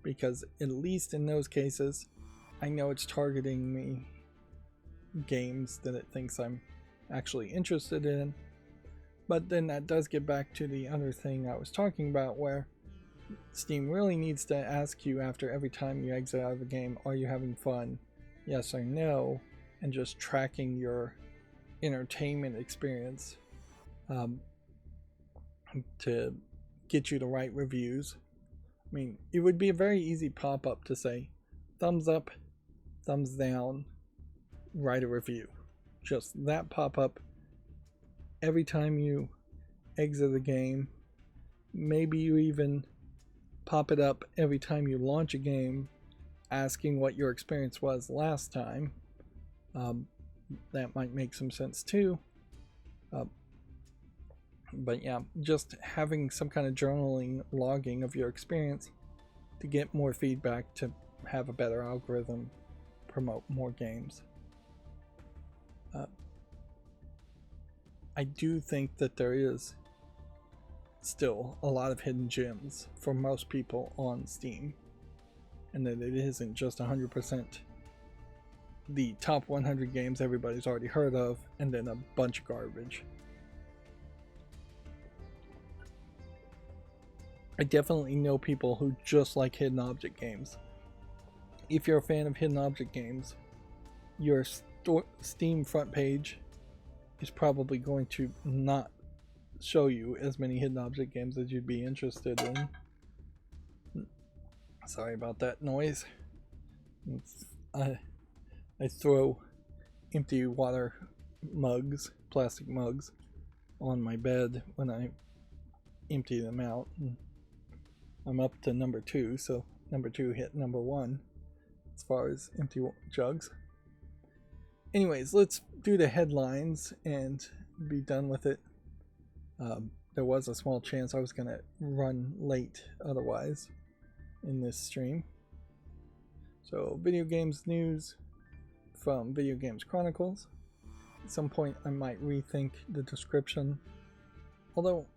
because at least in those cases I know it's targeting me games that it thinks I'm actually interested in. But then that does get back to the other thing I was talking about, where Steam really needs to ask you after every time you exit out of a game, are you having fun? Yes or no, and just tracking your entertainment experience to get you the right reviews. I mean, it would be a very easy pop-up to say thumbs up, thumbs down, write a review. Just that pop-up every time you exit the game. Maybe you even pop it up every time you launch a game, asking what your experience was last time. That might make some sense too. But yeah, just having some kind of journaling, logging of your experience to get more feedback, to have a better algorithm, promote more games. I do think that there is still a lot of hidden gems for most people on Steam, and that it isn't just 100% the top 100 games everybody's already heard of and then a bunch of garbage. I definitely know people who just like hidden object games. If you're a fan of hidden object games, your Steam front page is probably going to not show you as many hidden object games as you'd be interested in. Sorry about that noise. I throw empty water mugs, plastic mugs, on my bed when I empty them out. I'm up to number 2, so number 2 hit number 1 as far as empty jugs. Anyways, let's do the headlines and be done with it. There was a small chance I was going to run late otherwise in this stream. So, video games news from Video Games Chronicles. At some point I might rethink the description, although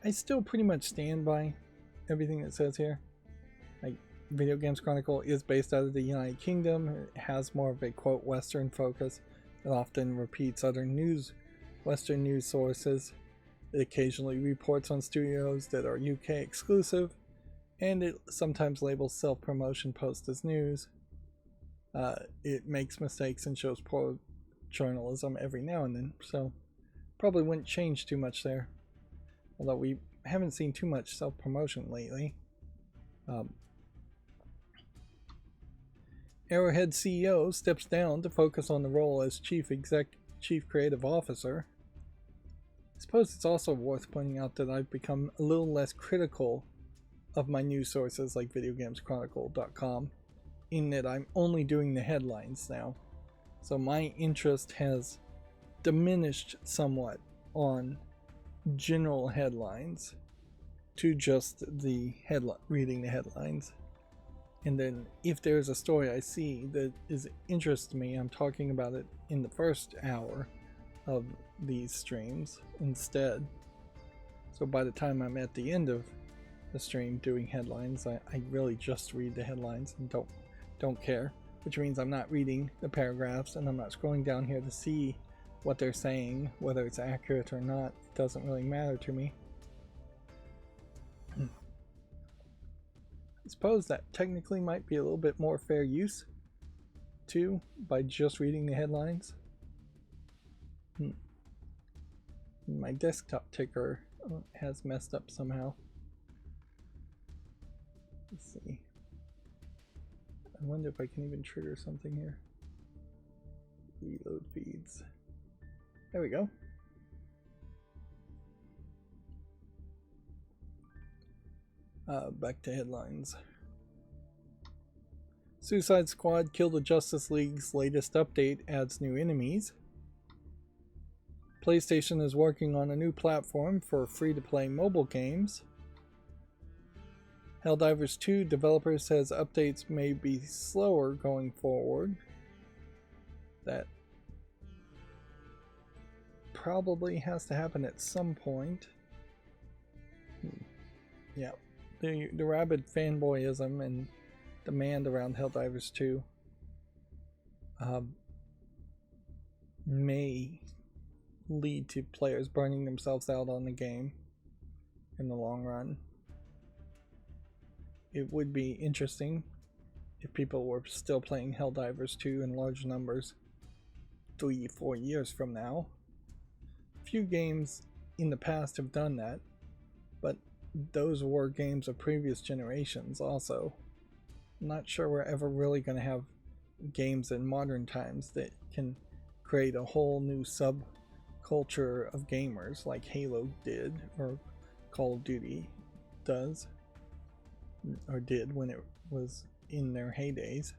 I still pretty much stand by everything it says here. Like, Video Games Chronicle is based out of the United Kingdom. It has more of a quote Western focus. It often repeats other Western news sources. It occasionally reports on studios that are UK exclusive, and it sometimes labels self-promotion posts as news. It makes mistakes and shows poor journalism every now and then, so probably wouldn't change too much there. Although we haven't seen too much self-promotion lately. Arrowhead CEO steps down to focus on the role as Chief Creative Officer. I suppose it's also worth pointing out that I've become a little less critical of my news sources like VideoGamesChronicle.com, in that I'm only doing the headlines now. So my interest has diminished somewhat on general headlines to just the reading the headlines. And then if there's a story I see that is interest to me, I'm talking about it in the first hour of these streams instead. So by the time I'm at the end of the stream doing headlines, I really just read the headlines and don't care. which means I'm not reading the paragraphs and I'm not scrolling down here to see what they're saying, whether it's accurate or not. It doesn't really matter to me. I suppose that technically might be a little bit more fair use too, by just reading the headlines. My desktop ticker has messed up somehow. Let's see. I wonder if I can even trigger something here. Reload feeds. There we go. Back to headlines. Suicide Squad Kill the Justice League's latest update adds new enemies. PlayStation is working on a new platform for free-to-play mobile games. Helldivers 2 developer says updates may be slower going forward. That probably has to happen at some point. Yeah, the rabid fanboyism and demand around Helldivers 2 may lead to players burning themselves out on the game in the long run. It would be interesting if people were still playing Helldivers 2 in large numbers 3-4 years from now. Few games in the past have done that, but those were games of previous generations also. I'm not sure we're ever really going to have games in modern times that can create a whole new subculture of gamers like Halo did, or Call of Duty does, or did when it was in their heydays.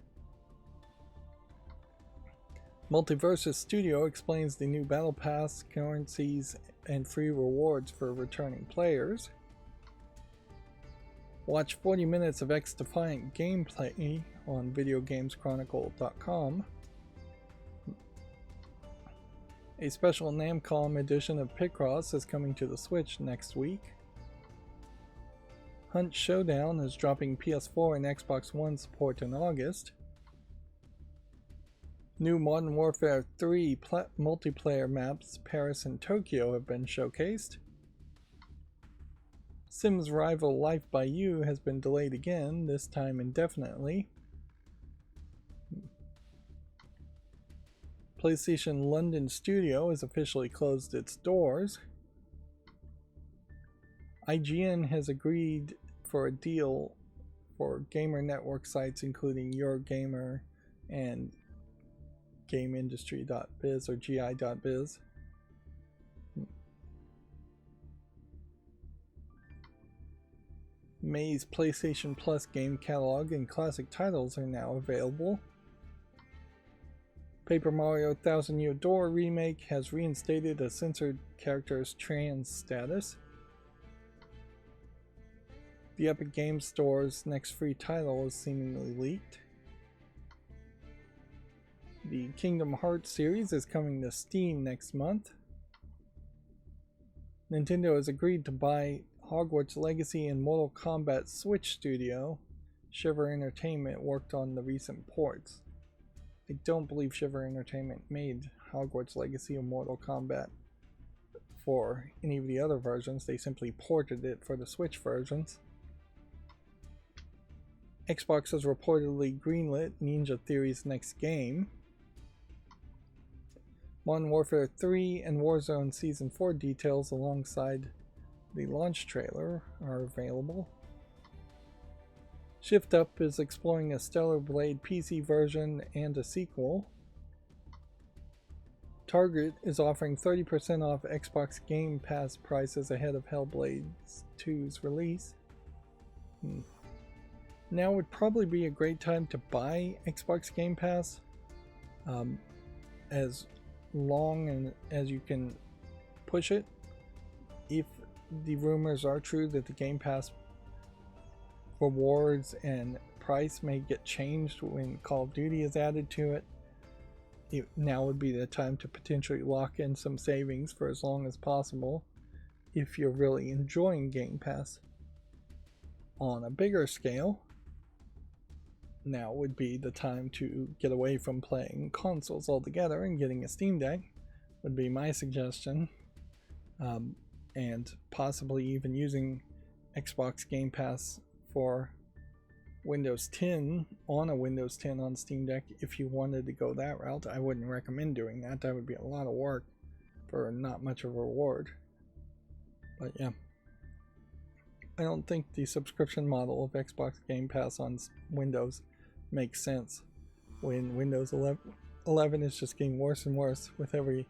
Multiversus Studio explains the new Battle Pass, currencies, and free rewards for returning players. Watch 40 minutes of X-Defiant gameplay on VideoGamesChronicle.com. A special Namcom edition of Picross is coming to the Switch next week. Hunt Showdown is dropping PS4 and Xbox One support in August. New Modern Warfare 3 multiplayer maps, Paris and Tokyo, have been showcased. Sims rival Life by You has been delayed again, this time indefinitely. PlayStation London Studio has officially closed its doors. IGN has agreed for a deal for gamer network sites including Eurogamer and GameIndustry.biz or GI.biz. May's PlayStation Plus game catalog and classic titles are now available. Paper Mario Thousand Year Door Remake has reinstated a censored character's trans status. The Epic Games Store's next free title is seemingly leaked. The Kingdom Hearts series is coming to Steam next month. Nintendo has agreed to buy Hogwarts Legacy and Mortal Kombat Switch studio. Shiver Entertainment worked on the recent ports. I don't believe Shiver Entertainment made Hogwarts Legacy or Mortal Kombat for any of the other versions. They simply ported it for the Switch versions. Xbox has reportedly greenlit Ninja Theory's next game. Modern Warfare 3 and Warzone Season 4 details alongside the launch trailer are available. Shift Up is exploring a Stellar Blade PC version and a sequel. Target is offering 30% off Xbox Game Pass prices ahead of Hellblade 2's release. Now would probably be a great time to buy Xbox Game Pass, as long and as you can push it. If the rumors are true that the Game Pass rewards and price may get changed when Call of Duty is added to it, now would be the time to potentially lock in some savings for as long as possible if you're really enjoying Game Pass. On a bigger scale, now would be the time to get away from playing consoles altogether and getting a Steam Deck would be my suggestion. And possibly even using Xbox Game Pass for Windows 10 on a Windows 10 on Steam Deck if you wanted to go that route. I wouldn't recommend doing that. That would be a lot of work for not much of a reward. But yeah, I don't think the subscription model of Xbox Game Pass on Windows makes sense when Windows 11 is just getting worse and worse with every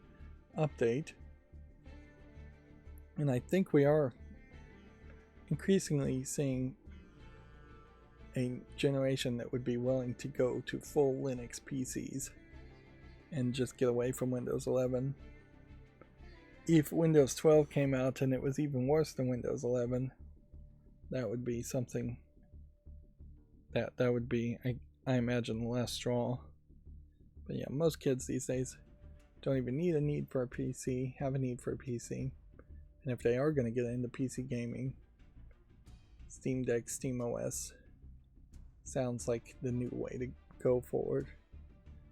update. And I think we are increasingly seeing a generation that would be willing to go to full Linux PCs and just get away from Windows 11. If Windows 12 came out and it was even worse than Windows 11, that would be something that would be, I imagine, the last straw. But yeah, most kids these days don't even have a need for a PC. And if they are going to get into PC gaming, Steam Deck, SteamOS sounds like the new way to go forward.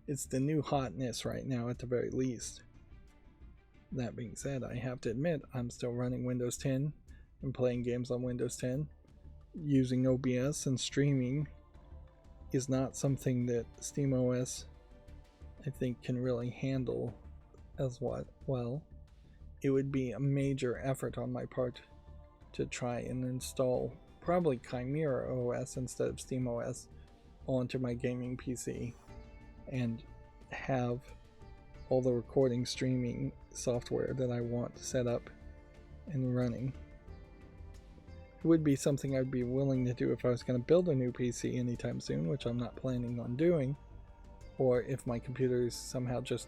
It's the new hotness right now at the very least. That being said, I have to admit I'm still running Windows 10 and playing games on Windows 10. Using OBS and streaming is not something that SteamOS I think can really handle as well. It would be a major effort on my part to try and install probably Chimera OS instead of SteamOS onto my gaming PC and have all the recording streaming software that I want set up and running. It would be something I'd be willing to do if I was going to build a new PC anytime soon, which I'm not planning on doing, or if my computers somehow just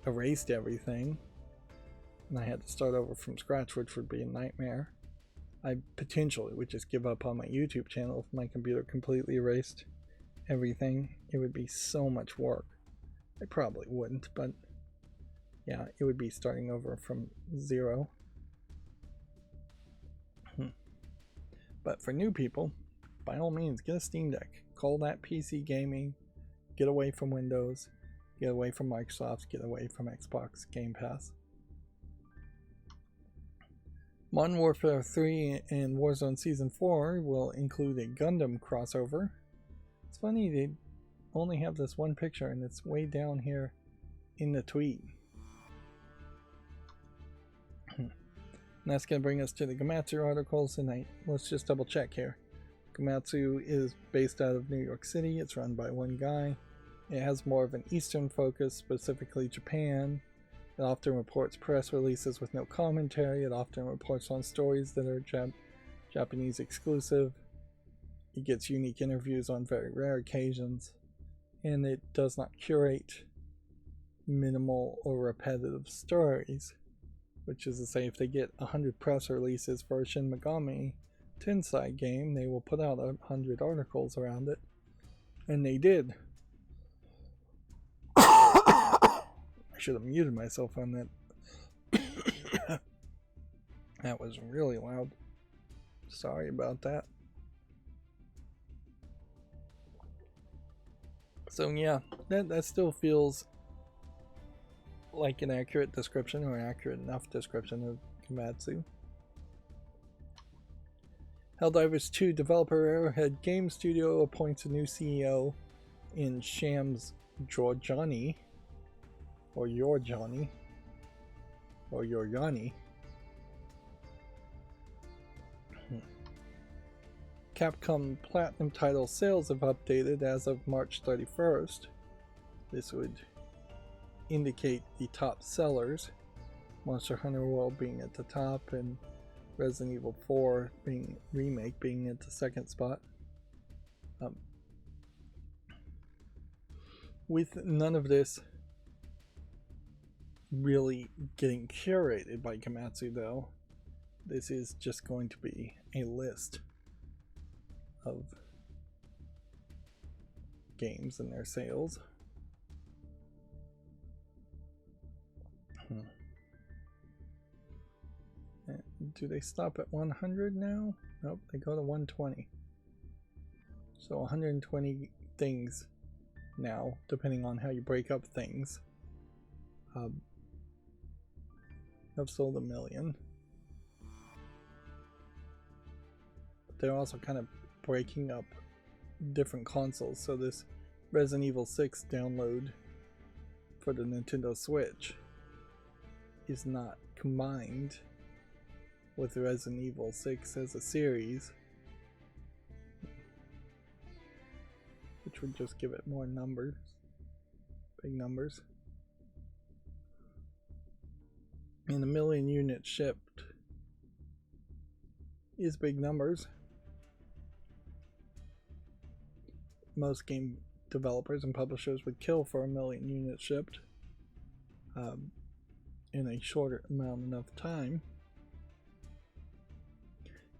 erased everything and I had to start over from scratch, which would be a nightmare. I potentially would just give up on my YouTube channel if my computer completely erased everything. It would be so much work. I probably wouldn't, but yeah, it would be starting over from zero. But for new people, by all means, get a Steam Deck. Call that PC gaming. Get away from Windows. Get away from Microsoft. Get away from Xbox Game Pass. Modern Warfare 3 and Warzone Season 4 will include a Gundam crossover. It's funny, they only have this one picture and it's way down here in the tweet. And that's going to bring us to the Gamatsu articles, and let's just double check here. Gamatsu is based out of New York City. It's run by one guy. It has more of an Eastern focus, specifically Japan. It often reports press releases with no commentary. It often reports on stories that are Japanese exclusive. It gets unique interviews on very rare occasions. And it does not curate minimal or repetitive stories. Which is to say, if they get 100 press releases for a Shin Megami Tensei game, they will put out 100 articles around it. And they did. I should have muted myself on that. That was really loud. Sorry about that. So yeah, that still feels like an accurate description, or accurate enough description of Gamatsu. Helldivers 2 developer Arrowhead Game Studio appoints a new CEO in Shams Jorjani, or Yorjani, or Yorjani. Capcom Platinum title sales have updated as of March 31st. This would indicate the top sellers, Monster Hunter World being at the top and Resident Evil 4 remake being at the second spot. With none of this really getting curated by Gamatsu though, this is just going to be a list of games and their sales. Do they stop at 100 now? Nope, they go to 120. So 120 things now, depending on how you break up things. I've sold 1 million. But they're also kind of breaking up different consoles. So this Resident Evil 6 download for the Nintendo Switch is not combined with Resident Evil 6 as a series, which would just give it more numbers, big numbers. And 1 million units shipped is big numbers. Most game developers and publishers would kill for 1 million units shipped in a shorter amount of time.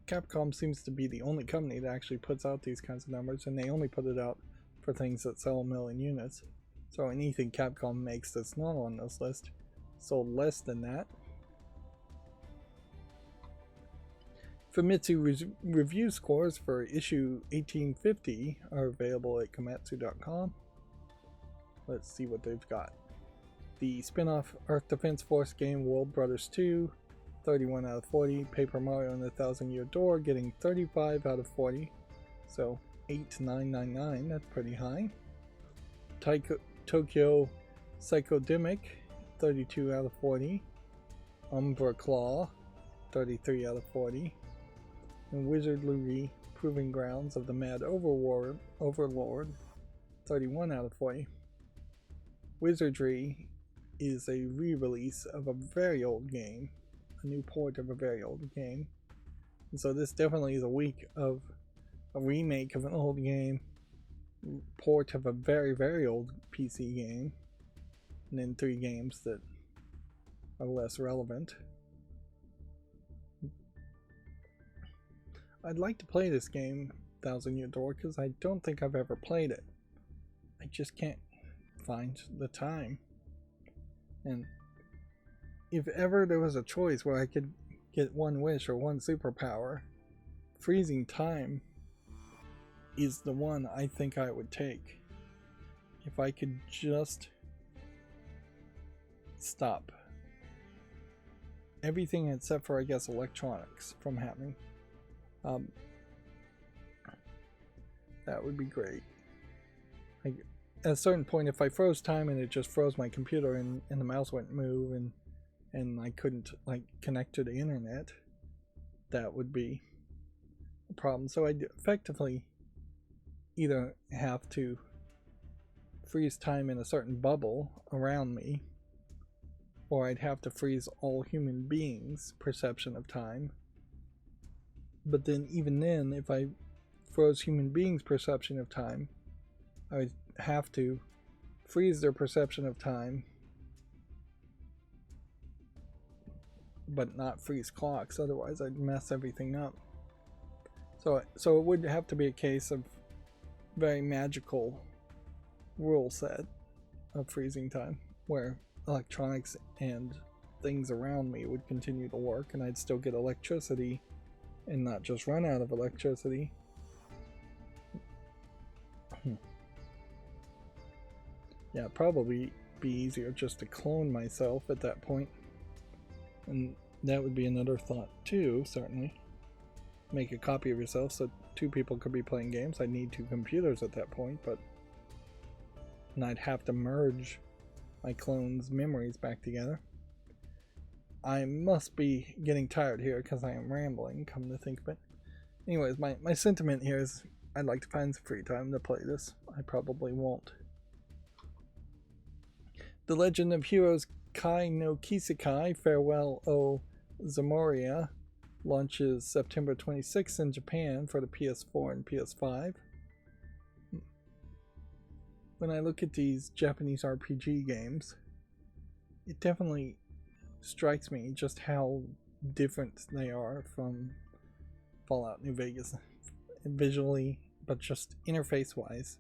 Capcom seems to be the only company that actually puts out these kinds of numbers, and they only put it out for things that sell 1 million units. So anything Capcom makes that's not on this list sold less than that. Famitsu review scores for issue 1850 are available at komatsu.com. Let's see what they've got. The spin-off Earth Defense Force game World Brothers 2, 31 out of 40. Paper Mario and the Thousand Year Door getting 35 out of 40. So 8999, that's pretty high. Tokyo Psychodemic, 32 out of 40. Umbra Claw, 33 out of 40. And Wizard Lurie, Proving Grounds of the Mad Overlord, 31 out of 40. Wizardry is a re-release of a very old game, a new port of a very old game. And so this definitely is a week of a remake of an old game, port of a very, very old PC game, and then 3 games that are less relevant. I'd like to play this game, Thousand Year Door, because I don't think I've ever played it. I just can't find the time. And if ever there was a choice where I could get one wish or one superpower, freezing time is the one I think I would take. If I could just stop everything except for, I guess, electronics from happening. That would be great. At a certain point, if I froze time and it just froze my computer and the mouse wouldn't move and I couldn't connect to the internet, that would be a problem. So I'd effectively either have to freeze time in a certain bubble around me, or I'd have to freeze all human beings' perception of time. But then even then, if I froze human beings' perception of time, I would have to freeze their perception of time, but not freeze clocks, otherwise I'd mess everything up. So it would have to be a case of very magical rule set of freezing time, where electronics and things around me would continue to work and I'd still get electricity and not just run out of electricity. Yeah, it'd probably be easier just to clone myself at that point. And that would be another thought too, certainly. Make a copy of yourself so 2 people could be playing games. I'd need 2 computers at that point, and I'd have to merge my clone's memories back together. I must be getting tired here because I am rambling, come to think of it. Anyways, my sentiment here is I'd like to find some free time to play this. I probably won't. The Legend of Heroes Kai no Kisekai Farewell O Zamoria launches September 26th in Japan for the PS4 and PS5. When I look at these Japanese RPG games, it definitely strikes me just how different they are from Fallout New Vegas visually, but just interface wise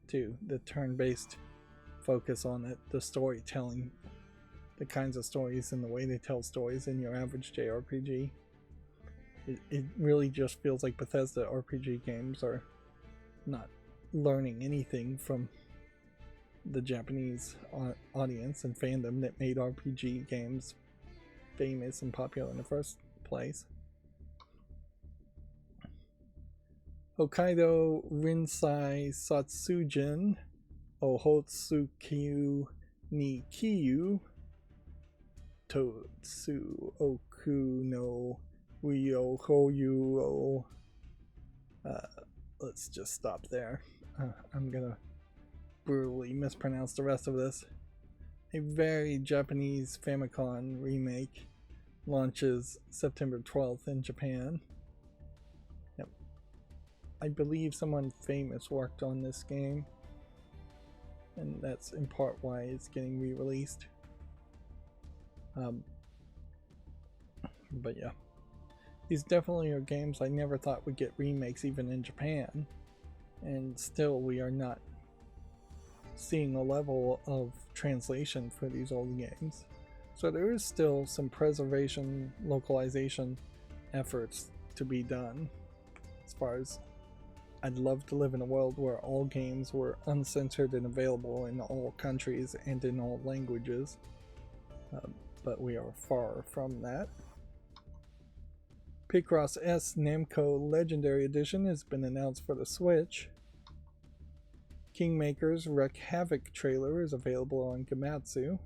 too. The turn-based focus on it, the storytelling, the kinds of stories and the way they tell stories in your average JRPG. It really just feels like Bethesda RPG games are not learning anything from the Japanese audience and fandom that made RPG games famous and popular in the first place. Hokkaido Rinsai Satsujin Ohotsukyu ni Kiyu Totsu Oku no Ryohoyu o. Let's just stop there. I'm gonna brutally mispronounce the rest of this. A very Japanese Famicom remake launches September 12th in Japan. Yep. I believe someone famous worked on this game, and that's in part why it's getting re-released. But yeah, these definitely are games I never thought would get remakes even in Japan, and still we are not seeing a level of translation for these old games. So there is still some preservation, localization efforts to be done. As far as I'd love to live in a world where all games were uncensored and available in all countries and in all languages. But we are far from that. Picross S Namco Legendary Edition has been announced for the Switch. Kingmaker's Wreak Havoc trailer is available on Gamatsu.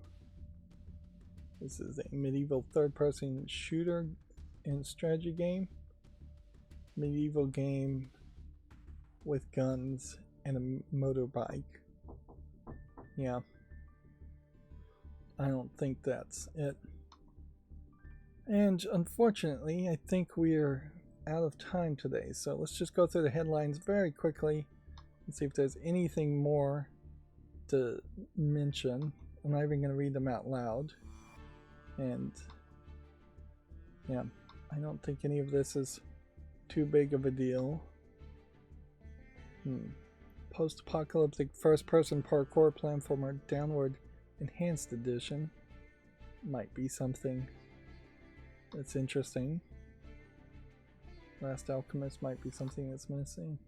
This is a medieval third-person shooter and strategy game. Medieval game with guns and a motorbike. Yeah. I don't think that's it. And unfortunately, I think we're out of time today. So let's just go through the headlines very quickly and see if there's anything more to mention. I'm not even going to read them out loud. And yeah, I don't think any of this is too big of a deal. Post-apocalyptic first-person parkour platformer Downward Enhanced Edition might be something that's interesting. Last Alchemist might be something that's missing.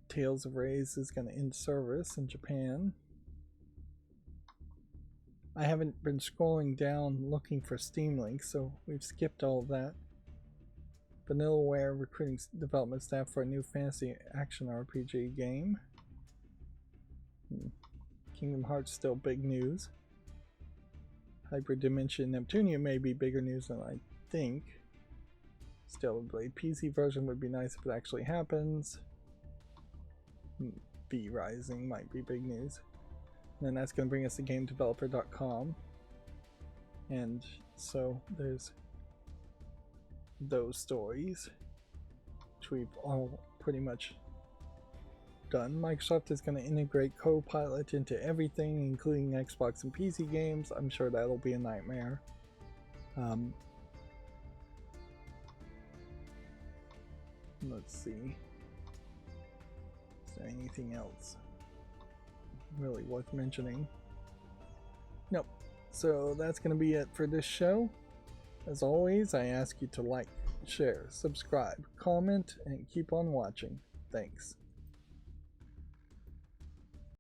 Tales of Raise is going to end service in Japan. I haven't been scrolling down looking for Steam links, so we've skipped all of that. Vanillaware recruiting development staff for a new fantasy action RPG game. Kingdom Hearts still big news. Hyperdimension Neptunia may be bigger news than I think. Stellar Blade PC version would be nice if it actually happens. V Rising might be big news. And then that's going to bring us to GameDeveloper.com. And so there's those stories, which we've all pretty much done. Microsoft is going to integrate Copilot into everything, including Xbox and PC games. I'm sure that'll be a nightmare. Let's see. Is there anything else really worth mentioning? Nope. So that's going to be it for this show. As always, I ask you to like, share, subscribe, comment, and keep on watching. Thanks.